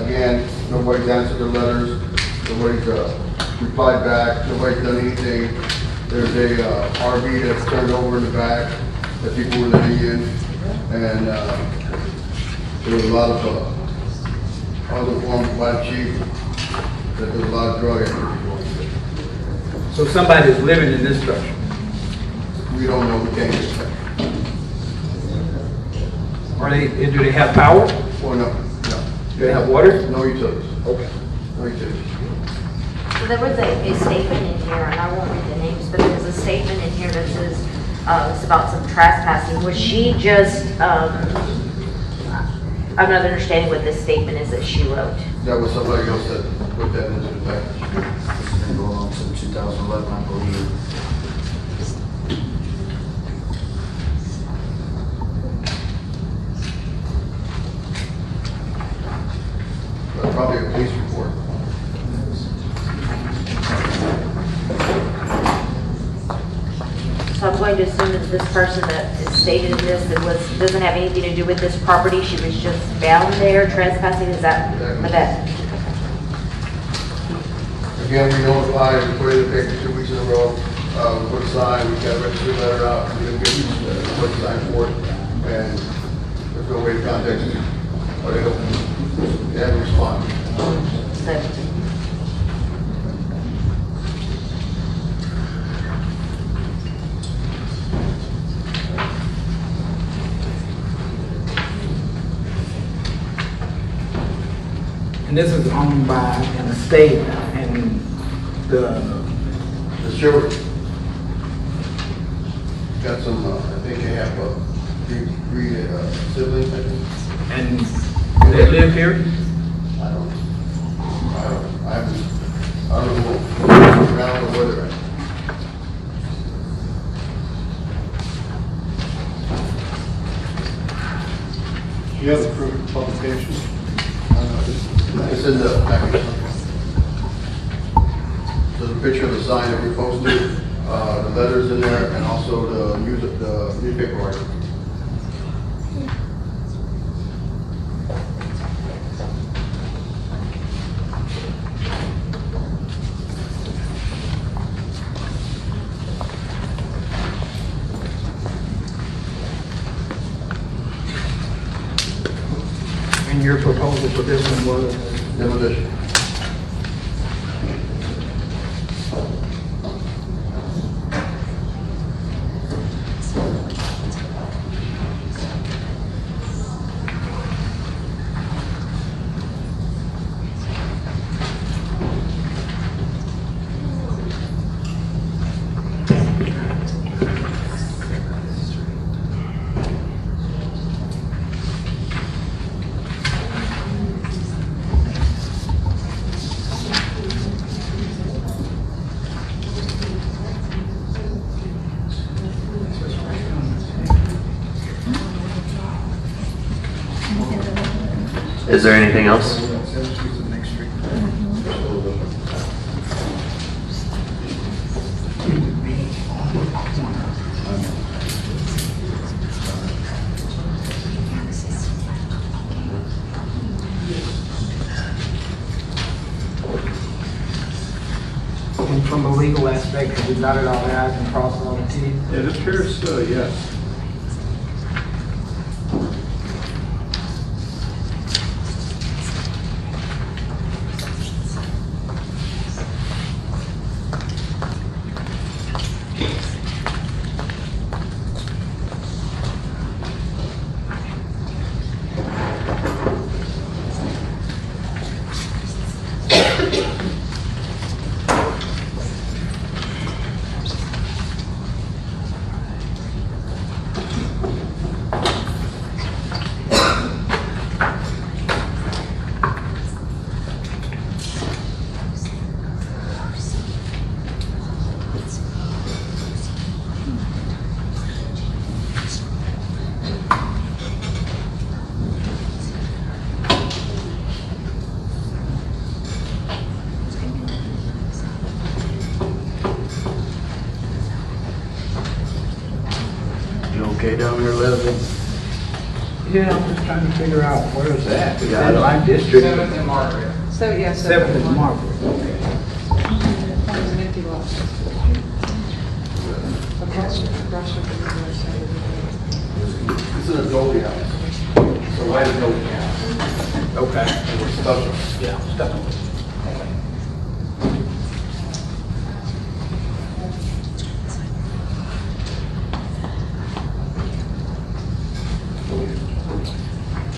Again, nobody's answered their letters. Nobody's replied back. Nobody's done anything. There's a RV that's turned over in the back that people were living in. And there was a lot of other forms by the chief that there's a lot of drug activity. So somebody's living in this structure. We don't know, we can't get that. Do they have power? Oh, no. Do they have water? No utilities. Okay. No utilities. So there was a statement in here, and I won't read the names, but there's a statement in here that says it's about some trespassing. Was she just, I'm not understanding what this statement is that she wrote. That was somebody else that put that into the package. This has been going on since 2011, I believe. Probably a police report. So I'm going to assume that this person that is stated in this, doesn't have anything to do with this property, she was just found there trespassing, is that, Exactly. that? Again, we notified, we put it in the paper 2 weeks in a row. We put a sign, we got a registered letter out, we didn't get put a sign for it, and there's no way to contact them. Or they haven't responded. So, And this is owned by an estate and the Sure. Got some, I think they have three siblings, I think. and they live here? I don't know around or where they're at. You have the proof of publication? It's in the package. There's a picture of the sign that we posted, the letters in there, and also the newspaper article. And your proposal for this one was? Demolition. Is there anything else? And from a legal aspect, have we dotted all the i's and crossed all the t's? It appears so, yes. You okay down there, Leslie? Yeah, I'm just trying to figure out where it's at. It's Yeah, I in don't- my district. Seventh and Margaret. So, yeah, Seventh is Margaret. Okay. There's an empty lot. Across from the other side of the road. It's an adult house. It's a white adult house. Okay. It's special. Yeah, stuff.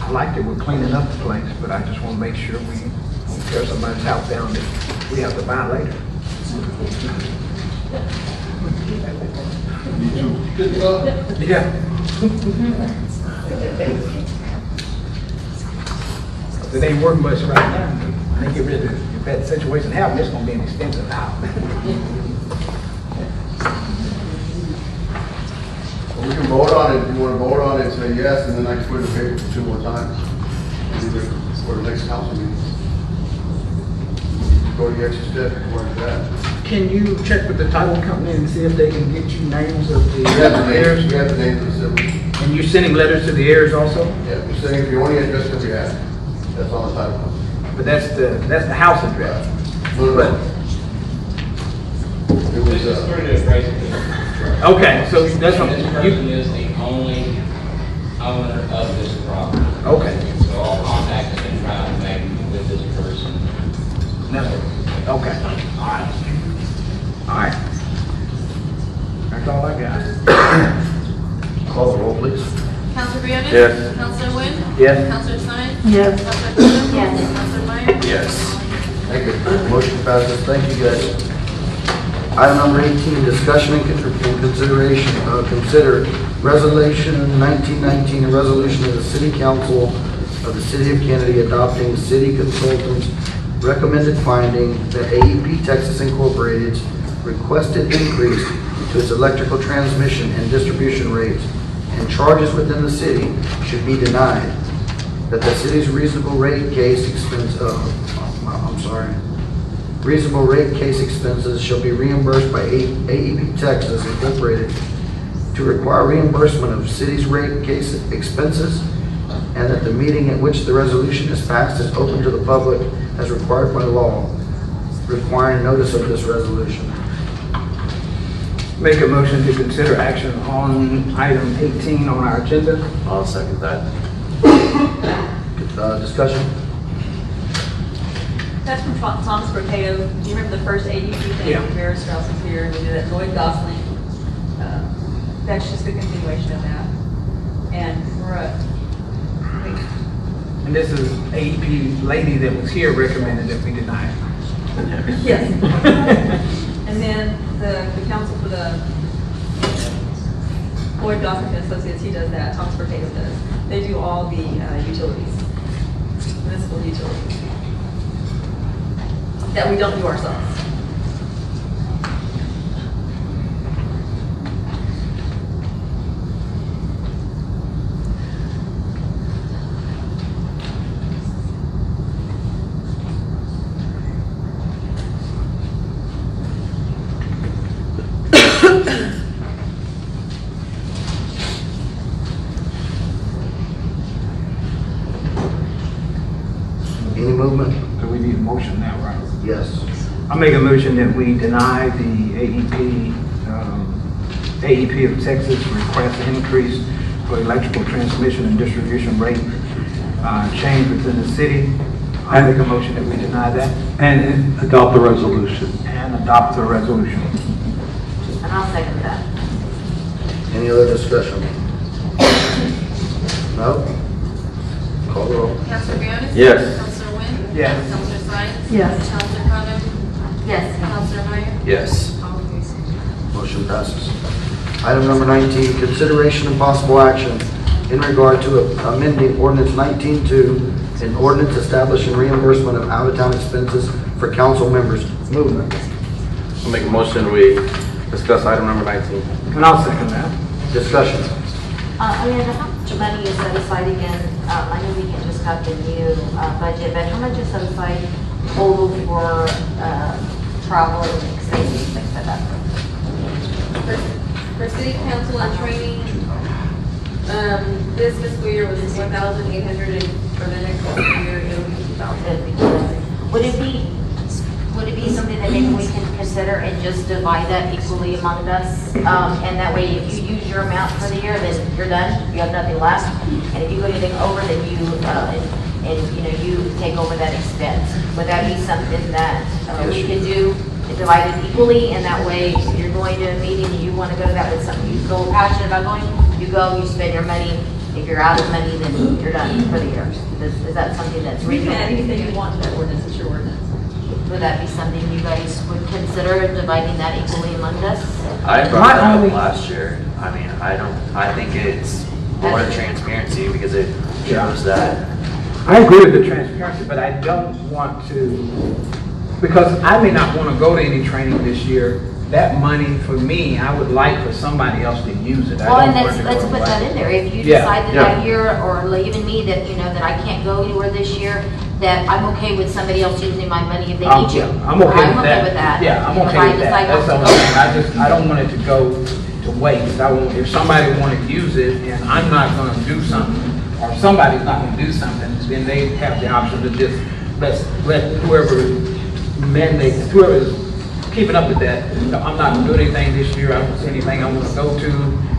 I like that we're cleaning up the place, but I just want to make sure we don't tear somebody's house down that we have to buy later. Yeah. It ain't worth much right now. They get rid of it. If that situation happens, it's gonna be an expensive house. Well, we can vote on it, if you want to vote on it, say yes, and then I can put it in the paper 2 more times. Either for the next council meeting. Go to the extra step, where's that? Can you check with the title company and see if they can get you names of the We have the heirs? names, we have the names of the siblings. And you're sending letters to the heirs also? Yeah, we're saying the only address that we have, that's on the title. But that's the house address. No, no, no. It was, Okay, so that's what This person is the only owner of this property. Okay. So all contact has been tried to make with this person. Okay, all right. All right. That's all I got. Call the roll, please. Counselor Briones? Yes. Counselor Wynn? Yes. Counselor Stein? Yes. Counselor Quinn? Yes. Counselor Meyer? Yes. Thank you. Motion passes. Thank you, guys. Item number 18, discussion and consideration, consider resolution 1919, a resolution of the City Council of the City of Kennedy adopting city consultant's recommended finding that AEP Texas Incorporated's requested increase to its electrical transmission and distribution rates and charges within the city should be denied. That the city's reasonable rate case reasonable rate case expenses shall be reimbursed by AEP Texas Incorporated to require reimbursement of city's rate case expenses, and that the meeting at which the resolution is passed is open to the public as required by law, requiring notice of this resolution. Make a motion to consider action on item 18 on our agenda. I'll second that. Discussion? That's from Thomas Potato. Do you remember the first ADP thing? Yeah. Vera Strauss was here, and we did that, Lloyd Gosling. That's just a continuation of that. And we're And this is AEP lady that was here recommended that we deny it. yes. And then the council for the Lloyd Gosling and Associates, he does that, Thomas Potato does. They do all the utilities, municipal utilities, that we don't do ourselves. make a motion that we deny the AEP of Texas request to increase for electrical transmission and distribution rate change within the city. I make a motion that we deny that. And adopt the resolution. And adopt the resolution. And I'll second that. Any other discussion? No? Call the roll. Counselor Bionis? Yes. Counselor Wynn? Yes. Counselor Sines? Yes. Counselor Condon? Yes. Counselor Meyer? Yes. All ayes. Motion passes. Item number 19, consideration and possible action in regard to amending ordinance 19-2, an ordinance establishing reimbursement of out-of-town expenses for council members. Movement. I'll make a motion, we discuss item number 19. And I'll second that. Discussion. Amanda, how much money is set aside again? I know we can just got the new budget, but how much is set aside total for travel and expenses, things like that? For city council and training, this fiscal year was 1,800, and for the next fiscal year, it'll be 2,000. Would it be something that maybe we can consider and just divide that equally among us? And that way, if you use your amount for the year, then you're done, you have nothing left. And if you go anything over, then you, you take over that expense. Would that be something that we could do, divide it equally? And that way, if you're going to a meeting and you want to go to that with something you feel passionate about going, you go, you spend your money. If you're out of money, then you're done for the year. Is that something that's You reasonable? can add anything you want to that ordinance, it's your ordinance. Would that be something you guys would consider dividing that equally among us? I brought that up last year. I mean, I think it's more transparency because it shows that. I agree with the transparency, but I don't want to, because I may not want to go to any training this year. That money for me, I would like for somebody else to use it. I Well, don't and want it to let's go put away. that in there. If you Yeah, decide that yeah. that year, or even me, that, that I can't go anywhere this year, that I'm okay with somebody else using my money if they need to. I'm okay with that. Yeah, I'm okay with that. That's the only thing. I don't want it to go to waste. If somebody wanted to use it and I'm not going to do something, or somebody's not going to do something, then they have the option to just let whoever mandates, whoever's keeping up with that, I'm not going to do anything this year. I don't see anything I want to go to,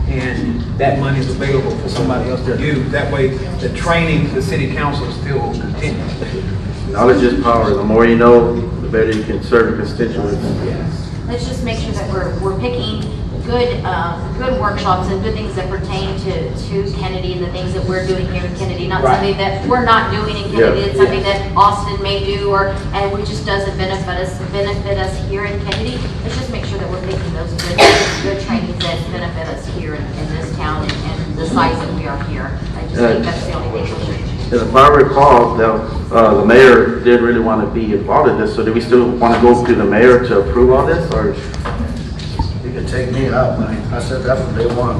and that money is available for somebody else to use. That way, the training, the city council still continues. Knowledge is power. The more you know, the better you can serve your constituents. Let's just make sure that we're picking good workshops and good things that pertain to Kenedy and the things that we're doing here in Kenedy, not something that we're not doing in Kenedy, it's something that Austin may do, and we just doesn't benefit us here in Kenedy. Let's just make sure that we're picking those good trainings that benefit us here in this town and the size that we are here. I just think that's the only thing we should. And if I recall, the mayor did really want to be involved in this, so do we still want to go to the mayor to approve all this, or? You can take me out, man. I said that from day one.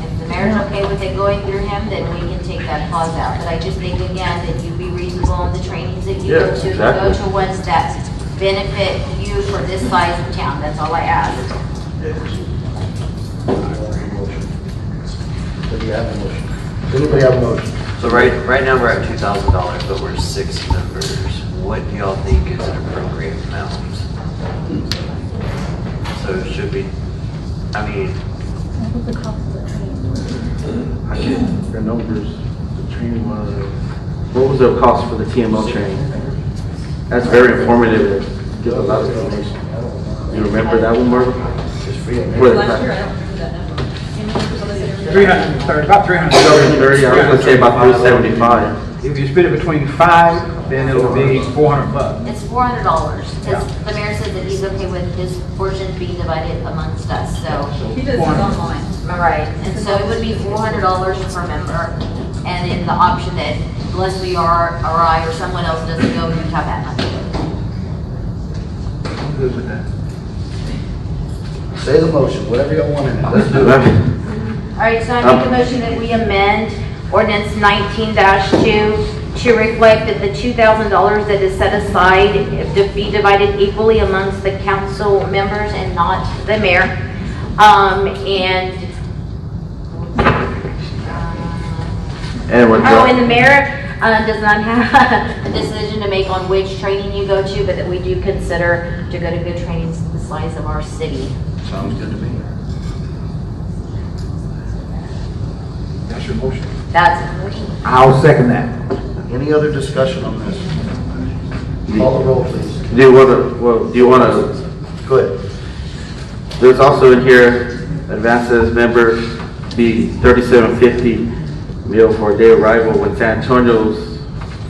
If the mayor's okay with it going through him, then we can take that clause out. But I just think, again, that you be reasonable on the trainings that you go to. Exactly. Go to ones that benefit you for this size of town. That's all I ask. Do you have a motion? Does anybody have a motion? So right now we're at $2,000, but we're 6 members. What do y'all think is an appropriate amount? So should we, I mean, I can't, the numbers, the training was, what was the cost for the TMO training? That's very informative, it gives a lot of information. You remember that one, Mark? It's free. Last year, I don't remember that number. 330, about 330. 330, I was gonna say about 375. If you split it between 5, then it'll be $400. It's $400. Because the mayor said that he's okay with his portion being divided amongst us, so. He does it online. All right, and so it would be $400 per member, and then the option that Leslie or I or someone else doesn't go, you have that money. I'm good with that. Say the motion, whatever y'all want in it. Let's do it. All right, so I make a motion that we amend ordinance 19-2 to reflect that the $2,000 that is set aside to be divided equally amongst the council members and not the mayor. And And the mayor, does not have a decision to make on which training you go to, but that we do consider to go to good trainings the size of our city. Sounds good to me. That's your motion. That's a motion. I'll second that. Any other discussion on this? Call the roll, please. Do you want to, Good. there's also in here, advances member be 3750 meal for a day arrival when San Antonio's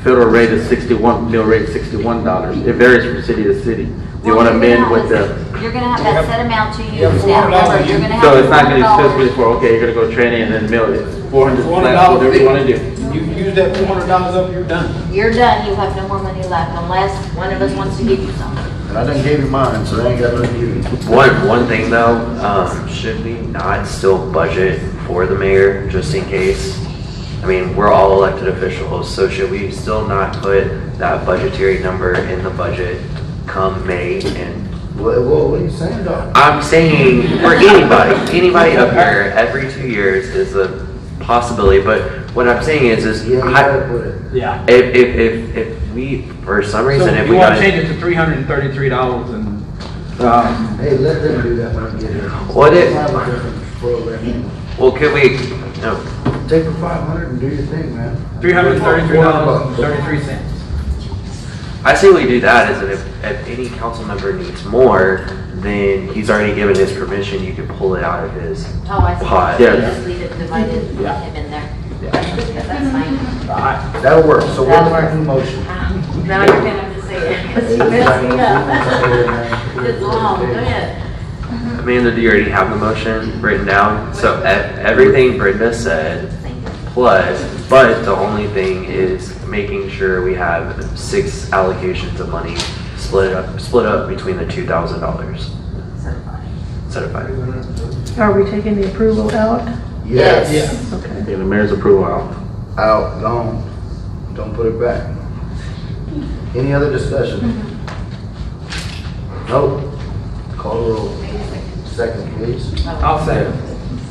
federal rate is meal rate $61. It varies from city to city. Do you want to amend with the, You're gonna have that set amount to use Yeah, now. $400. Remember, you're gonna have so it's not going to $400. specifically for, okay, you're going to go training and then meal, it's $400, $400. whatever you want to do. You use that $400 up, you're done. You're done, you have no more money left unless one of us wants to give you some. And I done gave you mine, so I ain't got nothing to give you. One thing though, should we not still budget for the mayor just in case? I mean, we're all elected officials, so should we still not put that budgetary number in the budget come May? And What are you saying, Doc? I'm saying for anybody up here, every 2 years is a possibility, but what I'm saying is Yeah, you gotta put it. Yeah. if we, for some So reason, if you we want got to change it to $333 and, Hey, let them do that when I get here. What if- We'll have a different program. well, could we, no, Take the 500 and do your thing, man. $333.33. I say we do that, is that if any council member needs more, then he's already given his permission, you can pull it out of his Oh, I see. pot. Yeah. Just leave it divided, Yeah. him in there. That's fine. That'll work. So what's my new motion? Now you're gonna have to say it, because you messed me up. It's long, go ahead. Amanda, do you already have the motion written down? So everything Brenda said, plus, but the only thing is making sure we have 6 allocations of money split up between the $2,000 instead of 5. Are we taking the approval out? Yes. Okay. Okay, the mayor's approval out. Out, gone. Don't put it back. Any other discussion? Nope. Call the roll. Second, please. I'll say it.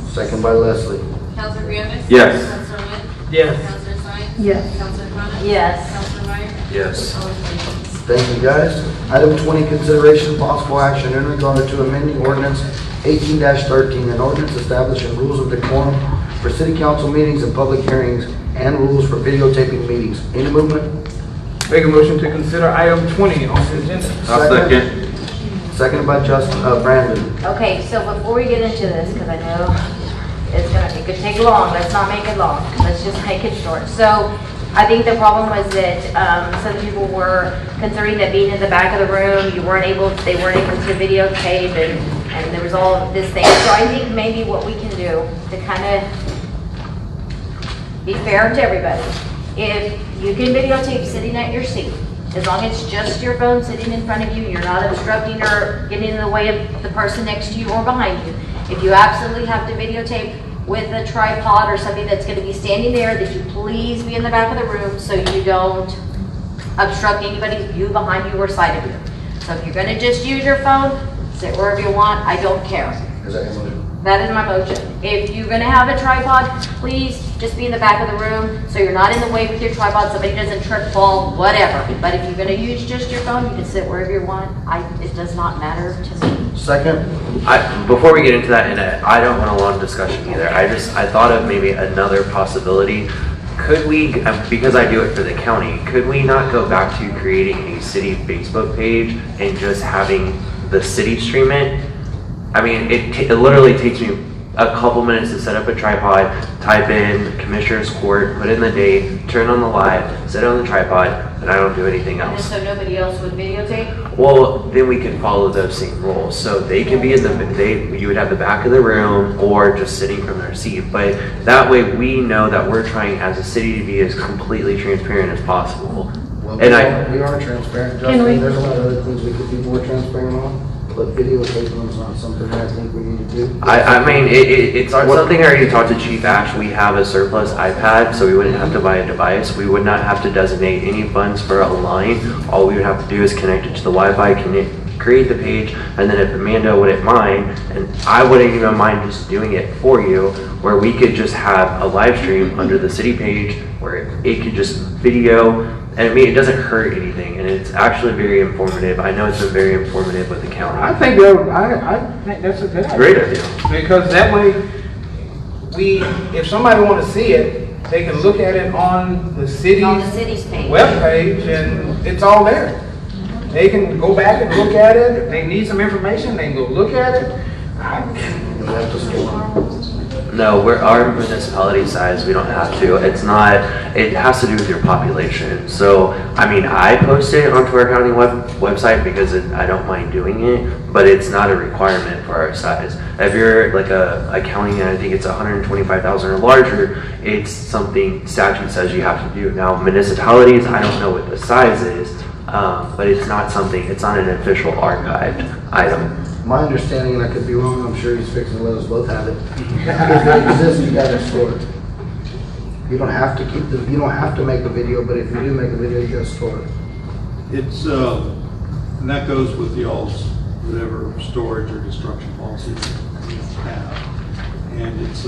Second by Leslie. Counselor Briones? Yes. Counselor Wynn? Yes. Counselor Sines? Yes. Counselor Cronin? Yes. Counselor Meyer? Yes. Thank you, guys. Item 20, consideration of possible action in regard to amending ordinance 18-13, an ordinance establishing rules of decorum for city council meetings and public hearings and rules for videotaping meetings. Any movement? Make a motion to consider item 20 on the agenda. I'll second. Seconded by Brandon. Okay, so before we get into this, because I know it could take long, let's not make it long, let's just make it short. So I think the problem was that some people were considering that being in the back of the room, they weren't able to videotape and there was all of this thing. So I think maybe what we can do to kind of be fair to everybody, if you can videotape sitting at your seat, as long as it's just your phone sitting in front of you, you're not obstructing or getting in the way of the person next to you or behind you. If you absolutely have to videotape with a tripod or something that's going to be standing there, that you please be in the back of the room so you don't obstruct anybody's view behind you or side of you. So if you're going to just use your phone, sit wherever you want, I don't care. Is that your motion? That is my motion. If you're gonna have a tripod, please just be in the back of the room so you're not in the way with your tripod, somebody doesn't trip, fall, whatever. But if you're gonna use just your phone, you can sit wherever you want. It does not matter to me. Second? Before we get into that, and I don't want a long discussion either, I thought of maybe another possibility. Could we, because I do it for the county, could we not go back to creating a city Facebook page and just having the city stream it? I mean, it literally takes me a couple minutes to set up a tripod, type in Commissioner's Court, put in the date, turn on the live, set it on the tripod, and I don't do anything And else. so nobody else would videotape? Well, then we can follow those same rules. So they can be in you would have the back of the room or just sitting from their seat. But that way we know that we're trying as a city to be as completely transparent as possible. Well, And we are transparent, Can we- Justin. There's a lot of other things we could be more transparent on, but videotaping is not something that I think we need to do. I mean, it's something I already talked to Chief Ash. We have a surplus iPad, so we wouldn't have to buy a device. We would not have to designate any funds for a line. All we would have to do is connect it to the Wi-Fi, create the page, and then if Amanda wouldn't mind, and I wouldn't even mind just doing it for you, where we could just have a live stream under the city page where it could just video, and I mean, it doesn't hurt anything, and it's actually very informative. I know it's been very informative with the county. I think that's a good idea. Great idea. Because that way, if somebody want to see it, they can look at it on the city's page. Webpage, and it's all there. They can go back and look at it. If they need some information, they can go look at it. No, our municipality size, we don't have to. It has to do with your population. So, I mean, I post it onto our county website because I don't mind doing it, but it's not a requirement for our size. If you're like a county, and I think it's 125,000 or larger, it's something statute says you have to do. Now, municipalities, I don't know what the size is, but it's not an official archived item. My understanding, and I could be wrong, I'm sure he's fixing to let us both have it. If it exists, you gotta store it. You don't have to you don't have to make a video, but if you do make a video, you gotta store it. It's, and that goes with y'all's whatever storage or destruction policies you have. And it's,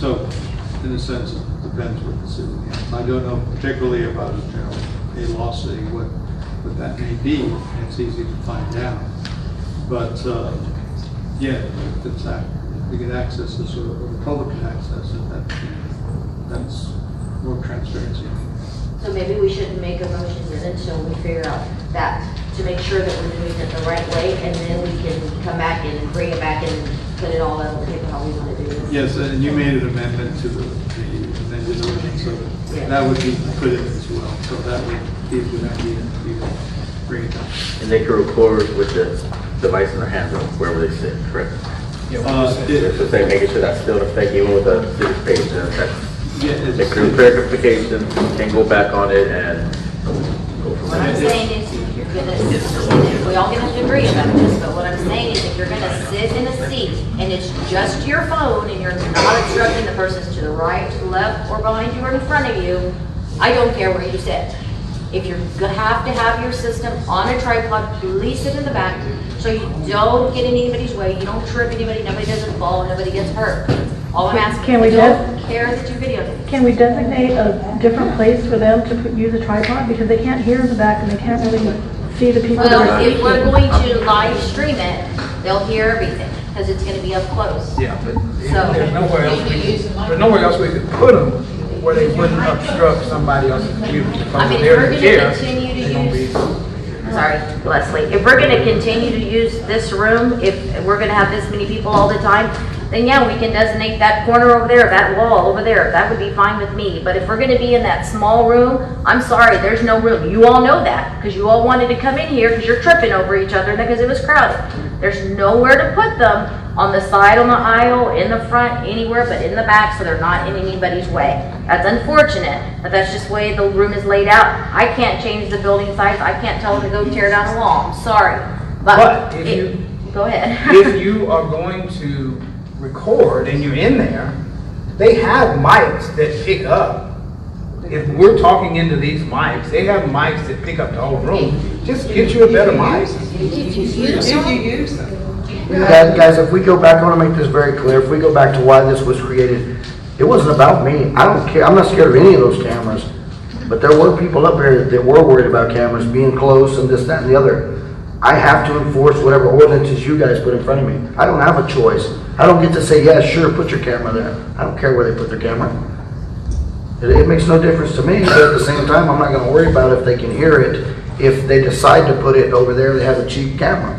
so in a sense, it depends what the city has. I don't know particularly about a lost city, what that may be. It's easy to find out. But, yeah, if we can access this, or the public can access it, that's more transparency. So maybe we shouldn't make a motion until we figure out that, to make sure that we're doing it the right way, and then we can come back and bring it back and put it all on the table how we want to do this. Yes, and you made an amendment to the amended ordinance, so that would be put in as well. So that would be a good idea if you bring it down. And they can record with the device in their hands or wherever they sit, correct? So say making sure that's still in effect even with the city page. They can do verification, can go back on it and go from What I'm there. saying is, if you're gonna, we all gonna have to agree about this, but what I'm saying is, if you're gonna sit in a seat and it's just your phone and you're not obstructing the persons to the right, to the left, or behind you or in front of you, I don't care where you sit. If you have to have your system on a tripod, please sit in the back so you don't get in anybody's way, you don't trip anybody, nobody doesn't fall, nobody gets hurt. All I'm asking, Can we I don't care that you videotape. Can we designate a different place for them to use a tripod? Because they can't hear in the back and they can't really see the people. that Well, are if we're speaking. going to live stream it, they'll hear everything, because it's gonna be up close. Yeah, but So- there's nowhere else we could put them where they wouldn't obstruct somebody else's view. I Because mean, if they're we're the gonna chair, continue they're to gonna be. use, sorry, Leslie, if we're gonna continue to use this room, if we're gonna have this many people all the time, then yeah, we can designate that corner over there, that wall over there, that would be fine with me. But if we're gonna be in that small room, I'm sorry, there's no room. You all know that, because you all wanted to come in here because you're tripping over each other because it was crowded. There's nowhere to put them on the side, on the aisle, in the front, anywhere but in the back, so they're not in anybody's way. That's unfortunate, but that's just the way the room is laid out. I can't change the building size, I can't tell them to go tear down a wall, I'm sorry. But if go ahead. If you are going to record and you're in there, they have mics that pick up. If we're talking into these mics, they have mics that pick up the whole room. Just get you a better mic. If you use them. Guys, if we go back, I want to make this very clear. If we go back to why this was created, it wasn't about me. I don't care. I'm not scared of any of those cameras. But there were people up here that were worried about cameras being close and this, that, and the other. I have to enforce whatever ordinances you guys put in front of me. I don't have a choice. I don't get to say, yeah, sure, put your camera there. I don't care where they put their camera. It makes no difference to me, but at the same time, I'm not going to worry about if they can hear it. If they decide to put it over there, they have a cheap camera.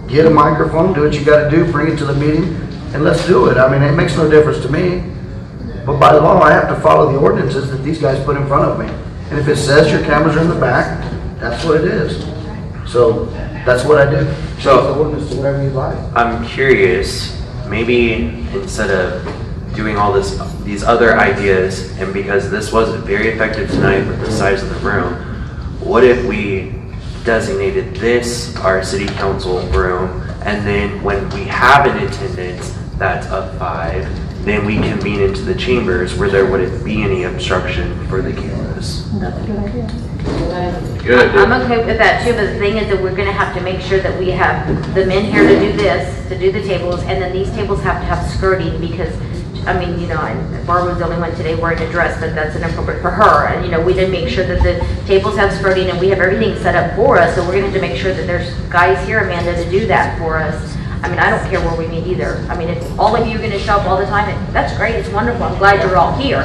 Get a microphone, do what you got to do, bring it to the meeting, and let's do it. I mean, it makes no difference to me. But by law, I have to follow the ordinances that these guys put in front of me. And if it says your cameras are in the back, that's what it is. So that's what I do. Change the ordinance to whatever you like. I'm curious, maybe instead of doing all these other ideas, and because this wasn't very effective tonight with the size of the room, what if we designated this our city council room, and then when we have an attendance that's of 5, then we convene into the chambers where there wouldn't be any obstruction for the cameras. That's a good idea. Good. I'm okay with that too, but the thing is that we're gonna have to make sure that we have the men here to do this, to do the tables, and then these tables have to have skirting, because I mean, you know, and Barbara's the only one today wearing a dress, but that's inappropriate for her. And, you know, we did make sure that the tables have skirting and we have everything set up for us. So we're going to make sure that there's guys here, Amanda, to do that for us. I mean, I don't care where we meet either. I mean, if all of you are going to show up all the time, that's great. It's wonderful. I'm glad you're all here.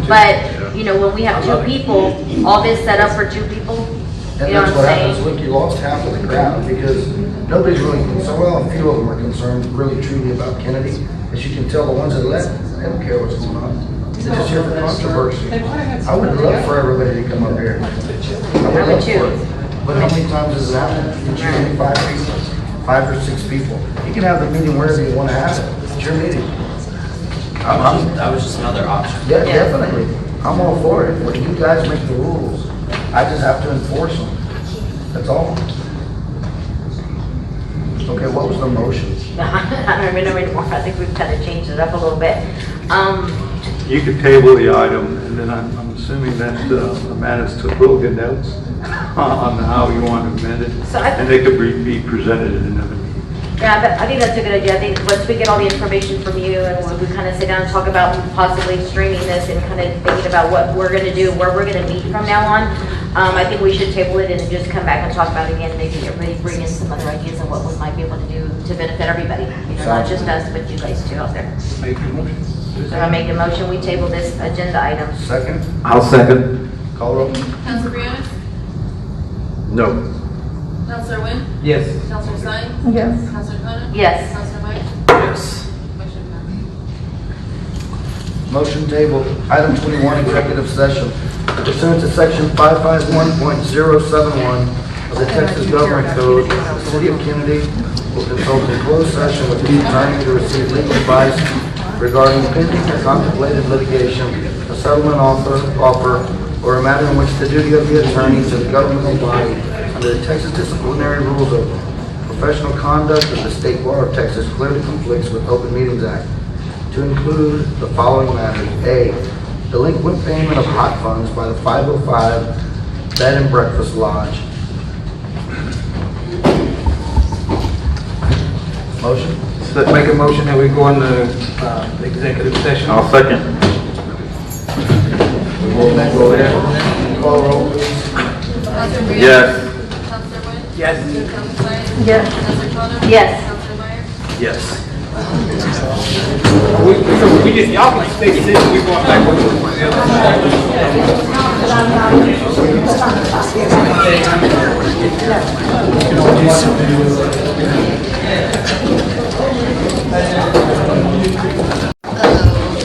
But, you know, when we have two people, all this set up for two people, And you know that's what what I'm happens, saying? look, you lost half of the crowd because nobody's really, so well, a few of them are concerned really truly about Kennedy. As you can tell, the ones that left, they don't care what's going on. They're just here for controversy. I would love for everybody to come up here. I would love for it. But how many times has it happened? It's usually 5 people, 5 or 6 people. You can have the meeting wherever you want to have it. It's your meeting. That was just another option. Yeah, definitely. I'm all for it. When you guys make the rules, I just have to enforce them. That's all. Okay, what was the motion? I don't remember anymore. I think we've kind of changed it up a little bit. You could table the item, and then I'm assuming that Amanda's took real good notes on how you want to amend it, So and they could be presented in another meeting. Yeah, I think that's a good idea. I think once we get all the information from you and when we kind of sit down and talk about possibly streaming this and kind of thinking about what we're going to do, where we're going to meet from now on, I think we should table it and just come back and talk about it again. Maybe everybody bring in some other ideas of what we might be able to do to benefit everybody. You know, not just us, but you guys too out there. Make a motion. So I make a motion, we table this agenda item. Second? I'll second. Call roll. Counselor Briones? No. Counselor Wynn? Yes. Counselor Sines? Yes. Counselor Kona? Yes. Counselor Meyer? Yes. Motion passed. Motion table, item 21, executive session. Pursuant to section 551.071 of the Texas Government Code, the City of Kennedy will consult in closed session with the attorney to receive legal advice regarding pending or contemplated litigation, a settlement offer, or a matter in which the duty of the attorney to the governmental body under the Texas disciplinary rules of professional conduct of the State Bar of Texas clearly conflicts with Open Meetings Act, to include the following matters. A, delinquent payment of hot funds by the 505 Bed and Breakfast Lodge. Motion? Make a motion that we go into executive session. I'll second. Go ahead. Call roll, please. Counselor Briones? Yes. Counselor Wynn? Yes. Counselor Sines? Yes. Counselor Kona? Yes. Counselor Meyer? Yes. We just, y'all can stay sitting, we going back over to the other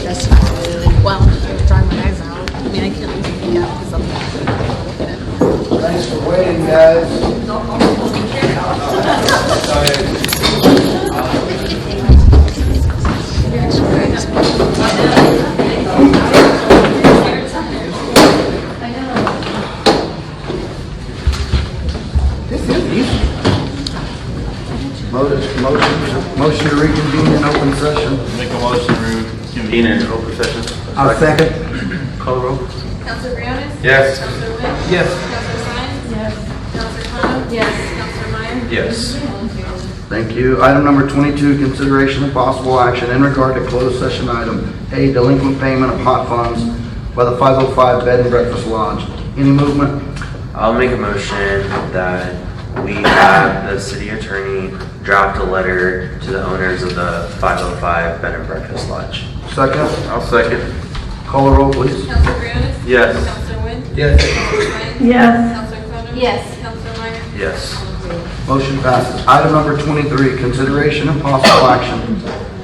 That's not good. Well, I'm drying my eyes out. I mean, I can't even think out because I'm looking at it. Thanks for waiting, guys. Motion to reconvene in open session. Make a motion to convene in open session. I'll second. Call the roll. Counselor Briones? Yes. Counselor Wynn? Yes. Counselor Sines? Yes. Counselor Kona? Yes. Counselor Meyer? Yes. All in favor? Thank you. Item number 22, consideration of possible action in regard to closed session item A, delinquent payment of hot funds by the 505 Bed and Breakfast Lodge. Any movement? I'll make a motion that we have the city attorney draft a letter to the owners of the 505 Bed and Breakfast Lodge. Second? I'll second. Call the roll, please. Counselor Briones? Yes. Counselor Wynn? Yes. Counselor Sines? Yes. Counselor Kona? Yes. Counselor Meyer? Yes. All in favor? Motion passes. Item number 23, consideration and possible action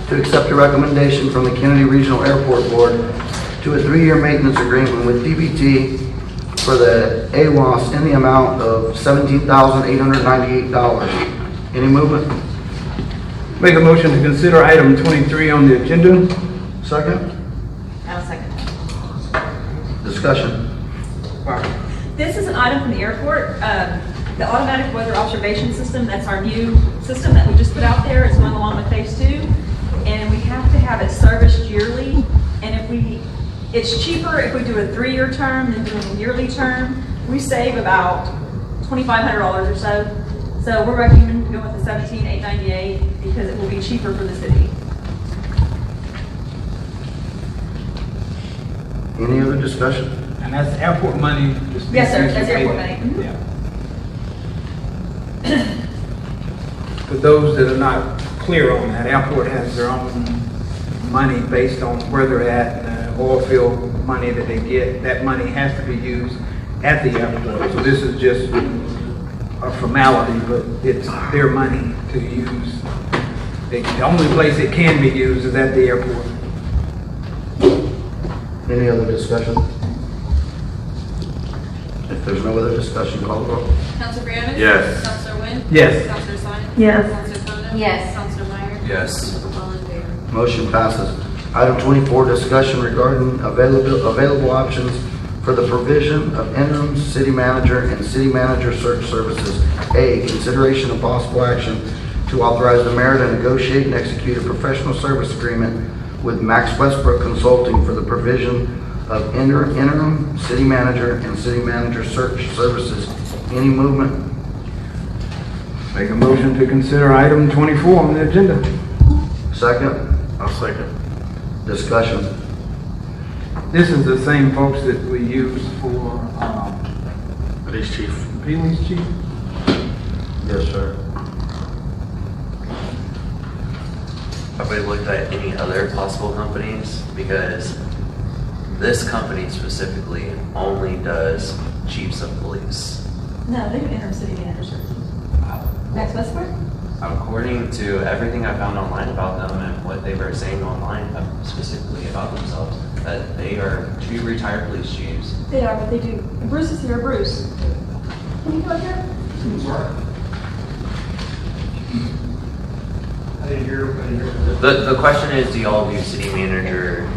to accept a recommendation from the Kenedy Regional Airport Board to a 3-year maintenance agreement with DBT for the AWAS in the amount of $17,898. Any movement? Make a motion to consider item 23 on the agenda. Second? I'll second. Discussion. This is an item from the airport, the automatic weather observation system. That's our new system that we just put out there. It's going along with phase 2. And we have to have it serviced yearly. And it's cheaper if we do a 3-year term than doing a yearly term. We save about $2,500 or so. So we're recommending going with the $17,898 because it will be cheaper for the city. Any other discussion? And that's airport money. Yes, sir, that's airport money. Yeah. For those that are not clear on that, airport has their own money based on where they're at, the oil field money that they get, that money has to be used at the airport. So this is just a formality, but it's their money to use. The only place it can be used is at the airport. Any other discussion? If there's no other discussion, call the roll. Counselor Briones? Yes. Counselor Wynn? Yes. Counselor Sines? Yes. Counselor Capano? Yes. Counselor Meyer? Yes. All in favor? Motion passes. Item 24, discussion regarding available options for the provision of interim city manager and city manager search services. A, consideration of possible action to authorize the mayor to negotiate and execute a professional service agreement with Max Westbrook Consulting for the provision of interim city manager and city manager search services. Any movement? Make a motion to consider item 24 on the agenda. Second? I'll second. Discussion. This is the same folks that we use for Police chief. police chief. Yes, sir. Have we looked at any other possible companies? Because this company specifically only does chiefs of police. No, they do interim city manager services. Max Westbrook? According to everything I found online about them and what they were saying online specifically about themselves, that they are two retired police chiefs. They are, but they do. Bruce is here. Bruce. Can you come up here? The question is, do y'all do city manager?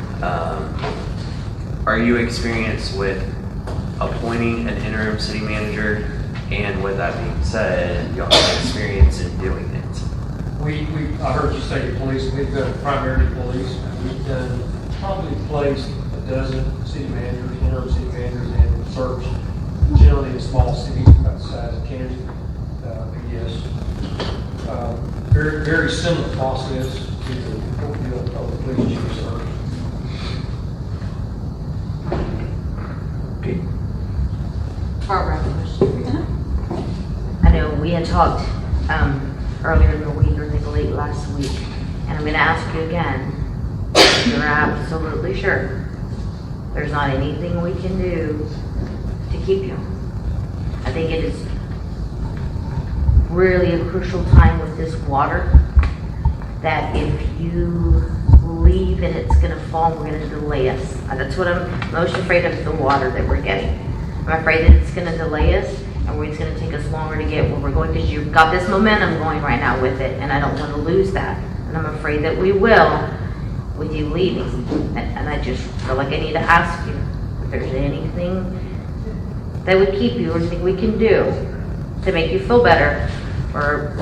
Are you experienced with appointing an interim city manager? And with that being said, y'all have experience in doing it? I heard you say police, we've done primarily police, we've done probably placed a dozen city managers, interim city managers, and search, generally in small cities about the size of Kenedy, yes. Very, very similar process to the police chief search. Okay. Barbara, I have a question. I know we had talked earlier in the week, or I think late last week, and I'm going to ask you again. You're absolutely sure there's not anything we can do to keep you? I think it is really a crucial time with this water that if you leave and it's going to fall, we're going to delay us. That's what I'm most afraid of, the water that we're getting. I'm afraid that it's going to delay us, and it's going to take us longer to get where we're going, because you've got this momentum going right now with it, and I don't want to lose that. And I'm afraid that we will with you leaving. And I just feel like I need to ask you if there's anything that would keep you, or anything we can do to make you feel better, or,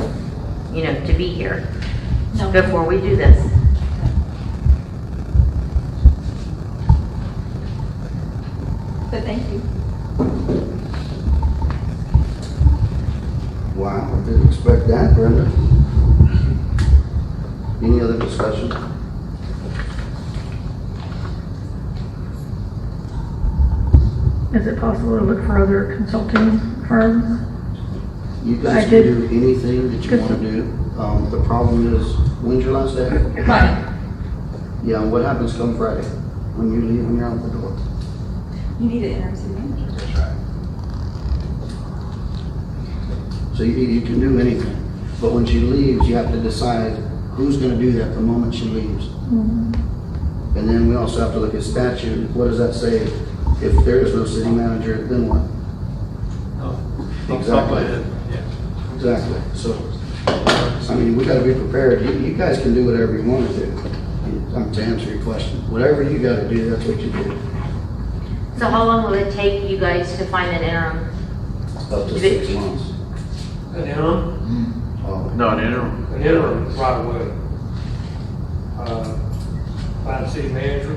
to be here before we do this. But thank you. Wow, I didn't expect that, Brenda. Any other discussion? Is it possible to look for other consulting firms? You guys can do anything that you want to do. The problem is, when's your last day? Friday. Yeah, what happens come Friday? When you leave, when you're out the door? You need an interim city manager. That's right. So you can do anything, but when she leaves, you have to decide who's going to do that the moment she leaves. Mm-hmm. And then we also have to look at statute. What does that say? If there is no city manager, then what? Exactly. Exactly. So, I mean, we got to be prepared. You guys can do whatever you want to do. To answer your question, whatever you got to do, that's what you do. So how long will it take you guys to find an interim? Up to 6 months. An interim? No, an interim. An interim right away. Find a city manager.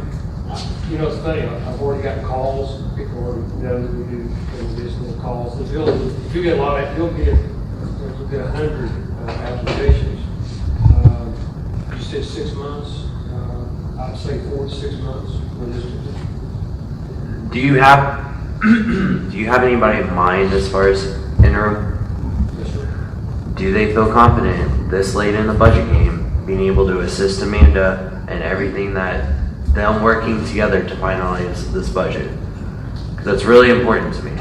It's funny, I've already gotten calls, people already know that we do additional calls. If you get a lot of, you'll get 100 applications. You said 6 months, I'd say 4 to 6 months for this position. Do you have, do you have anybody in mind as far as interim? Do they feel confident this late in the budget game, being able to assist Amanda and everything that them working together to finalize this budget? That's really important to me.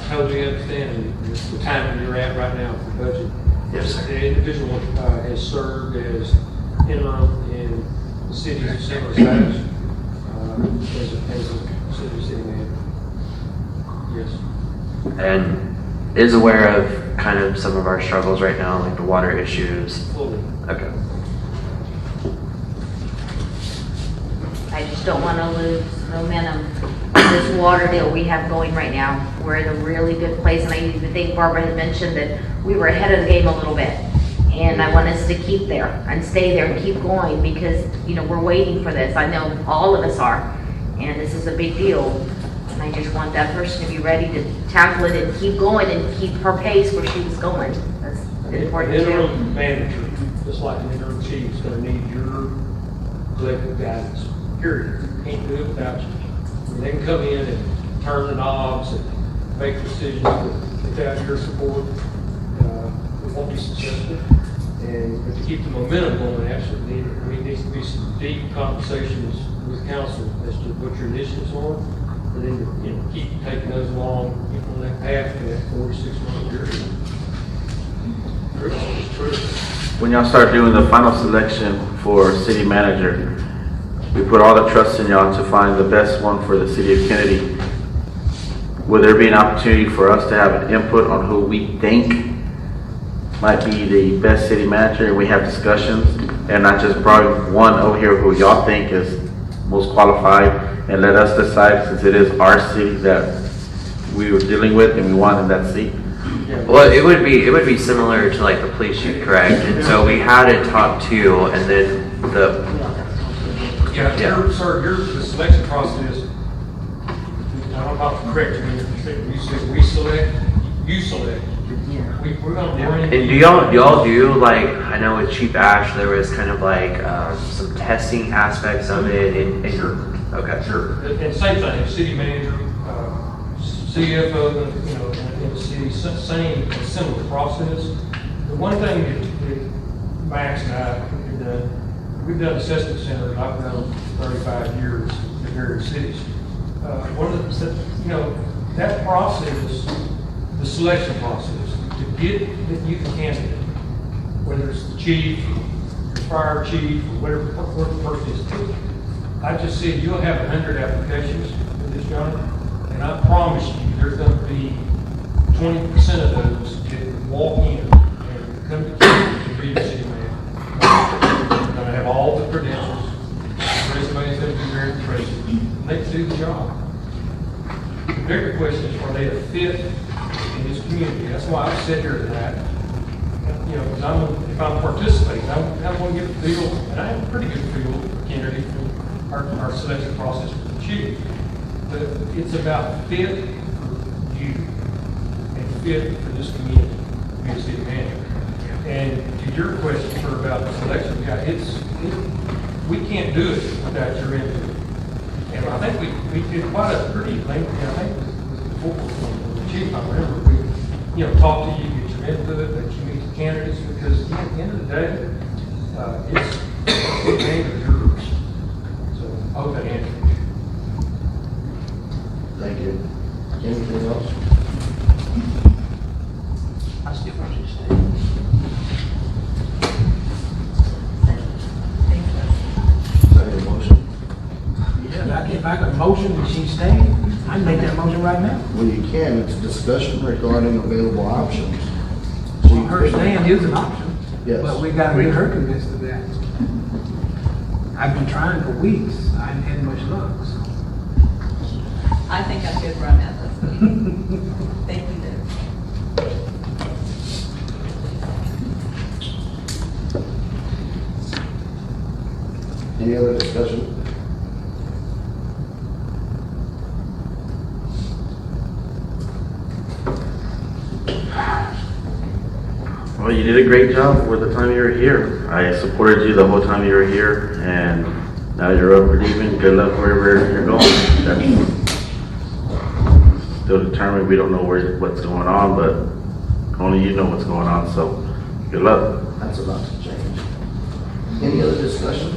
Totally understand the time you're at right now for budget. Yes, sir. The individual has served as interim in the cities of similar status as a city manager. Yes. And is aware of kind of some of our struggles right now, like the water issues. Fully. Okay. I just don't want to lose momentum. This water deal we have going right now, we're in a really good place, and I even think Barbara had mentioned that we were ahead of the game a little bit. And I want us to keep there and stay there and keep going because, you know, we're waiting for this. I know all of us are, and this is a big deal. And I just want that person to be ready to tackle it and keep going and keep her pace where she was going. That's important An too. interim manager, just like an interim chief, is going to need your collective guidance, period. Can't do it without you. I mean, they can come in and turn the knobs and make decisions, but without your support, it won't be successful. But to keep the momentum going, absolutely needed. I mean, there needs to be some deep conversations with council as to what your initiatives are, and then, you know, keep taking those along on that path for that 46-month period. It's true. When y'all start doing the final selection for city manager, we put all the trust in y'all to find the best one for the city of Kenedy. Will there be an opportunity for us to have an input on who we think might be the best city manager, and we have discussions, and not just probably one over here who y'all think is most qualified, and let us decide, since it is our city that we were dealing with and we want in that seat? Well, it would be similar to like the police chief, correct? And so we had a top two, and then the The selection process, I don't know about the correct, you said we select, you select. We're gonna bring. And do y'all do like, I know with Chief Ash there was kind of like some testing aspects of it and okay. Sure. And same thing, city manager, CFO, you know, in the city, same similar process. The one thing that Max and I have done, we've done assessment centers, I've done 35 years in various cities. One of the, you know, that process, the selection process, to get that youth candidate, whether it's the chief, the fire chief, or whatever the person is, I just said you'll have 100 applications for this job, and I promise you there's going to be 20% of those that walk in and come to Kenedy to be the city manager. They're going to have all the credentials, the resumes going to be very impressive, and they can do the job. The bigger question is, are they a fit in this community? That's why I sit here tonight. You know, because if I'm participating, I want to get a feel, and I have a pretty good feel for Kenedy from our selection process for the chief. But it's about fit for you and fit for this community to be a city manager. And to your question for about the selection, we can't do it without your input. And I think we did quite a pretty lengthy, I think it was before the chief, I remember, we, you know, talked to you, get your input, that you meet the candidates, because at the end of the day, it's the game of yours. So I hope that answers you. Thank you. Anything else? I still want you to stay. If I got a motion and she's staying, I'd make that motion right now. Well, you can, it's a discussion regarding available options. Well, her staying is an option. Yes. But we gotta get her convinced of that. I've been trying for weeks, I haven't had much luck, so. I think I'm good where I'm at this week. Thank you, Dave. Any other discussion? Well, you did a great job for the time you were here. I supported you the whole time you were here, and now you're up for leaving. Good luck wherever you're going. still determined. We don't know what's going on, but only you know what's going on, so good luck. That's about to change. Any other discussion?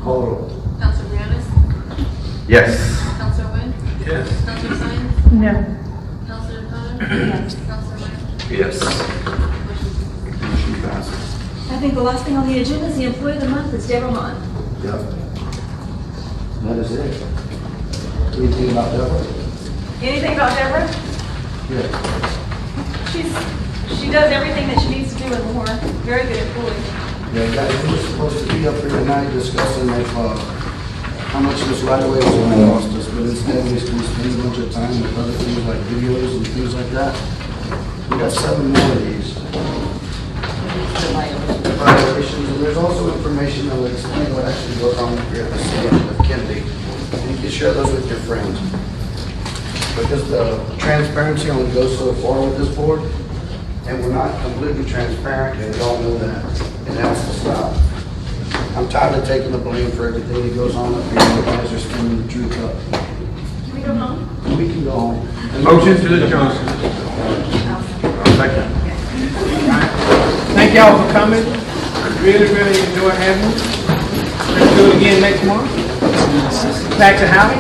Call roll. Counselor Briones? Yes. Counselor Wynn? Yes. Counselor Sines? No. Counselor O'Connor? Yes. Counselor Meyer? Yes. Motion passes. I think the last thing on the agenda is the employee of the month is Deborah Hahn. Yep. That is it. Anything about Deborah? Anything about Deborah? Yeah. She does everything that she needs to do and more. Very good employee. Yeah, guys, we were supposed to be up here tonight discussing if, how much this right away was going to cost us, but instead we spend a bunch of time with other things like videos and things like that. We got 7 more of these. Violations, and there's also information that will explain what actually goes on here at the city of Kenedy. And you can share those with your friends. Because the transparency only goes so far with this board, and we're not completely transparent, and we all know that. It has to stop. I'm tired of taking the blame for everything that goes on up here, and you guys are spinning the truth up. Can we go home? We can go home. Motion to adjourn. Second. Thank y'all for coming. Really, really enjoy having you. Let's do it again next month. Back to house.